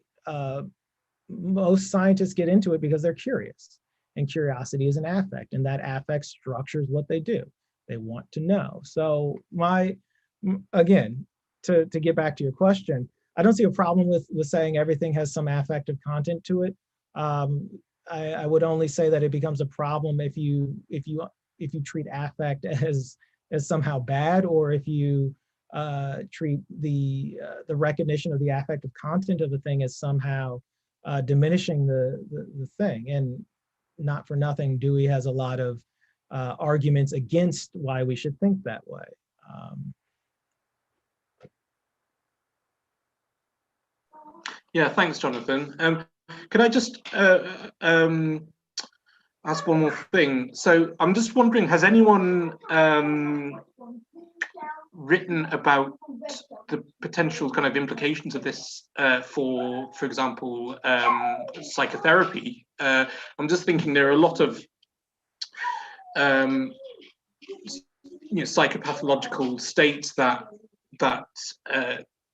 most scientists get into it because they're curious, and curiosity is an affect, and that affect structures what they do. They want to know. So again, to get back to your question, I don't see a problem with saying everything has some affective content to it. I would only say that it becomes a problem if you treat affect as somehow bad, or if you treat the recognition of the affective content of a thing as somehow diminishing the thing. And not for nothing, Dewey has a lot of arguments against why we should think that way. Yeah, thanks, Jonathan. Could I just ask one more thing? So I'm just wondering, has anyone written about the potential kind of implications of this for example, psychotherapy? I'm just thinking there are a lot of psychopathological states that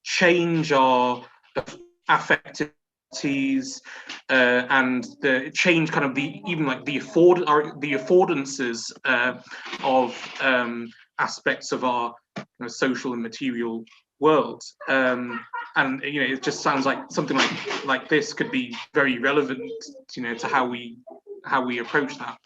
change our affectivities, and the change kind of the affordances of aspects of our social and material world. And and it just sounds like something like this could be very relevant, to how we approach that.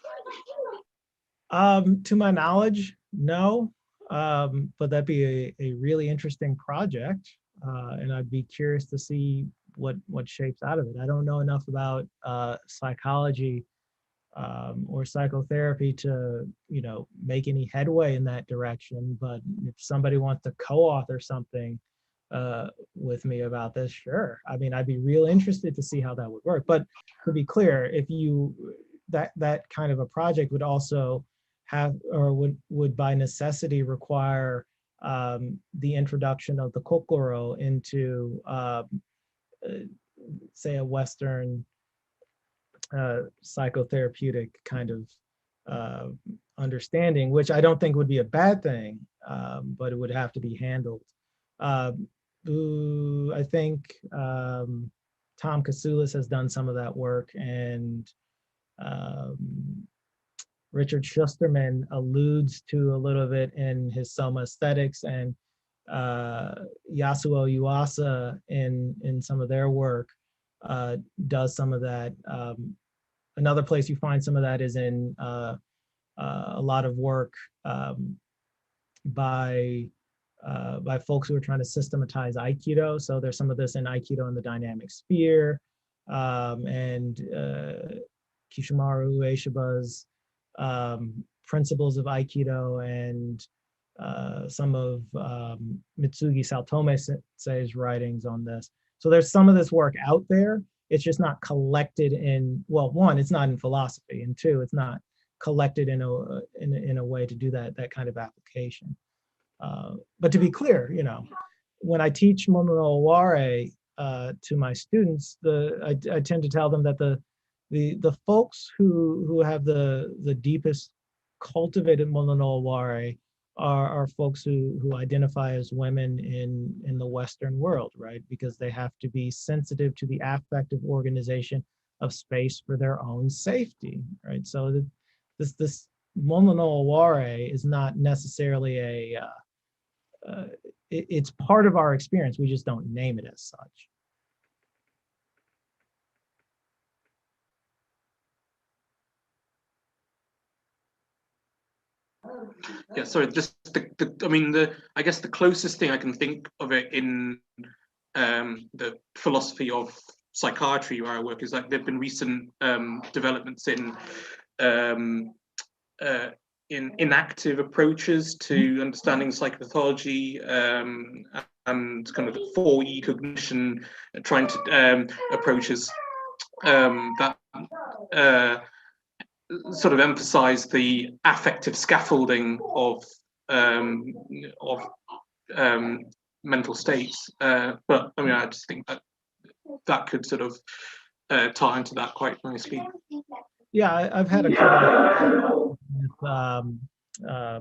To my knowledge, no, but that'd be a really interesting project, and I'd be curious to see what shapes out of it. I don't know enough about psychology or psychotherapy to make any headway in that direction. But if somebody wants to co-author something with me about this, sure. I mean, I'd be real interested to see how that would work. But to be clear, if that kind of a project would also have, or would by necessity require the introduction of the kokoro into say a Western psychotherapeutic kind of understanding, which I don't think would be a bad thing, but it would have to be handled. I think Tom Kasoulis has done some of that work, and Richard Schusterman alludes to a little bit in his Soma Aesthetics, and Yasuo Yuasa in some of their work does some of that. Another place you find some of that is in a lot of work by folks who are trying to systematize Aikido. So there's some of this in Aikido and the Dynamic Sphere, and Kishimaru Ueshiba's Principles of Aikido, and some of Mitsugi Saotome Sensei's writings on this. So there's some of this work out there. It's just not collected in, well, one, it's not in philosophy, and two, it's not collected in a way to do that kind of application. But to be clear, when I teach Mono no Oware to my students, I tend to tell them that the folks who have the deepest cultivated Mono no Oware are folks who identify as women in the Western world, right? Because they have to be sensitive to the affective organization of space for their own safety, right? So this Mono no Oware is not necessarily it's part of our experience. We just don't name it as such. Yeah, sorry, just I guess the closest thing I can think of it in the philosophy of psychiatry where I work is like there've been recent developments in inactive approaches to understanding psychopathology, and kind of 4E cognition, trying to approaches that sort of emphasize the affective scaffolding of mental states. But I mean, I just think that could sort of tie into that quite nicely. Yeah, I've had a couple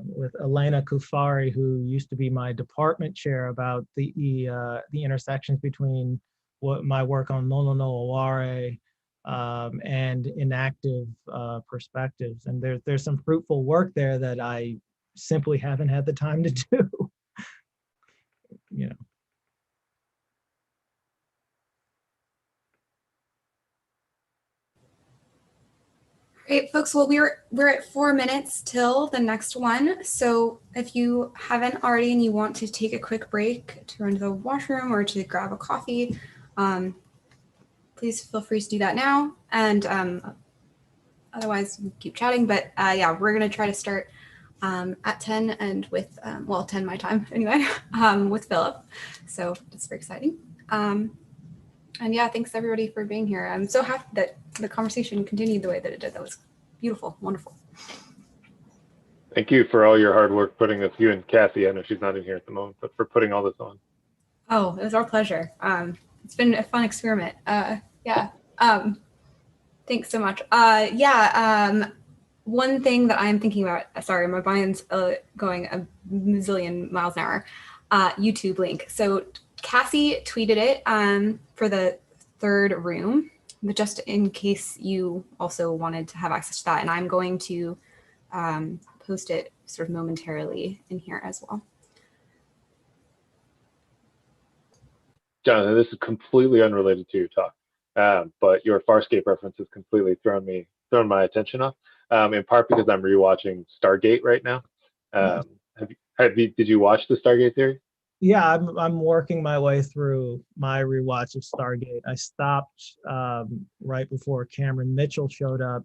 with Elena Kufari, who used to be my department chair, about the intersections between my work on Mono no Oware and inactive perspectives. And there's some fruitful work there that I simply haven't had the time to do. Great, folks. Well, we're at 4 minutes till the next one. So if you haven't already and you want to take a quick break to run to the washroom or to grab a coffee, please feel free to do that now. And otherwise, we'll keep chatting. But yeah, we're going to try to start at 10 and with, 10 my time anyway, with Philip. So it's very exciting. And yeah, thanks everybody for being here. I'm so happy that the conversation continued the way that it did. That was beautiful, wonderful. Thank you for all your hard work putting this, you and Cassie, I know she's not in here at the moment, but for putting all this on. Oh, it was our pleasure. It's been a fun experiment. Yeah. Thanks so much. One thing that I'm thinking about, sorry, my mind's going a million miles an hour, YouTube link. So Cassie tweeted it for the third room, but just in case you also wanted to have access to that, and I'm going to post it sort of momentarily in here as well. Jonathan, this is completely unrelated to your talk, but your Farscape reference has completely thrown my attention off. In part because I'm rewatching Stargate right now. Did you watch the Stargate series? Yeah, I'm working my way through my rewatch of Stargate. I stopped right before Cameron Mitchell showed up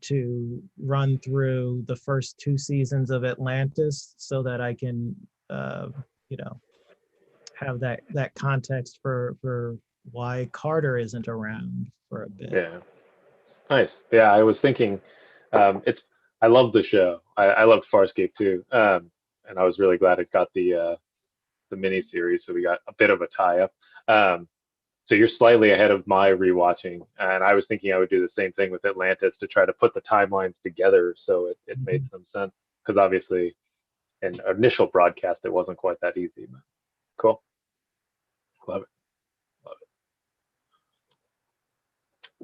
to run through the first 2 seasons of Atlantis so that I can, have that context for why Carter isn't around for a bit. Yeah, nice. Yeah, I was thinking, I love the show. I loved Farscape too, and I was really glad it got the mini series, so we got a bit of a tie-up. So you're slightly ahead of my rewatching, and I was thinking I would do the same thing with Atlantis to try to put the timelines together so it made some sense, because obviously in initial broadcast it wasn't quite that easy. But cool. Love it.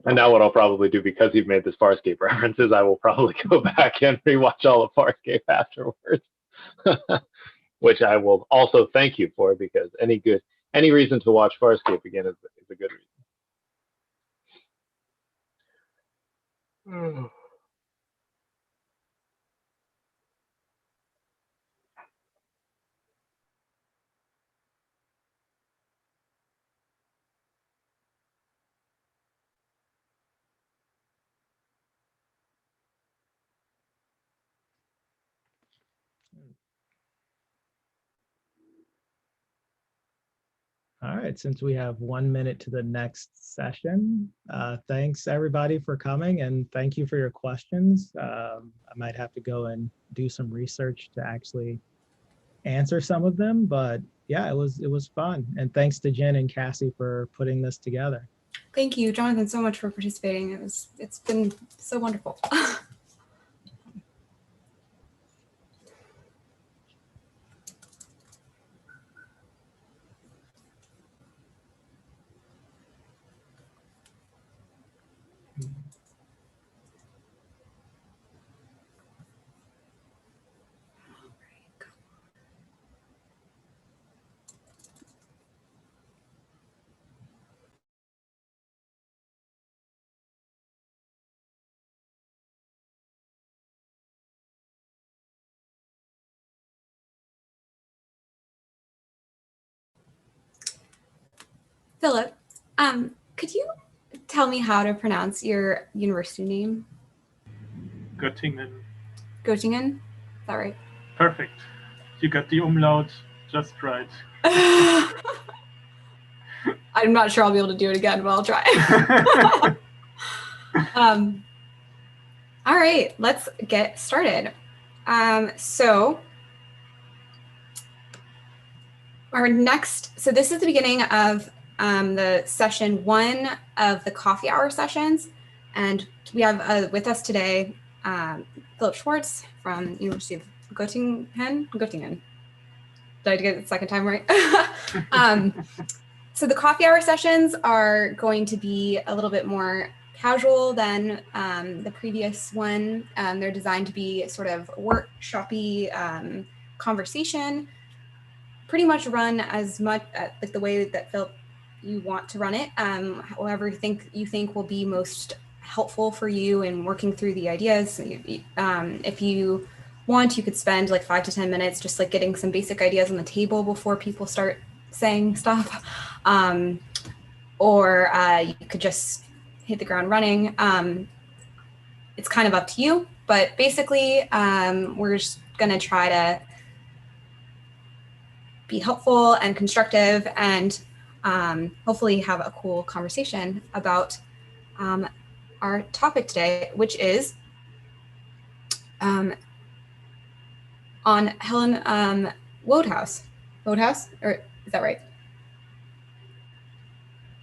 And now what I'll probably do, because you've made this Farscape references, I will probably go back and rewatch all of Farscape afterwards. Which I will also thank you for, because any reason to watch Farscape again is a good reason. All right, since we have 1 minute to the next session, thanks everybody for coming, and thank you for your questions. I might have to go and do some research to actually answer some of them, but yeah, it was fun. And thanks to Jen and Cassie for putting this together. Thank you, Jonathan, so much for participating. It's been so wonderful. Philip, could you tell me how to pronounce your university name? Göttingen. Göttingen? Is that right? Perfect. You got the umlaut just right. I'm not sure I'll be able to do it again, but I'll try. All right, let's get started. So this is the beginning of the session 1 of the coffee hour sessions. And we have with us today, Philip Schwartz from University of Göttingen. Did I get it the second time right? So the coffee hour sessions are going to be a little bit more casual than the previous one. They're designed to be sort of workshop-y conversation, pretty much run as much like the way that Philip you want to run it, however you think will be most helpful for you in working through the ideas. If you want, you could spend like 5 to 10 minutes just like getting some basic ideas on the table before people start saying stuff, or you could just hit the ground running. It's kind of up to you, but basically we're just gonna try to be helpful and constructive and hopefully have a cool conversation about our topic today, which is on Helen Wodehouse. Wodehouse, or is that right?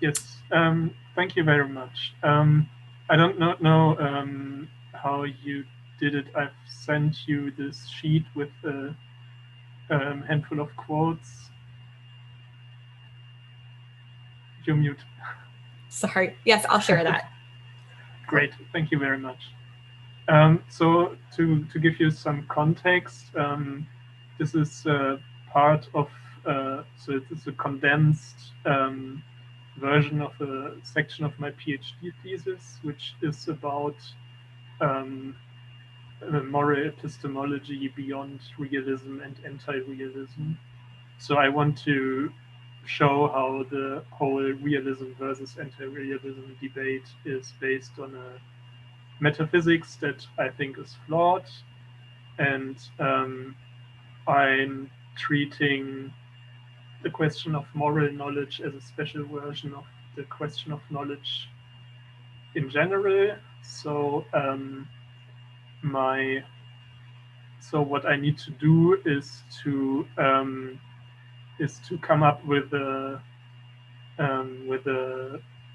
Yes, thank you very much. I don't know how you did it. I've sent you this sheet with a handful of quotes. You're mute. Sorry. Yes, I'll share that. Great. Thank you very much. So to give you some context, this is part of so it is a condensed version of a section of my PhD thesis, which is about moral epistemology beyond realism and anti-realism. So I want to show how the whole realism versus anti-realism debate is based on a metaphysics that I think is flawed, and I'm treating the question of moral knowledge as a special version of the question of knowledge in general. So what I need to do is to come up with a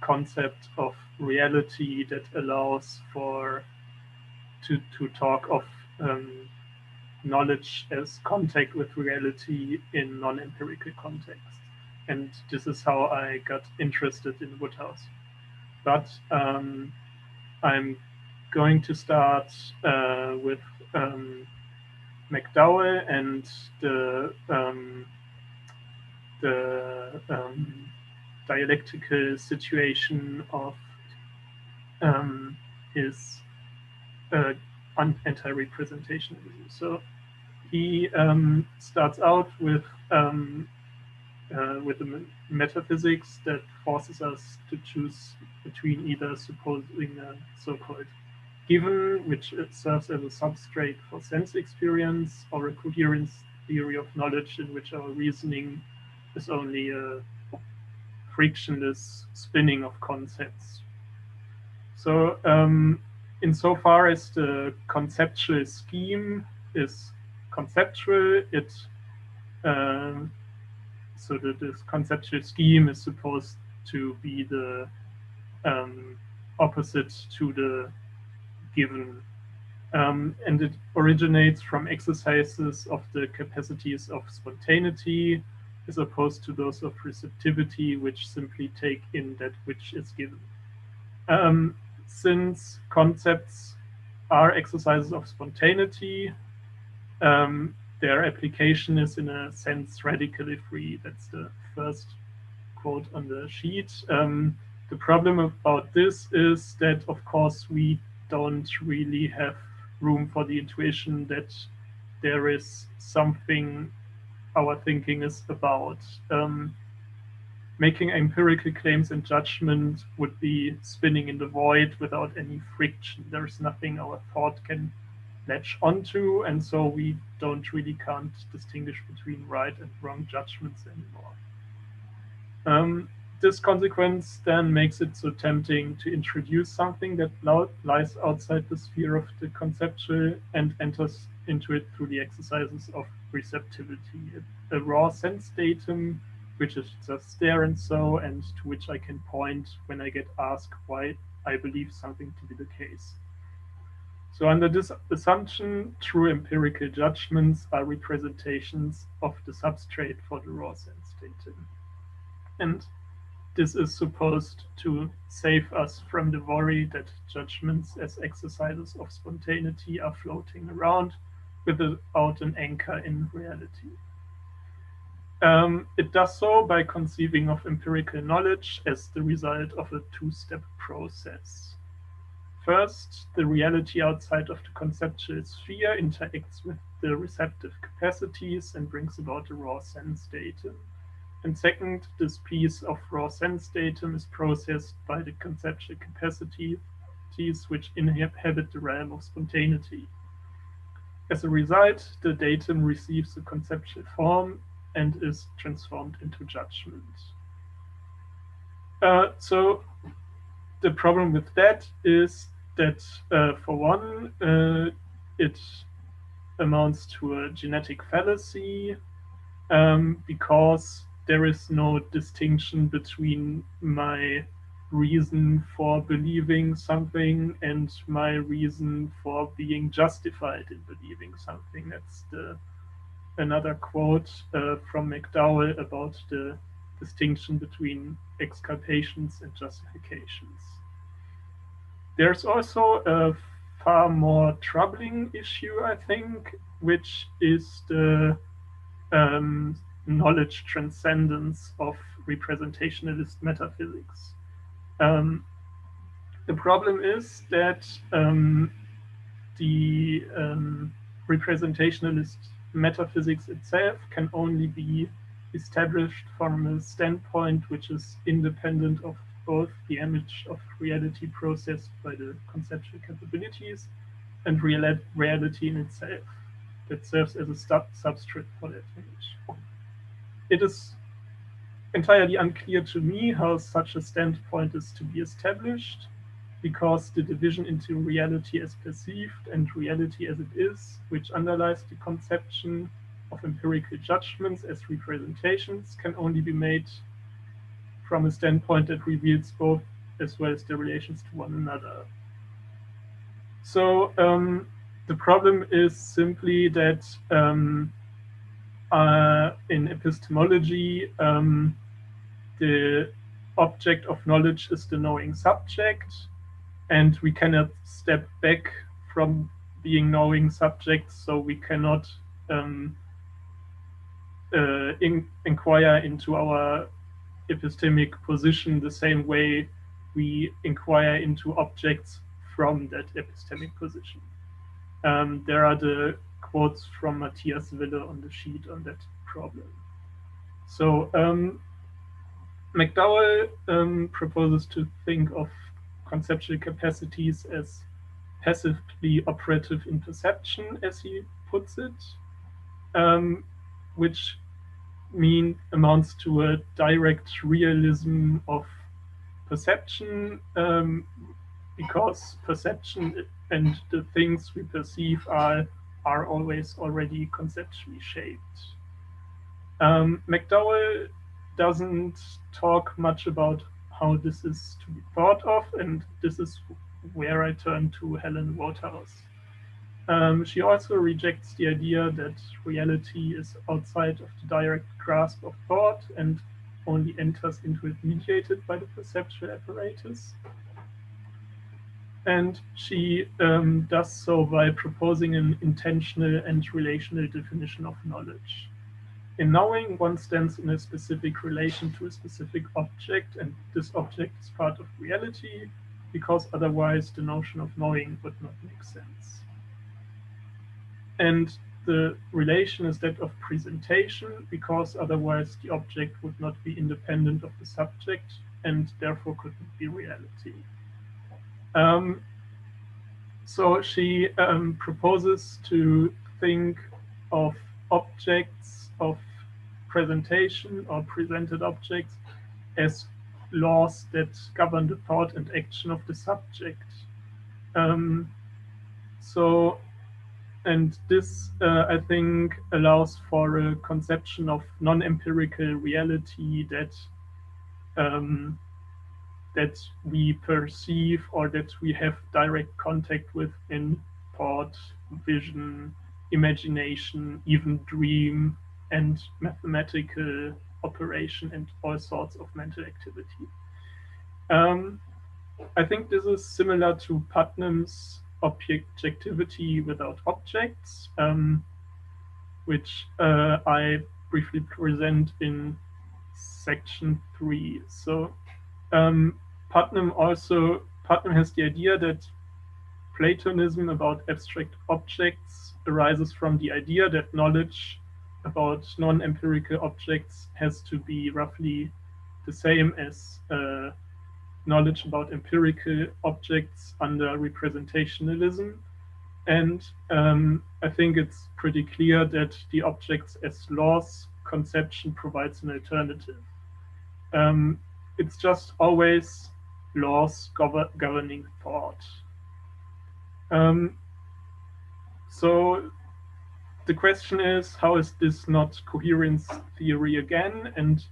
concept of reality that allows to talk of knowledge as contact with reality in non-empirical context. And this is how I got interested in Woodhouse. But I'm going to start with McDowell and the dialectical situation of his anti-representationalism. So he starts out with a metaphysics that forces us to choose between either supposing a so-called given, which serves as a substrate for sense experience, or a coherence theory of knowledge in which our reasoning is only a frictionless spinning of concepts. So insofar as the conceptual scheme is conceptual, this conceptual scheme is supposed to be the opposite to the given. And it originates from exercises of the capacities of spontaneity as opposed to those of receptivity, which simply take in that which is given. Since concepts are exercises of spontaneity, their application is in a sense radically free. That's the first quote on the sheet. The problem about this is that, of course, we don't really have room for the intuition that there is something our thinking is about. Making empirical claims and judgment would be spinning in the void without any friction. There's nothing our thought can latch onto, and so we can't distinguish between right and wrong judgments anymore. This consequence then makes it so tempting to introduce something that lies outside the sphere of the conceptual and enters into it through the exercises of receptivity. A raw sense datum, which is just there and so, and to which I can point when I get asked why I believe something to be the case. So under this assumption, true empirical judgments are representations of the substrate for the raw sense datum. And this is supposed to save us from the worry that judgments as exercises of spontaneity are floating around without an anchor in reality. It does so by conceiving of empirical knowledge as the result of a two-step process. First, the reality outside of the conceptual sphere interacts with the receptive capacities and brings about a raw sense datum. And second, this piece of raw sense datum is processed by the conceptual capacities which inhabit the realm of spontaneity. As a result, the datum receives a conceptual form and is transformed into judgment. So the problem with that is that, for one, it amounts to a genetic fallacy, because there is no distinction between my reason for believing something and my reason for being justified in believing something. That's another quote from McDowell about the distinction between exculpations and justifications. There's also a far more troubling issue, I think, which is the knowledge transcendence of representationalist metaphysics. The problem is that the representationalist metaphysics itself can only be established from a standpoint which is independent of both the image of reality processed by the conceptual capabilities and reality in itself that serves as a substrate for that image. It is entirely unclear to me how such a standpoint is to be established, because the division into reality as perceived and reality as it is, which underlies the conception of empirical judgments as representations, can only be made from a standpoint that reveals both as well as their relations to one another. So the problem is simply that in epistemology, the object of knowledge is the knowing subject, and we cannot step back from being knowing subjects, so we cannot inquire into our epistemic position the same way we inquire into objects from that epistemic position. There are the quotes from Matthias Wille on the sheet on that problem. So McDowell proposes to think of conceptual capacities as passively operative in perception, as he puts it, which amounts to a direct realism of perception, because perception and the things we perceive are always already conceptually shaped. McDowell doesn't talk much about how this is to be thought of, and this is where I turn to Helen Wouters. She also rejects the idea that reality is outside of the direct grasp of thought and only enters into it mediated by the perceptual apparatus. And she does so by proposing an intentional and relational definition of knowledge. In knowing, one stands in a specific relation to a specific object, and this object is part of reality, because otherwise the notion of knowing would not make sense. And the relation is that of presentation, because otherwise the object would not be independent of the subject and therefore couldn't be reality. So she proposes to think of objects of presentation or presented objects as laws that govern the thought and action of the subject. And this, I think, allows for a conception of non-empirical reality that that we perceive or that we have direct contact with in thought, vision, imagination, even dream, and mathematical operation and all sorts of mental activity. I think this is similar to Putnam's objectivity without objects, which I briefly present in section 3. So Putnam has the idea that Platonism about abstract objects arises from the idea that knowledge about non-empirical objects has to be roughly the same as knowledge about empirical objects under representationalism. And I think it's pretty clear that the objects as laws conception provides an alternative. It's just always laws governing thought. So the question is, how is this not coherence theory again? And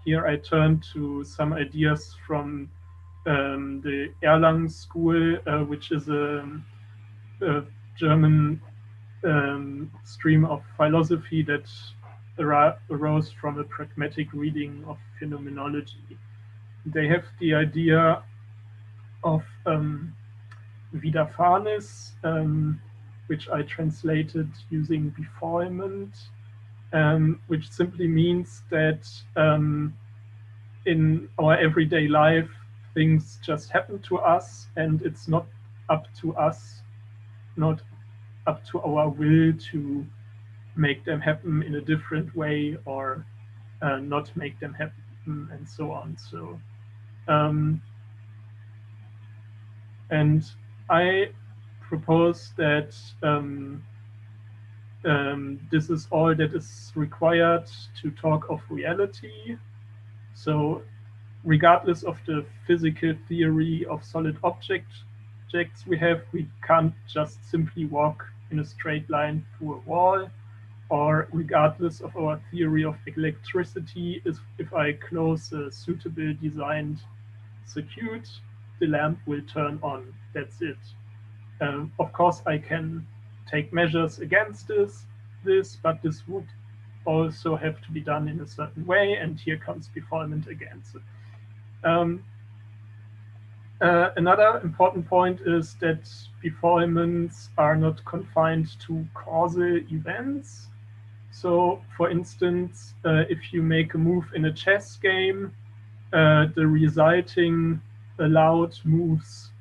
here I turn to some ideas from the Erlangen School, which is a German stream of philosophy that arose from a pragmatic reading of phenomenology. They have the idea of Widerfahrnis, which I translated using befoulment, which simply means that in our everyday life, things just happen to us, and it's not up to us, not up to our will to make them happen in a different way or not make them happen, and so on. So, and I propose that this is all that is required to talk of reality. So regardless of the physical theory of solid objects we can't just simply walk in a straight line through a wall, or regardless of our theory of electricity, if I close a suitable designed circuit, the lamp will turn on. That's it. Of course, I can take measures against this, but this would also have to be done in a certain way, and here comes befolement against it. Another important point is that befolements are not confined to causal events. So, for instance, if you make a move in a chess game, the resulting allowed moves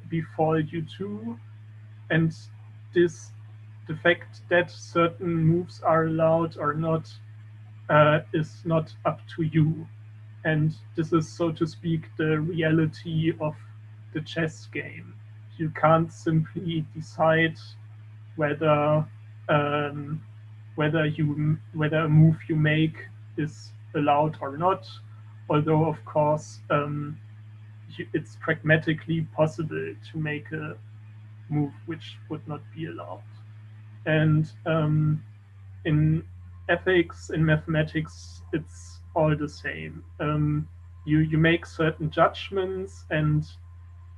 befall you too, and the fact that certain moves are allowed or not is not up to you. And this is, so to speak, the reality of the chess game. You can't simply decide whether a move you make is allowed or not, although of course it's pragmatically possible to make a move which would not be allowed. And in ethics, in mathematics, it's all the same. You make certain judgments, and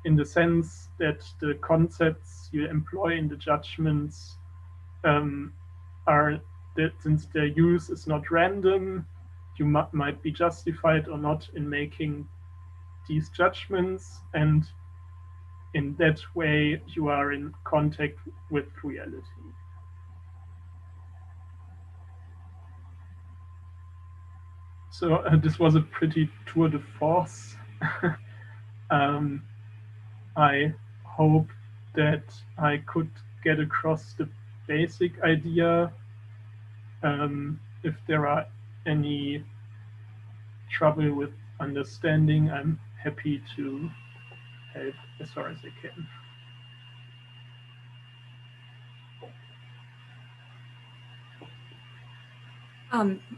in the sense that the concepts you employ in the judgments are that, since their use is not random, you might be justified or not in making these judgments, and in that way you are in contact with reality. So this was a pretty tour de force. I hope that I could get across the basic idea. If there are any trouble with understanding, I'm happy to help as far as I can.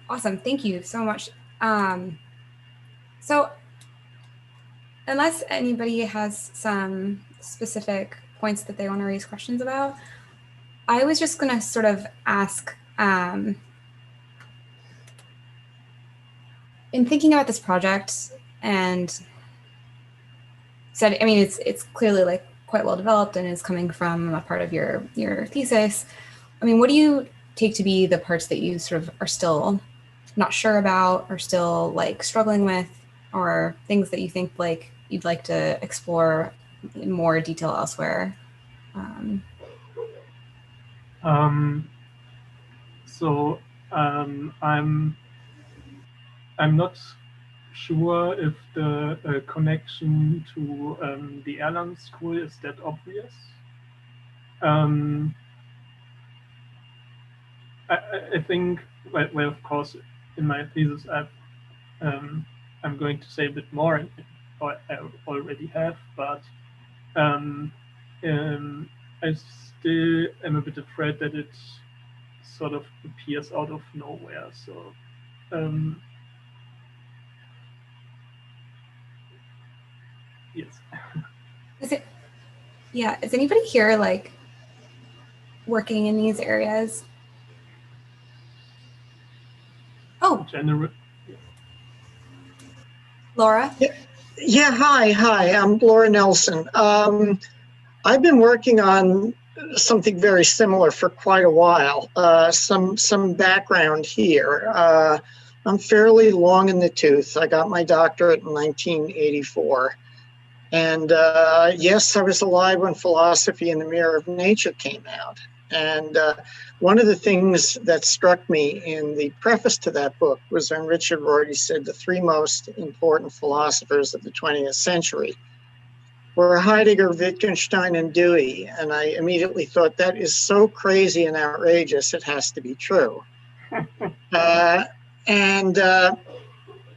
Awesome, thank you so much. So unless anybody has some specific points that they want to raise questions about, I was just going to sort of ask, in thinking about this project, and said, I mean, it's clearly like quite well developed and is coming from a part of your thesis. I mean, what do you take to be the parts that you sort of are still not sure about, or still like struggling with, or things that you think like you'd like to explore in more detail elsewhere? I'm not sure if the connection to the Erlangen school is that obvious. I think, well, of course, in my thesis, I'm going to say a bit more, or I already have, but I still am a bit afraid that it sort of appears out of nowhere. So, yes. Is anybody here like working in these areas? Oh, Laura? Yeah, hi, I'm Laura Nelson. I've been working on something very similar for quite a while. Some background here. I'm fairly long in the tooth. I got my doctorate in 1984. And yes, I was alive when Philosophy in the Mirror of Nature came out. And one of the things that struck me in the preface to that book was when Richard Rorty said the three most important philosophers of the 20th century were Heidegger, Wittgenstein, and Dewey. And I immediately thought, that is so crazy and outrageous, it has to be true.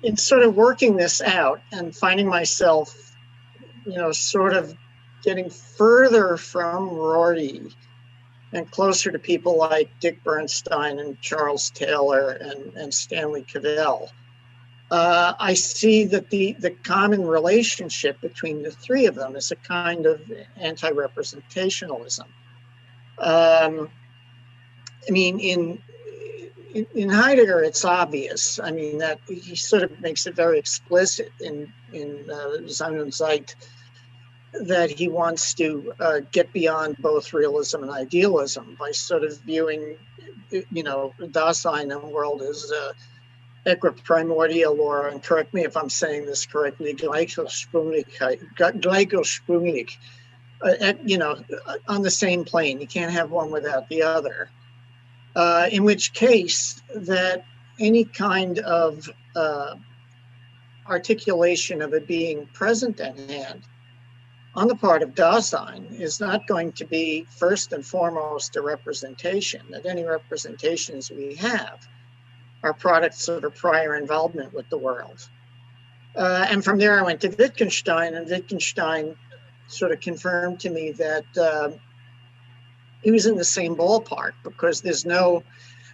In sort of working this out and finding myself, sort of getting further from Rorty and closer to people like Dick Bernstein and Charles Taylor and Stanley Cavell, I see that the common relationship between the three of them is a kind of anti-representationalism. I mean, in Heidegger, it's obvious. I mean, that he sort of makes it very explicit in Sein und Zeit that he wants to get beyond both realism and idealism by sort of viewing, Dasein and world as equiprimordial, or, and correct me if I'm saying this correctly, gleichsprunglich, on the same plane. You can't have one without the other. In which case, that any kind of articulation of it being present at hand on the part of Dasein is not going to be first and foremost a representation, that any representations we have are products of a prior involvement with the world. And from there I went to Wittgenstein, and Wittgenstein sort of confirmed to me that he was in the same ballpark, because there's no,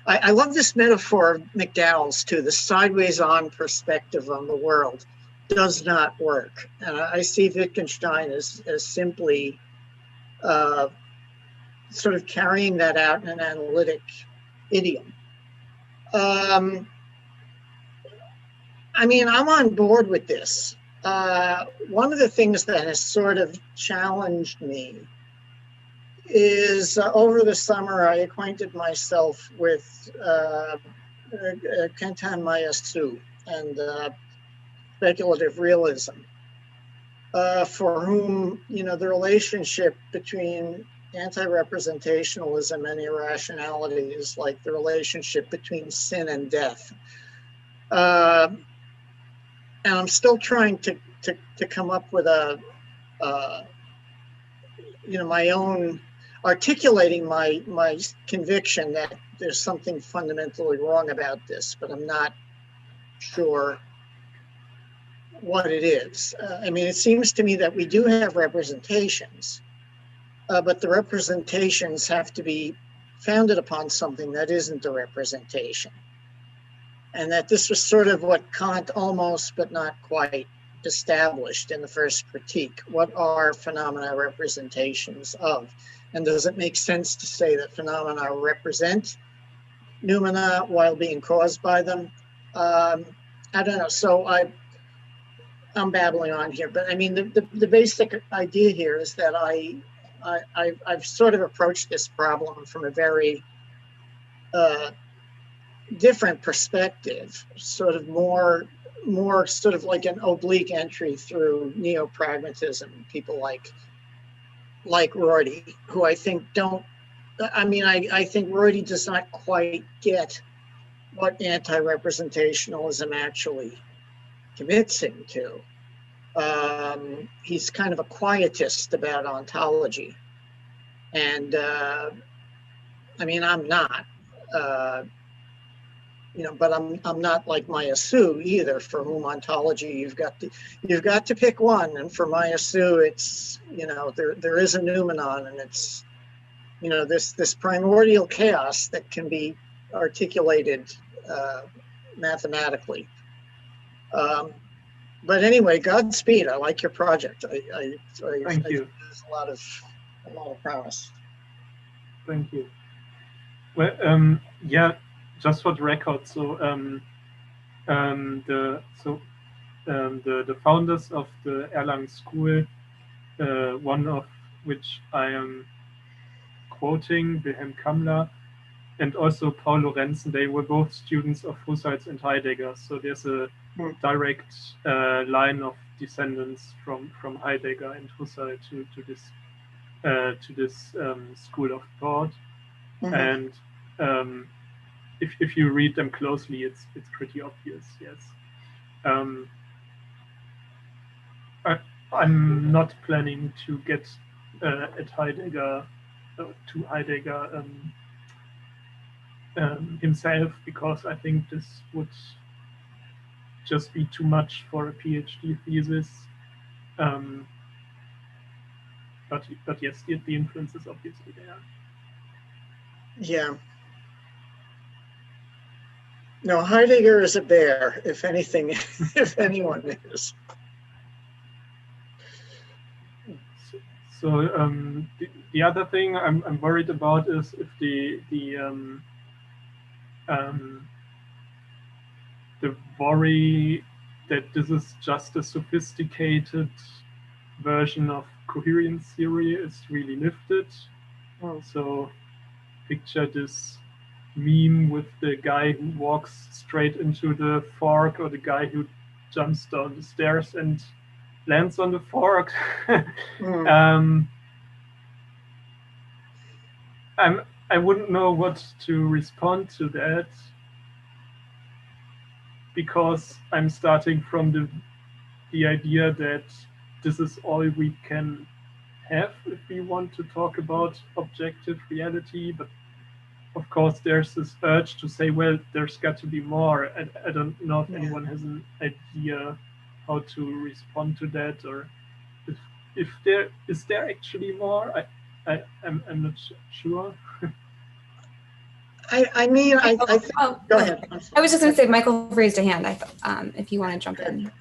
I love this metaphor of McDowell's too, the sideways on perspective on the world does not work. And I see Wittgenstein as simply sort of carrying that out in an analytic idiom. I mean, I'm on board with this. One of the things that has sort of challenged me is over the summer, I acquainted myself with Kentan Mayasu and speculative realism, for whom, the relationship between anti-representationalism and irrationality is like the relationship between sin and death. And I'm still trying to come up with my own, articulating my conviction that there's something fundamentally wrong about this, but I'm not sure what it is. I mean, it seems to me that we do have representations, but the representations have to be founded upon something that isn't a representation. And that this was sort of what Kant almost, but not quite, established in the first critique. What are phenomena representations of? And does it make sense to say that phenomena represent noumena while being caused by them? I don't know. So I'm babbling on here, but I mean, the basic idea here is that I've sort of approached this problem from a very different perspective, sort of more sort of like an oblique entry through neo-pragmatism, people like Rorty, who I think I think Rorty does not quite get what anti-representationalism actually commits him to. He's kind of a quietist about ontology. And I mean, I'm not, but I'm not like Mayasu either, for whom ontology, you've got to pick one. And for Mayasu, it's, there is a noumenon, and it's, this primordial chaos that can be articulated mathematically. But anyway, Godspeed. I like your project. Thank you. There's a lot of promise. Thank you. Well, yeah, just for the record, so the founders of the Erlangen School, one of which I am quoting, Wilhelm Kammler, and also Paul Lorenzen, they were both students of Husserl and Heidegger. So there's a direct line of descendants from Heidegger and Husserl to this school of thought. And if you read them closely, it's pretty obvious. Yes. I'm not planning to get at Heidegger to Heidegger himself, because I think this would just be too much for a PhD thesis. But yes, the influence is obviously there. Yeah. No, Heidegger is a bear, if anything, if anyone is. So the other thing I'm worried about is if the worry that this is just a sophisticated version of coherence theory is really lifted. So picture this meme with the guy who walks straight into the fork, or the guy who jumps down the stairs and lands on the fork. I wouldn't know what to respond to that, because I'm starting from the idea that this is all we can have if we want to talk about objective reality. But of course, there's this urge to say, well, there's got to be more. I don't know if anyone has an idea how to respond to that, or if there is actually more. I'm not sure. I mean, I think, go ahead. I was just going to say, Michael raised a hand. I thought, if you want to jump in.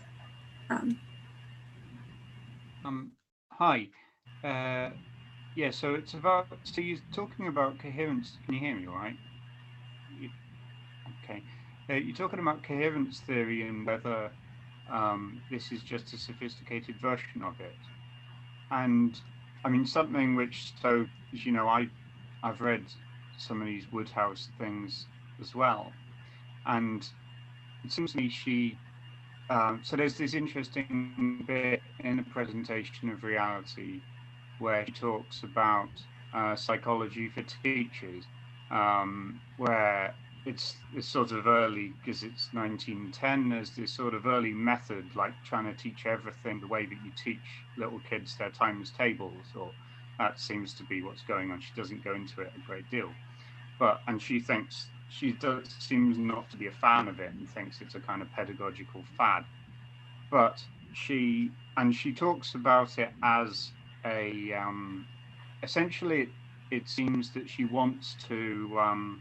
Hi. Yeah, so it's about, so you're talking about coherence. Can you hear me all right? Okay. You're talking about coherence theory and whether this is just a sophisticated version of it. And I mean, something which, so, you know, I've read some of these Woodhouse things as well. And it seems to me so there's this interesting bit in the presentation of reality where she talks about psychology for teachers, where it's sort of early, because it's 1910, there's this sort of early method, like trying to teach everything the way that you teach little kids their times tables, or that seems to be what's going on. She doesn't go into it a great deal, and she seems not to be a fan of it and thinks it's a kind of pedagogical fad. But she talks about it as a essentially it seems that she wants to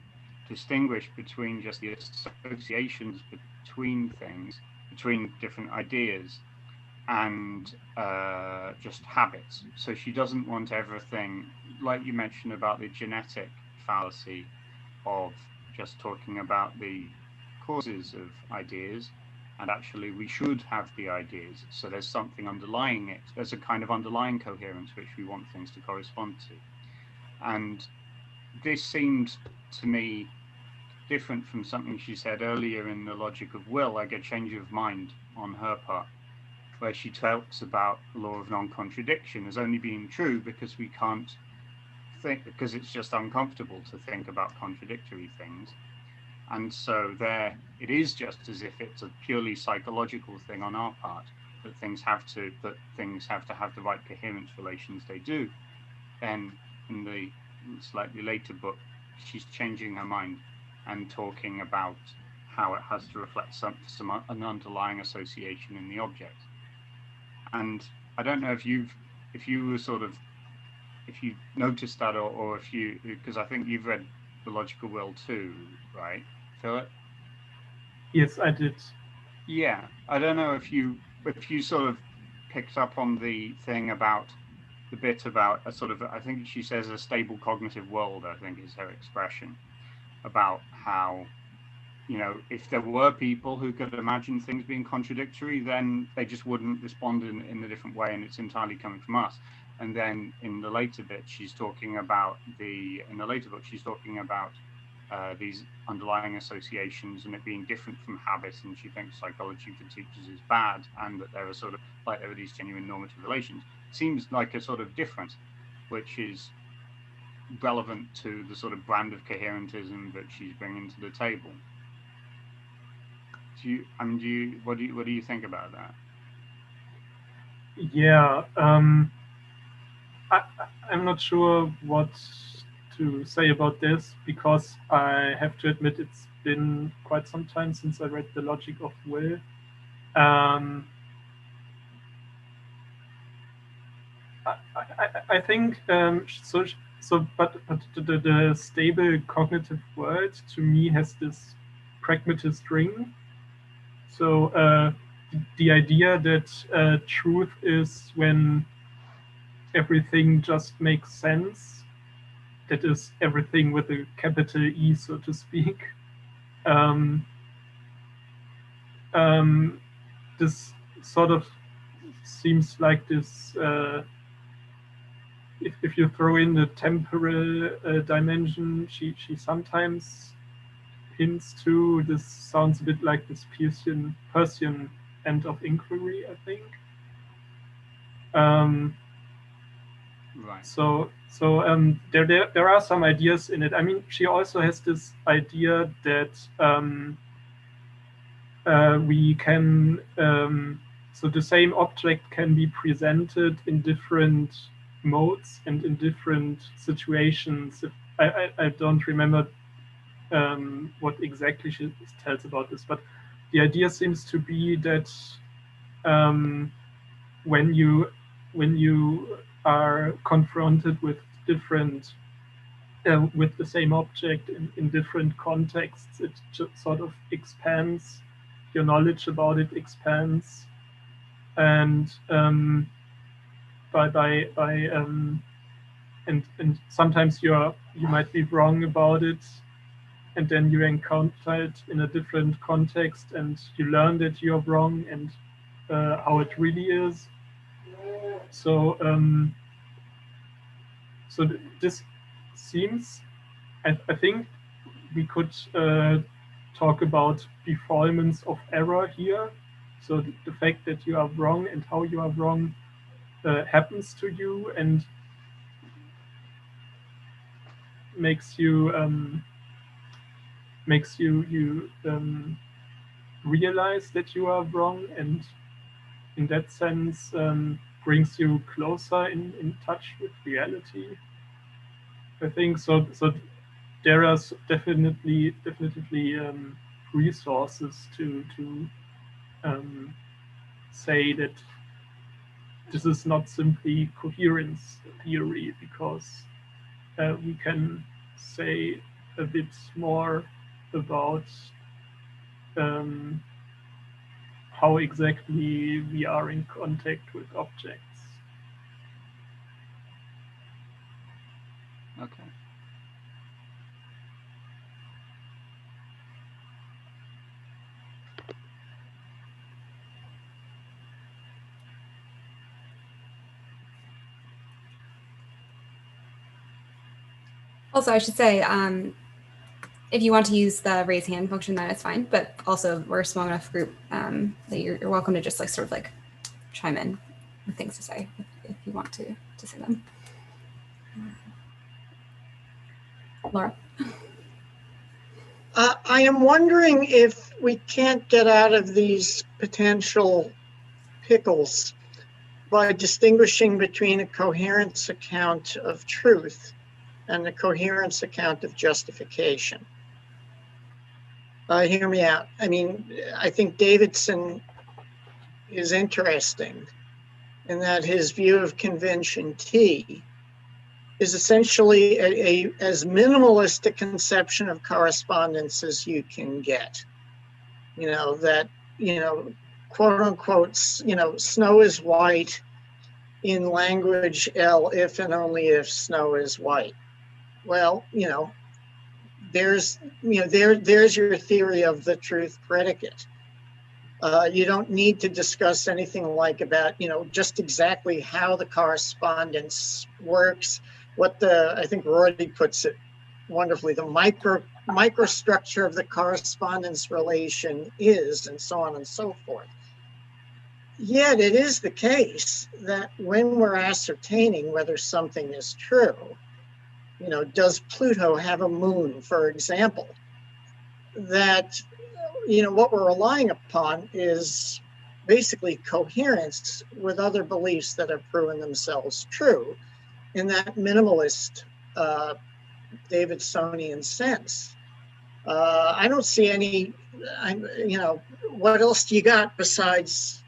distinguish between just the associations between things, between different ideas, and just habits. So she doesn't want everything, like you mentioned about the genetic fallacy of just talking about the causes of ideas, and actually we should have the ideas. So there's something underlying it. There's a kind of underlying coherence which we want things to correspond to. And this seemed to me different from something she said earlier in The Logic of Will, like a change of mind on her part, where she talks about the law of non-contradiction as only being true because we can't think, because it's just uncomfortable to think about contradictory things. And so there it is, just as if it's a purely psychological thing on our part, that things have to have the right coherence relations they do. Then in the slightly later book, she's changing her mind and talking about how it has to reflect an underlying association in the object. And I don't know if you noticed that, or if you, because I think you've read The Logical Will too, right, Philip? Yes, I did. Yeah, I don't know if you sort of picked up on the thing about the bit about a sort of, I think she says a stable cognitive world, I think is her expression, about how, you know, if there were people who could imagine things being contradictory, then they just wouldn't respond in a different way, and it's entirely coming from us. And then in the later bit, she's talking about these underlying associations and it being different from habits, and she thinks psychology for teachers is bad, and that there are sort of like there are these genuine normative relations. It seems like a sort of difference, which is relevant to the sort of brand of coherentism that she's bringing to the table. What do you think about that? Yeah, I'm not sure what to say about this, because I have to admit it's been quite some time since I read The Logic of Will. I think but the stable cognitive world to me has this pragmatist ring. So the idea that truth is when everything just makes sense, that is everything with a capital E, so to speak. This sort of seems like this, if you throw in the temporal dimension, she sometimes hints to, this sounds a bit like this Persian end of inquiry, I think. Right. So there are some ideas in it. I mean, she also has this idea that we can, so the same object can be presented in different modes and in different situations. I don't remember what exactly she tells about this, but the idea seems to be that when you are confronted with different with the same object in different contexts, it just sort of expands, your knowledge about it expands, and and sometimes you might be wrong about it, and then you encounter it in a different context and you learn that you're wrong and how it really is. So this seems, I think we could talk about befallments of error here. So the fact that you are wrong and how you are wrong happens to you and makes you realize that you are wrong, and in that sense brings you closer in touch with reality. I think so. So there are definitely resources to say that this is not simply coherence theory, because we can say a bit more about how exactly we are in contact with objects. Okay. Also, I should say, if you want to use the raise hand function, that is fine. But also, we're a small enough group that you're welcome to just sort of chime in with things to say if you want to say them. Laura? I am wondering if we can't get out of these potential pickles by distinguishing between a coherence account of truth and a coherence account of justification. Hear me out. I mean, I think Davidson is interesting in that his view of convention T is essentially as minimalist a conception of correspondence as you can get. You know, that, quote unquote, snow is white in language L if and only if snow is white. Well, there's your theory of the truth predicate. You don't need to discuss anything about, just exactly how the correspondence works, what I think Rorty puts it wonderfully, the microstructure of the correspondence relation is, and so on and so forth. Yet it is the case that when we're ascertaining whether something is true, You know, does Pluto have a moon, for example? That, you know, what we're relying upon is basically coherence with other beliefs that have proven themselves true in that minimalist Davidsonian sense. I don't see any, you know, what else do you got besides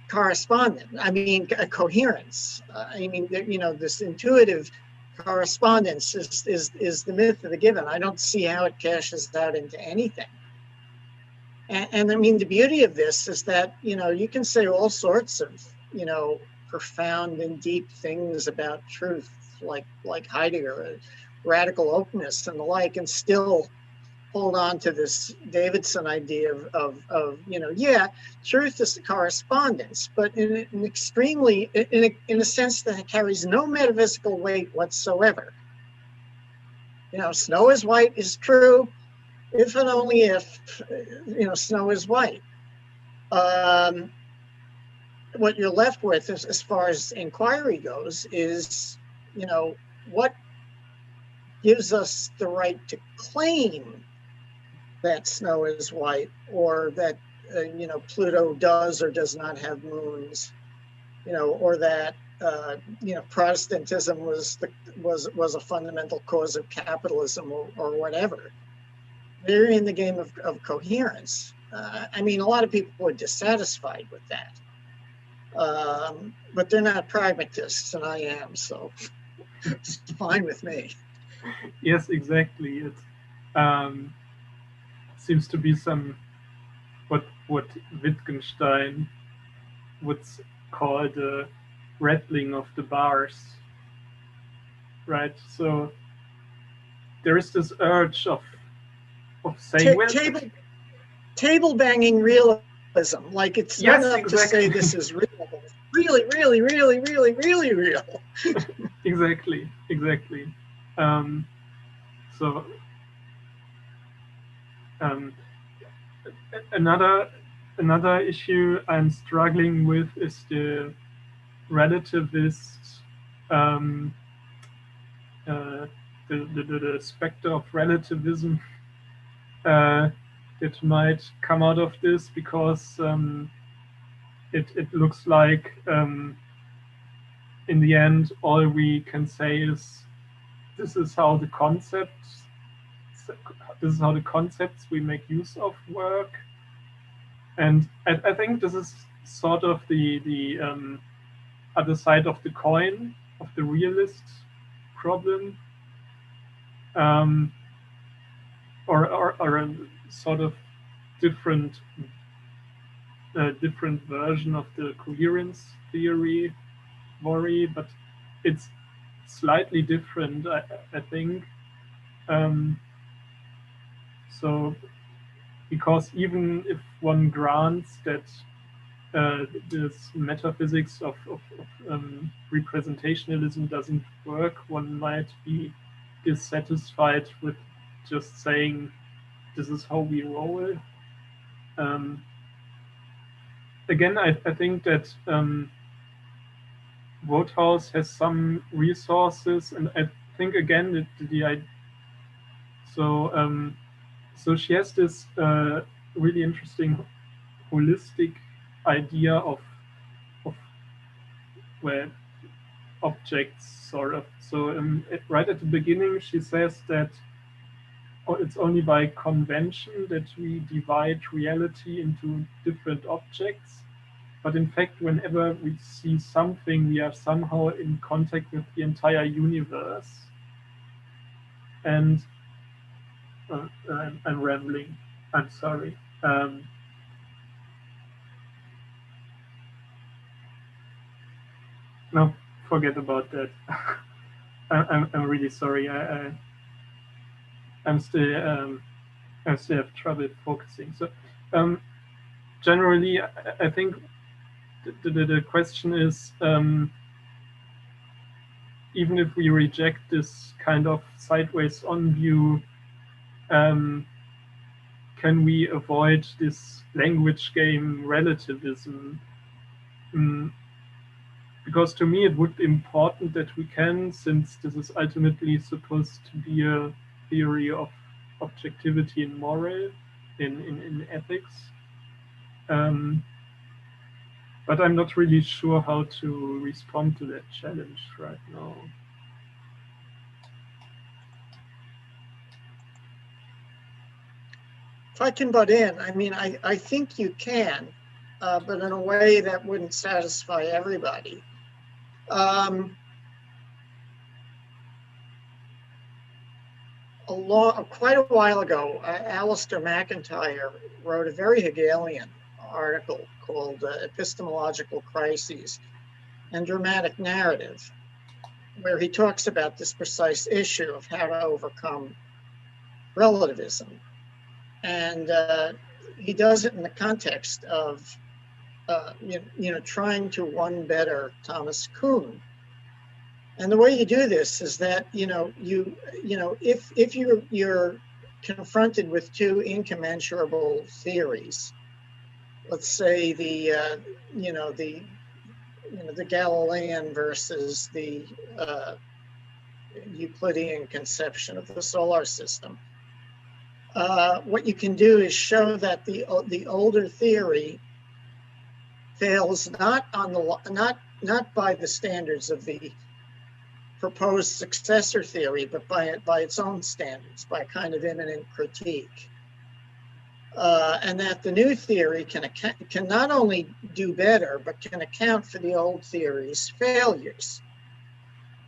correspondence? I mean, a coherence. I mean, you know, this intuitive correspondence is the myth of the given. I don't see how it cashes out into anything. And I mean, the beauty of this is that, you know, you can say all sorts of, you know, profound and deep things about truth, like Heidegger, radical openness and the like, and still hold on to this Davidson idea of you know, yeah, truth is the correspondence, but in an extremely, in a sense that it carries no metaphysical weight whatsoever. You know, snow is white is true, if and only if, you know, snow is white. What you're left with, as far as inquiry goes, is, you know, what gives us the right to claim that snow is white, or that you know, Pluto does or does not have moons, you know, or that you know, Protestantism was a fundamental cause of capitalism, or whatever. They're in the game of coherence. I mean, a lot of people are dissatisfied with that, but they're not pragmatists, and I am, so it's fine with me. Yes, exactly. It seems to be some what Wittgenstein would call the rattling of the bars, right? So there is this urge of saying, well, Table banging realism, like it's yes, not enough exactly. to say this is real. Really, really, really, really, really real. Exactly. So another issue I'm struggling with is the relativist, the specter of relativism that might come out of this, because it looks like in the end all we can say is this is how the concepts we make use of work. And I think this is sort of the other side of the coin of the realist problem, or a sort of different version of the coherence theory worry, but it's slightly different, I think. So, because even if one grants that this metaphysics of representationalism doesn't work, one might be dissatisfied with just saying this is how we roll. Again, I think that Wodehouse has some resources, and I think again that so she has this really interesting holistic idea of where objects sort of. So right at the beginning, she says that it's only by convention that we divide reality into different objects. But in fact, whenever we see something, we are somehow in contact with the entire universe. And I'm rambling. I'm sorry. No, forget about that. I'm really sorry. I still have trouble focusing. So generally, I think the question is, even if we reject this kind of sideways on view, can we avoid this language game relativism? because to me it would be important that we can, since this is ultimately supposed to be a theory of objectivity in moral, in ethics. But I'm not really sure how to respond to that challenge right now. If I can butt in, I mean, I think you can, but in a way that wouldn't satisfy everybody. Quite a while ago, Alistair McIntyre wrote a very Hegelian article called Epistemological Crises and Dramatic Narrative, where he talks about this precise issue of how to overcome relativism. And he does it in the context of, trying to one better Thomas Kuhn. And the way you do this is that, if you're confronted with two incommensurable theories, let's say the Galilean versus the Euclidean conception of the solar system, what you can do is show that the older theory fails not by the standards of the proposed successor theory, but by its own standards, by a kind of immanent critique, and that the new theory can not only do better, but can account for the old theory's failures.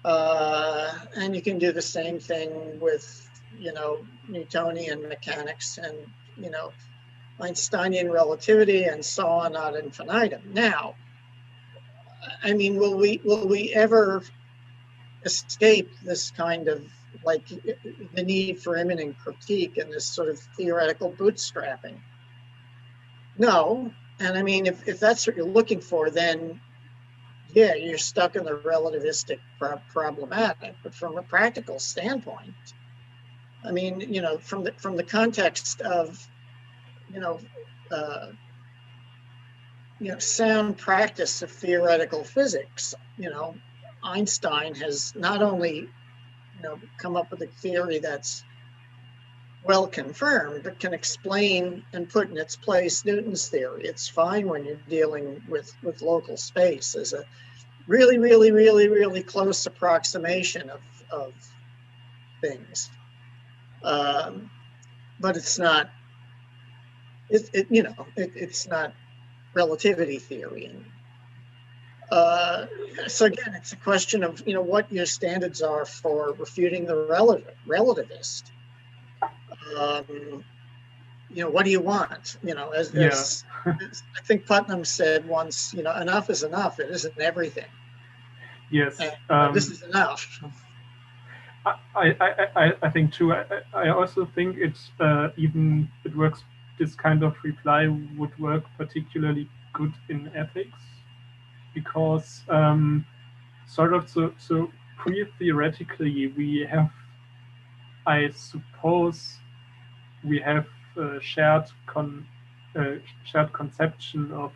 And you can do the same thing with Newtonian mechanics and Einsteinian relativity and so on ad infinitum. Now, I mean, will we ever escape this kind of the need for immanent critique and this sort of theoretical bootstrapping? No. And I mean, if that's what you're looking for, then yeah, you're stuck in the relativistic problematic. But from a practical standpoint, I mean, from the context of sound practice of theoretical physics, Einstein has not only come up with a theory that's well confirmed, but can explain and put in its place Newton's theory. It's fine when you're dealing with local space as a really, really, really, really close approximation of things. But it's not, it's not relativity theory. And so again, it's a question of, what your standards are for refuting the relativist. What do you want? As I think Putnam said once, enough is enough. It isn't everything. Yes. And, this is enough. I think too. I also think it's it works. This kind of reply would work particularly good in ethics, because so pre-theoretically we have, I suppose, we have a shared conception of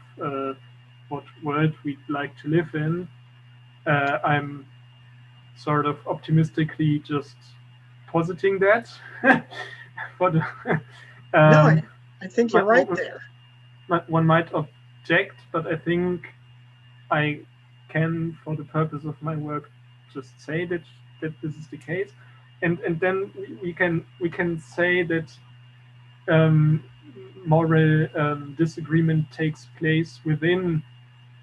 what world we'd like to live in. I'm sort of optimistically just positing that. But, no, I think you're right there. One might object, but I think I can, for the purpose of my work, just say that this is the case, and then we can say that moral disagreement takes place within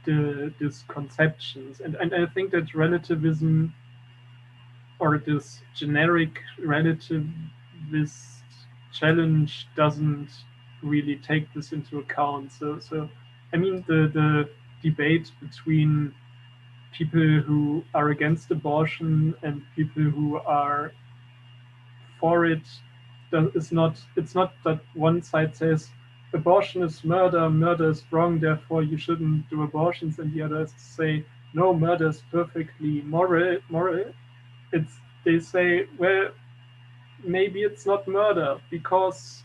these conceptions, and I think that relativism, or this generic relativist challenge, doesn't really take this into account. So I mean, the debate between people who are against abortion and people who are for it it's not that one side says abortion is murder, murder is wrong, therefore you shouldn't do abortions, and the others say no, murder is perfectly moral. They say, well, maybe it's not murder because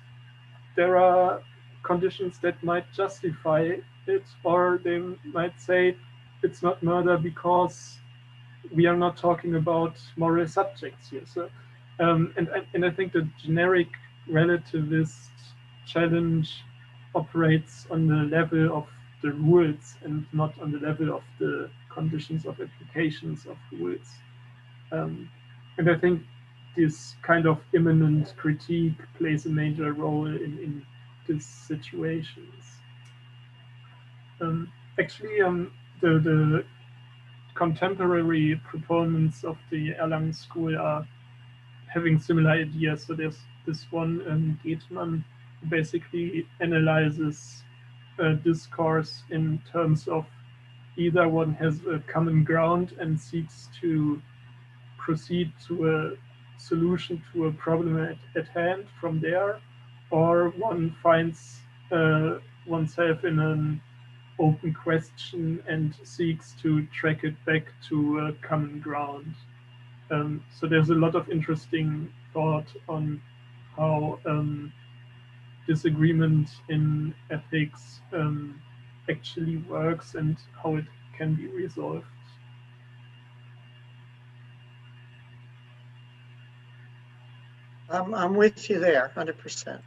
there are conditions that might justify it, or they might say it's not murder because we are not talking about moral subjects here. So, and I think the generic relativist challenge operates on the level of the rules and not on the level of the conditions of applications of rules. And I think this kind of immanent critique plays a major role in these situations. Actually, the contemporary proponents of the Erlangen school are having similar ideas. So there's this one, Gateman, who basically analyzes discourse in terms of either one has a common ground and seeks to proceed to a solution to a problem at hand from there, or one finds oneself in an open question and seeks to track it back to a common ground. So there's a lot of interesting thought on how disagreement in ethics actually works and how it can be resolved. I'm with you there, 100%.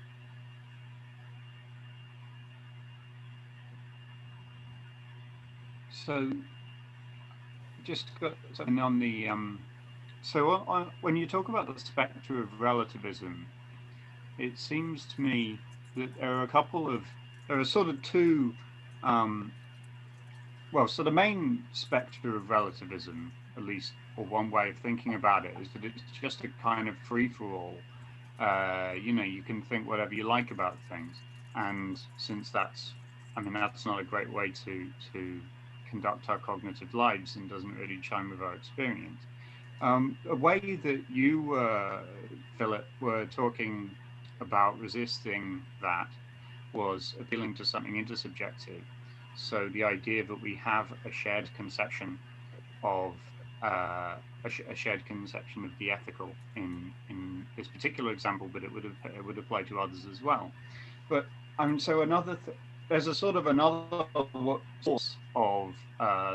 So, just got something on the when you talk about the spectre of relativism, it seems to me that there are sort of two. So the main spectre of relativism, at least, or one way of thinking about it, is that it's just a kind of free for all. You can think whatever you like about things, and since that's not a great way to conduct our cognitive lives and doesn't really chime with our experience. A way that you, Philip, were talking about resisting that was appealing to something intersubjective. So the idea that we have a shared conception of a shared conception of the ethical in this particular example, but it would apply to others as well. But so there's a sort of another source of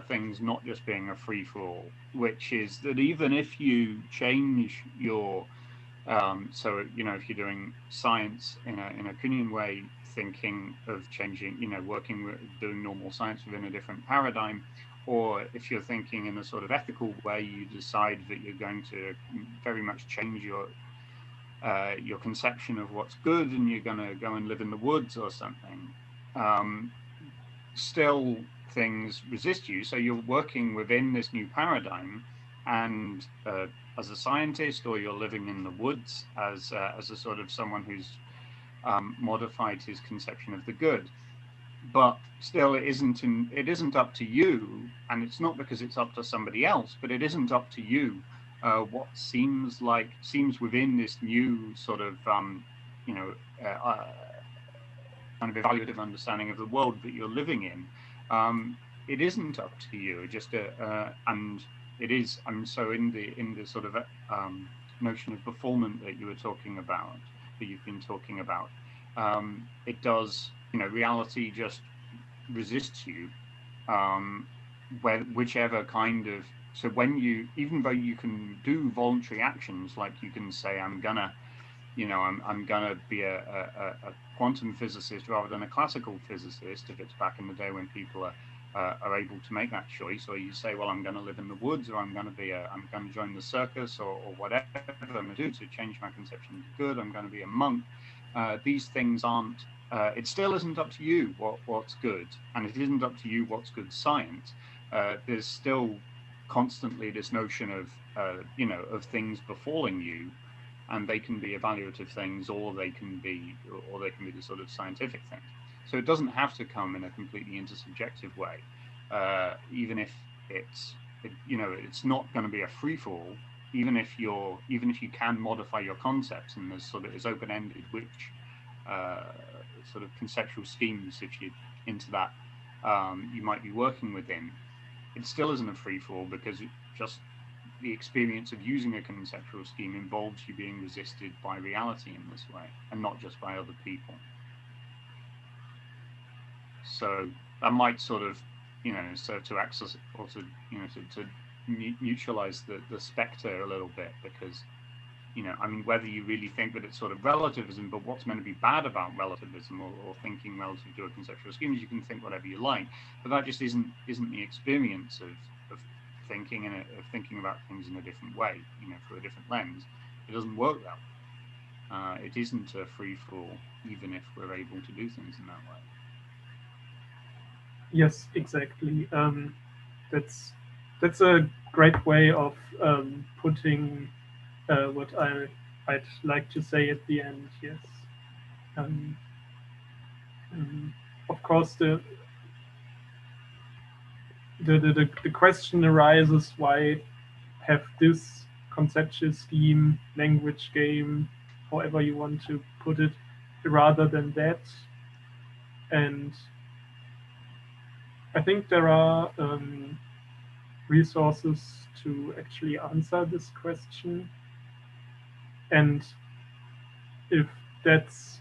things not just being a free for all, which is that even if you change your if you're doing science in a Kuhnian way, thinking of changing, doing normal science within a different paradigm, or if you're thinking in a sort of ethical way, you decide that you're going to very much change your conception of what's good, and you're going to go and live in the woods or something. Still, things resist you. So you're working within this new paradigm, and as a scientist, or you're living in the woods as a sort of someone who's modified his conception of the good. But still, it isn't up to you, and it's not because it's up to somebody else, but it isn't up to you what seems within this new sort of kind of evaluative understanding of the world that you're living in. It isn't up to you. And it is. So in the sort of notion of performance that you were talking about, that you've been talking about, it does. Reality just resists you, whichever kind of. So even though you can do voluntary actions, like you can say, I'm gonna be a quantum physicist rather than a classical physicist, if it's back in the day when people are able to make that choice, or you say, well, I'm going to live in the woods, or I'm going to join the circus, or whatever I'm going to do to change my conception of good. I'm going to be a monk. These things aren't. It still isn't up to you what's good, and it isn't up to you what's good science. There's still constantly this notion of of things befalling you, and they can be evaluative things, or they can be the sort of scientific things. So it doesn't have to come in a completely intersubjective way, even if it's not going to be a free for all. Even if you can modify your concepts, and there's open-ended which sort of conceptual schemes, if you're into that, you might be working within. It still isn't a free for all, because just the experience of using a conceptual scheme involves you being resisted by reality in this way, and not just by other people. So that might sort of you know, so to access or to, you know, to neutralize the specter a little bit, because, you know, I mean, whether you really think that it's sort of relativism, but what's meant to be bad about relativism or thinking relative to a conceptual scheme is you can think whatever you like, but that just isn't the experience of thinking and of thinking about things in a different way, you know, through a different lens. It doesn't work that way. It isn't a free-for-all, even if we're able to do things in that way. Yes, exactly. That's a great way of putting what I'd like to say at the end. Yes. Of course, the question arises: why have this conceptual scheme, language game, however you want to put it, rather than that? And I think there are resources to actually answer this question. And if that's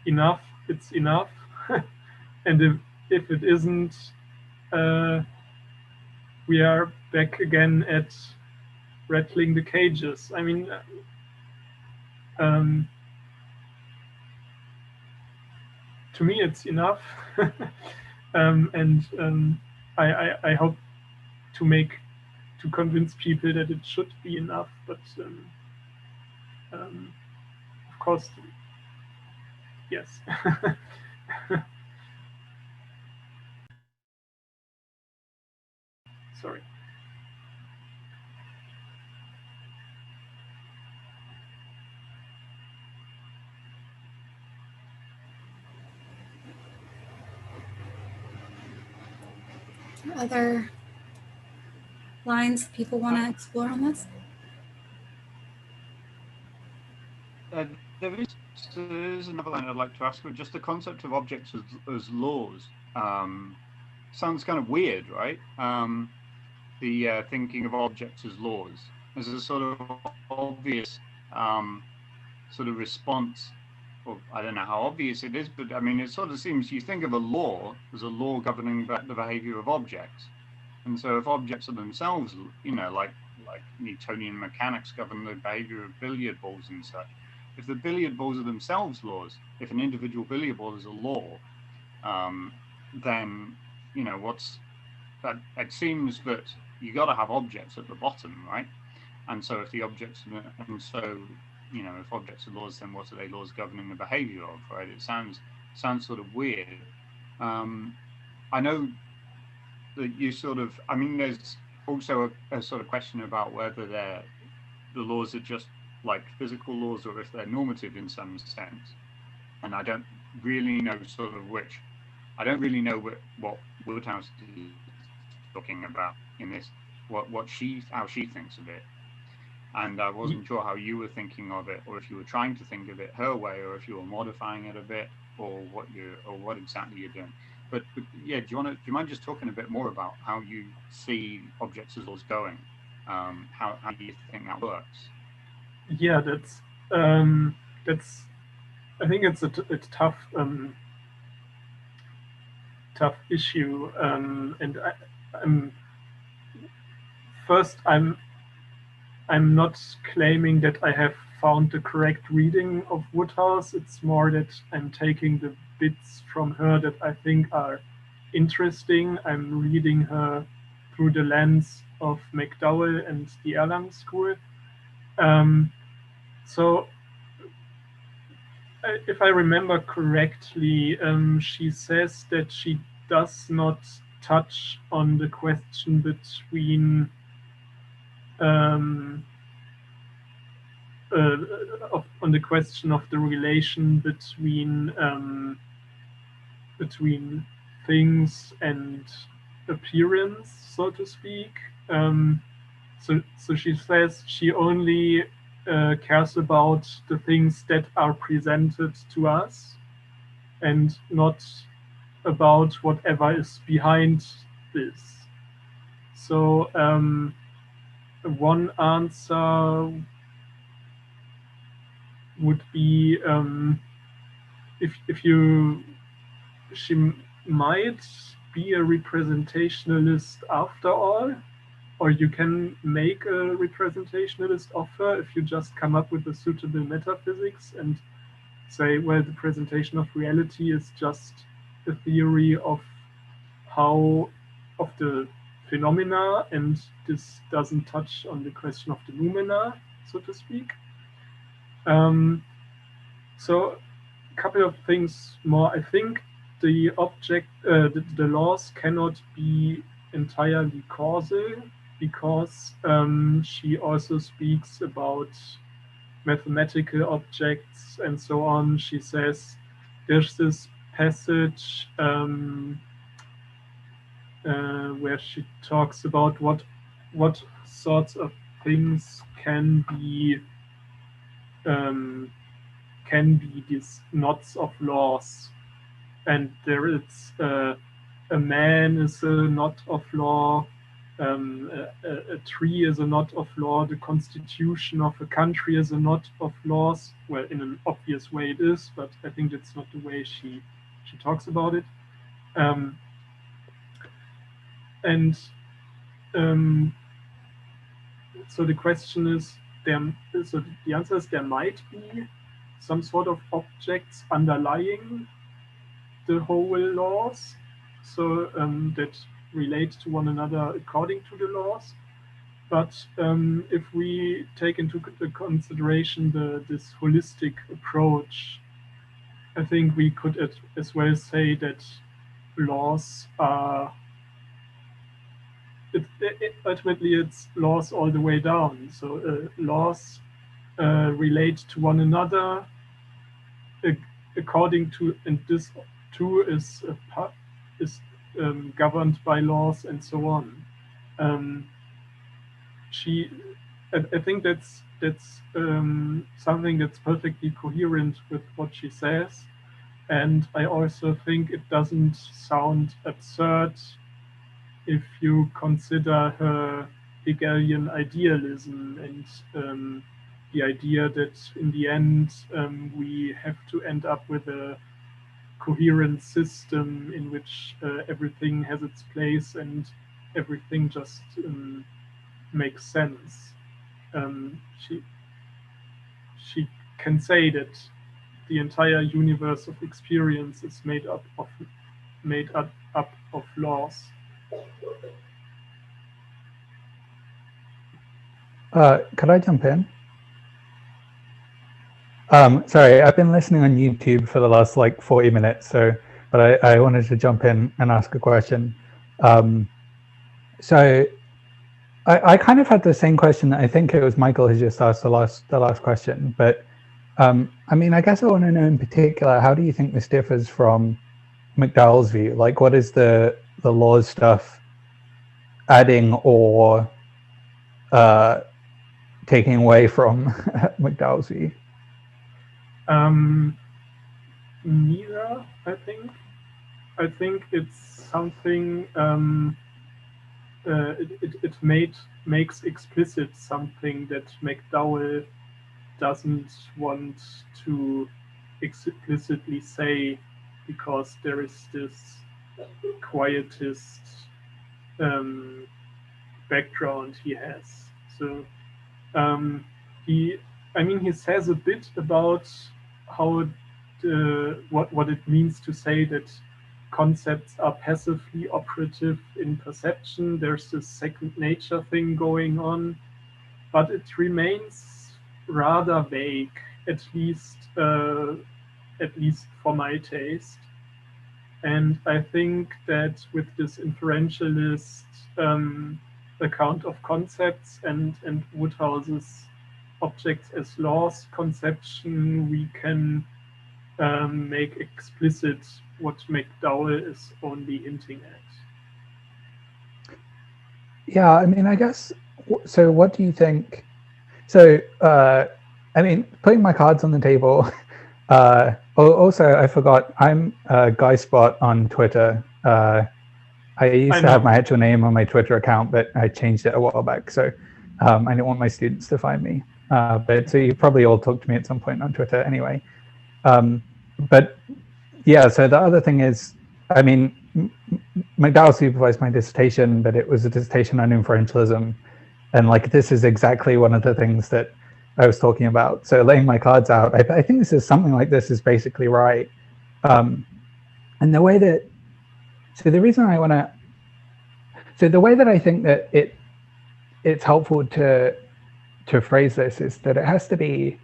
enough, it's enough. And if it isn't, we are back again at rattling the cages. I mean, to me, it's enough. I hope to convince people that it should be enough, but of course, yes. Sorry. Other lines people want to explore on this? There is another line I'd like to ask, but just the concept of objects as laws sounds kind of weird, right? The thinking of objects as laws as a sort of obvious sort of response. Well, I don't know how obvious it is, but I mean, it sort of seems you think of a law as a law governing the behavior of objects. And so if objects are themselves, you know, like Newtonian mechanics govern the behavior of billiard balls and such, if the billiard balls are themselves laws, if an individual billiard ball is a law, then, you know, it seems that you got to have objects at the bottom, right? And so if the objects, you know, if objects are laws, then what are they laws governing the behavior of, right? It sounds sort of weird. I know that you sort of, I mean, there's also a sort of question about whether the laws are just like physical laws or if they're normative in some sense. And I don't really know sort of which, I don't really know what Woodhouse is talking about in this, how she thinks of it. And I wasn't sure how you were thinking of it, or if you were trying to think of it her way, or if you were modifying it a bit, or what exactly you're doing. But yeah, do you mind just talking a bit more about how you see objects as laws going? How do you think that works? Yeah, that's I think it's a tough issue, and I'm not claiming that I have found the correct reading of Woodhouse. It's more that I'm taking the bits from her that I think are interesting. I'm reading her through the lens of McDowell and the Erlangen School. So if I remember correctly, she says that she does not touch on the question between on the question of the relation between things and appearance, so to speak. So she says she only cares about the things that are presented to us and not about whatever is behind this. So one answer would be she might be a representationalist after all, or you can make a representationalist offer if you just come up with a suitable metaphysics and say, well, the presentation of reality is just a theory of the phenomena, and this doesn't touch on the question of the noumena, so to speak. So a couple of things more. I think the laws cannot be entirely causal, because she also speaks about mathematical objects and so on. She says there's this passage where she talks about what sorts of things can be these knots of laws, and there is a man is a knot of law, a tree is a knot of law, the constitution of a country is a knot of laws. Well, in an obvious way it is, but I think that's not the way she talks about it. So the question is, so the answer is there might be some sort of objects underlying the whole laws, so that relate to one another according to the laws. But if we take into consideration this holistic approach, I think we could as well say that laws are ultimately it's laws all the way down. So laws relate to one another according to, and this too is governed by laws and so on. I think that's something that's perfectly coherent with what she says, and I also think it doesn't sound absurd if you consider her Hegelian idealism and the idea that in the end we have to end up with a coherent system in which everything has its place and everything just makes sense. She can say that the entire universe of experience is made up of laws. Could I jump in? Sorry, I've been listening on YouTube for the last like 40 minutes, but I wanted to jump in and ask a question. So I kind of had the same question that I think it was Michael who just asked the last question, but I mean, I guess I want to know in particular, how do you think this differs from McDowell's view? Like, what is the laws stuff adding or taking away from McDowell's view? Neither, I think. I think it's something it makes explicit something that McDowell doesn't want to explicitly say, because there is this quietist background he has. So he says a bit about how what it means to say that concepts are passively operative in perception. There's this second nature thing going on, but it remains rather vague, at least for my taste. And I think that with this inferentialist account of concepts and Woodhouse's objects as laws conception, we can make explicit what McDowell is only hinting at. Yeah, I mean, I guess, so what do you think? So, I mean, putting my cards on the table, also, I forgot, I'm Guy Spot on Twitter. I used to have my actual name on my Twitter account, but I changed it a while back, so I didn't want my students to find me. But so you probably all talked to me at some point on Twitter anyway. But yeah, so the other thing is, I mean, McDowell supervised my dissertation, but it was a dissertation on inferentialism. And like, this is exactly one of the things that I was talking about. So laying my cards out, I think this is something like this is basically right. And the way that, so the reason I want to, so the way that I think that it's helpful to phrase this is that it has to be,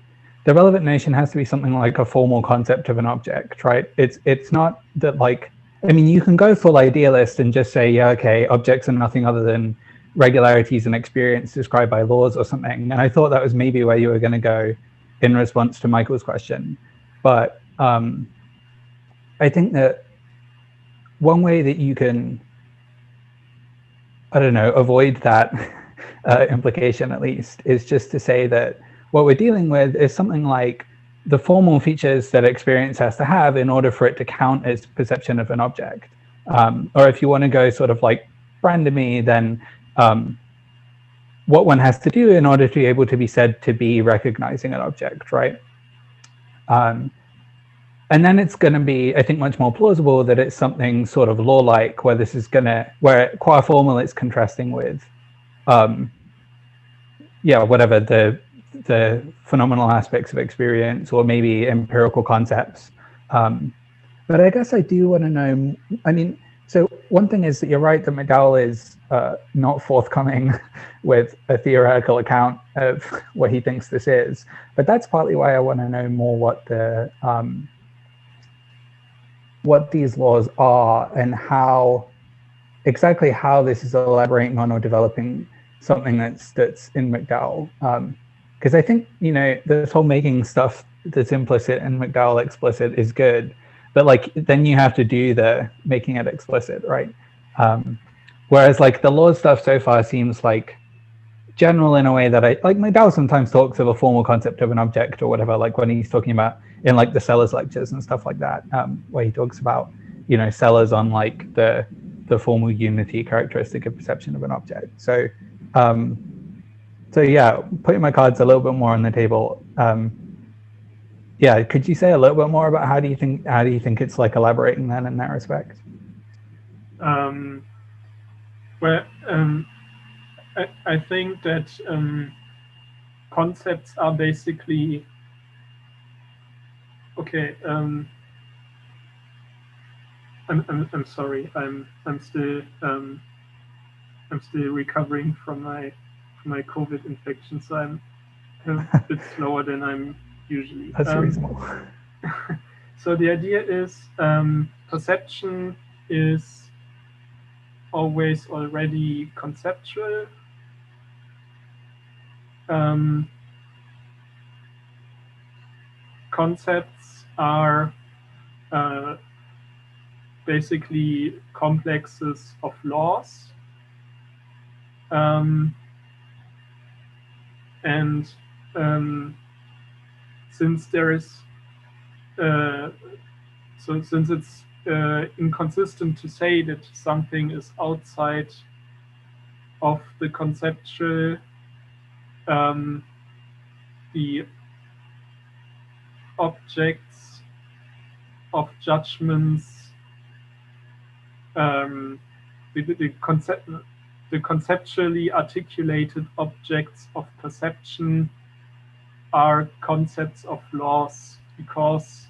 the relevant notion has to be something like a formal concept of an object, right? It's not that like, I mean, you can go full idealist and just say, yeah, okay, objects are nothing other than regularities and experience described by laws or something. And I thought that was maybe where you were going to go in response to Michael's question. But I think that one way that you can, I don't know, avoid that implication at least, is just to say that what we're dealing with is something like the formal features that experience has to have in order for it to count as perception of an object. Or if you want to go sort of like randomly, then what one has to do in order to be able to be said to be recognizing an object, right? And then it's going to be, I think, much more plausible that it's something sort of law-like, where this is going to, where qua formal it's contrasting with, yeah, whatever the phenomenal aspects of experience, or maybe empirical concepts. But I guess I do want to know, I mean, so one thing is that you're right that McDowell is not forthcoming with a theoretical account of what he thinks this is. But that's partly why I want to know more what these laws are and how exactly how this is elaborating on or developing something that's in McDowell. Because I think, you know, this whole making stuff that's implicit and McDowell explicit is good, but like then you have to do the making it explicit, right? Whereas like the law stuff so far seems like general in a way that I like. McDowell sometimes talks of a formal concept of an object or whatever, like when he's talking about in like the Sellers lectures and stuff like that, where he talks about, you know, Sellers on like the formal unity characteristic of perception of an object. So so yeah, putting my cards a little bit more on the table. Yeah, could you say a little bit more about how do you think it's like elaborating then in that respect? Well, I think that concepts are basically okay. I'm sorry. I'm still recovering from my COVID infection, so I'm a bit slower than I'm usually. That's reasonable. So the idea is perception is always already conceptual. Concepts are basically complexes of laws. And since there is, since it's inconsistent to say that something is outside of the conceptual, the objects of judgments, the conceptually articulated objects of perception are concepts of laws because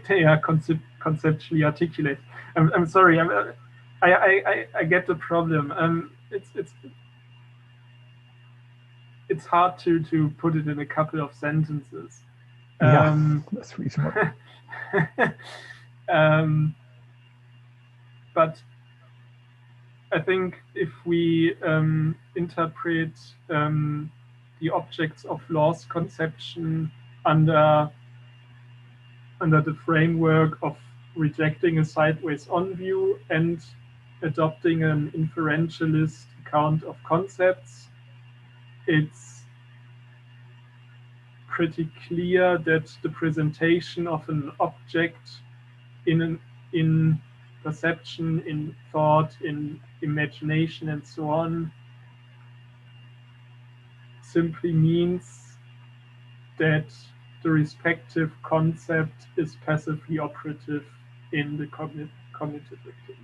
they are conceptually articulated. I'm sorry. I get the problem. It's hard to put it in a couple of sentences. Yeah, that's reasonable. But I think if we interpret the objects of laws conception under the framework of rejecting a sideways on view and adopting an inferentialist account of concepts, it's pretty clear that the presentation of an object in perception, in thought, in imagination, and so on, simply means that the respective concept is passively operative in the cognitive activity.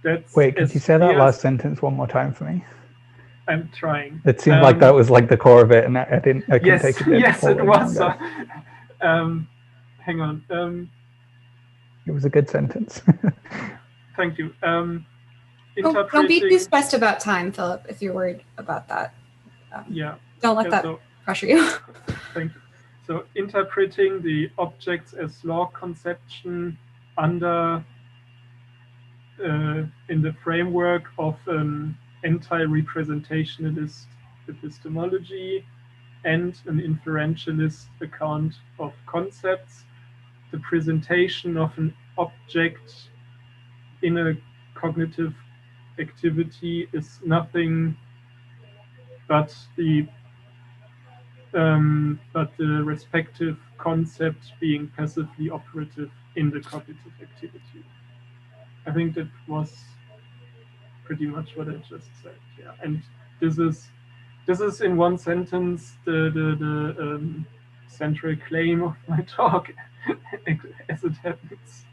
That's Wait, could you say that clear last as- sentence one more time for me? I'm trying. It seemed like that was like the core of it, and I couldn't Yes, take it. yes, it following was. longer. Hang on. It was a good sentence. Thank you. Don't be too stressed about time, Philip, if you're worried about that. Yeah. Don't let Yeah, that so- pressure you. Thank you. So interpreting the objects as law conception under in the framework of an anti-representationalist epistemology and an inferentialist account of concepts, the presentation of an object in a cognitive activity is nothing but the respective concept being passively operative in the cognitive activity. I think that was pretty much what I just said. Yeah, and this is in one sentence the central claim of my talk, as it happens.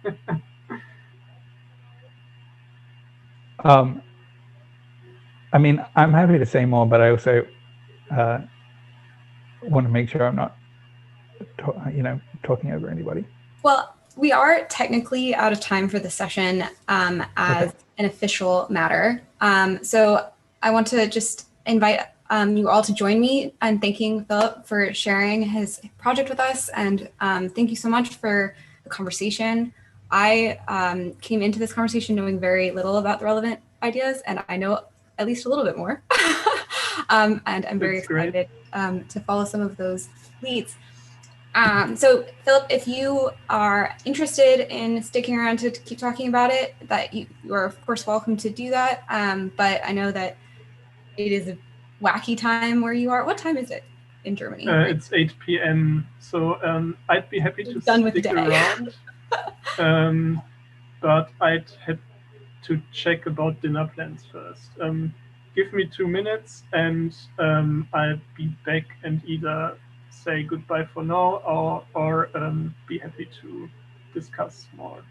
I mean, I'm happy to say more, but I also want to make sure I'm not, talking over anybody. Well, we are technically out of time for the session as an official matter. So I want to just invite you all to join me in thanking Philip for sharing his project with us. And thank you so much for the conversation. I came into this conversation knowing very little about the relevant ideas, and I know at least a little bit more. And I'm very excited to follow some of those leads. So Philip, if you are interested in sticking around to keep talking about it, that you are of course welcome to do that. But I know that it is a wacky time where you are. What time is it in Germany? It's 8 p.m. So I'd be happy to Done with the stick day. around. But I'd have to check about dinner plans first. Give me 2 minutes and I'll be back and either say goodbye for now or be happy to discuss more.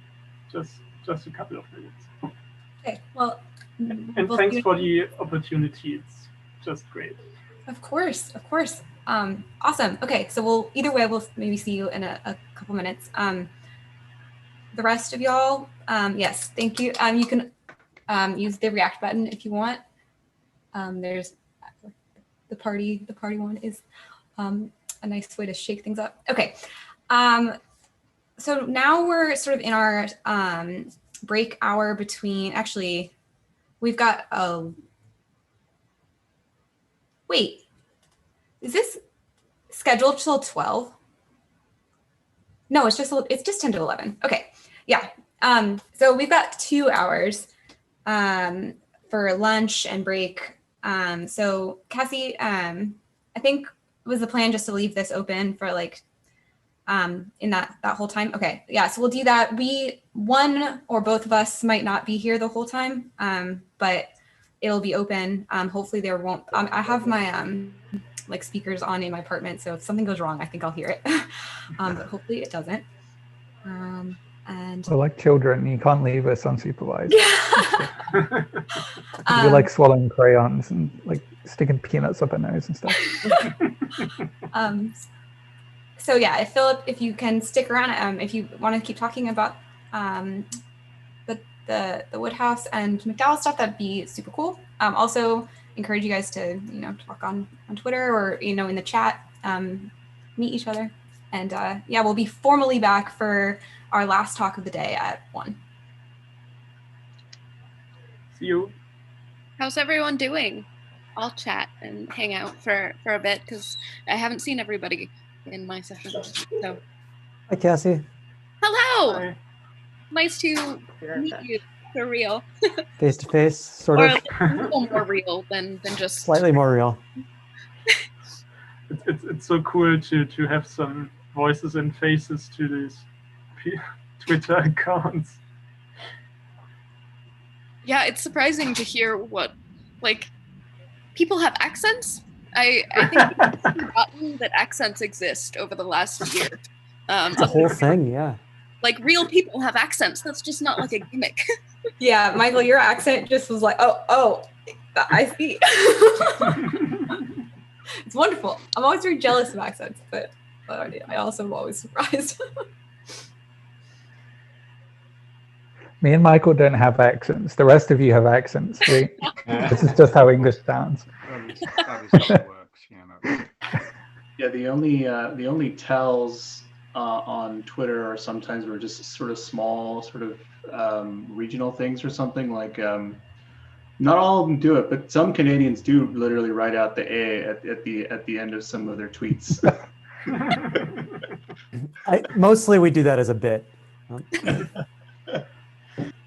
Just a couple of minutes. Okay, well, And we'll thanks see- for the opportunity. It's just great. Of course. Awesome. Okay, so we'll maybe see you in a couple minutes. The rest of y'all, yes, thank you. You can use the react button if you want. There's the party one is a nice way to shake things up. Okay. So now we're sort of in our break hour between, actually, we've got wait, is this scheduled till 12? No, it's just 10 to 11. Okay, yeah. So we've got 2 hours for lunch and break. So Cassie, I think was the plan just to leave this open for like in that whole time. Okay, yeah. So we'll do that. One or both of us might not be here the whole time, but it'll be open. Hopefully there won't. I have my like speakers on in my apartment, so if something goes wrong, I think I'll hear it. But hopefully it doesn't. And We're like children, you can't leave us unsupervised. We're like swallowing crayons and like sticking peanuts up our nose and stuff. So yeah, Philip, if you can stick around, if you want to keep talking about the Woodhouse and McDowell stuff, that'd be super cool. Also encourage you guys to talk on Twitter or in the chat, meet each other, and yeah, we'll be formally back for our last talk of the day at 1. See you. How's everyone doing? I'll chat and hang out for a bit because I haven't seen everybody in my session. So, Hi, Cassie. hello. Hi. Nice to meet you for real. Face to face, sort Or of. a little more real than just Slightly more real. It's so cool to have some voices and faces to these Twitter accounts. Yeah, it's surprising to hear what people have accents. I think I've forgotten that accents exist over the last year. It's a whole thing, yeah. Like real people have accents. That's just not like a gimmick. Yeah, Michael, your accent just was like, oh, I see. It's wonderful. I'm always very jealous of accents, but I also am always surprised. Me and Michael don't have accents. The rest of you have accents. This is just how English sounds. That is how it works. Yeah, the only tells on Twitter are sometimes we're just sort of small, sort of regional things or something like. Not all of them do it, but some Canadians do literally write out the A at the end of some of their tweets. Mostly we do that as a bit.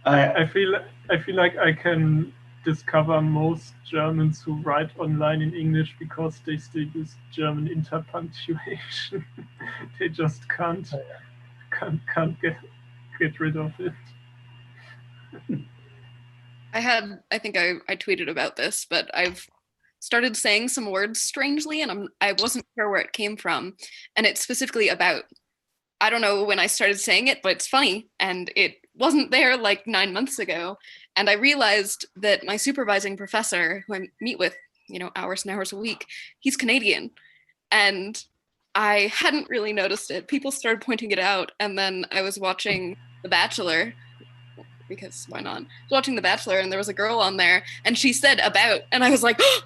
I feel like I can discover most Germans who write online in English because they still use German interpunctuation. They just can't get rid of it. I think I tweeted about this, but I've started saying some words strangely, and I wasn't sure where it came from. And it's specifically about, I don't know when I started saying it, but it's funny. And it wasn't there like 9 months ago. And I realized that my supervising professor, who I meet with, hours and hours a week, he's Canadian. And I hadn't really noticed it. People started pointing it out. And then I was watching The Bachelor, because why not? I was watching The Bachelor, and there was a girl on there, and she said about, and I was like, oh,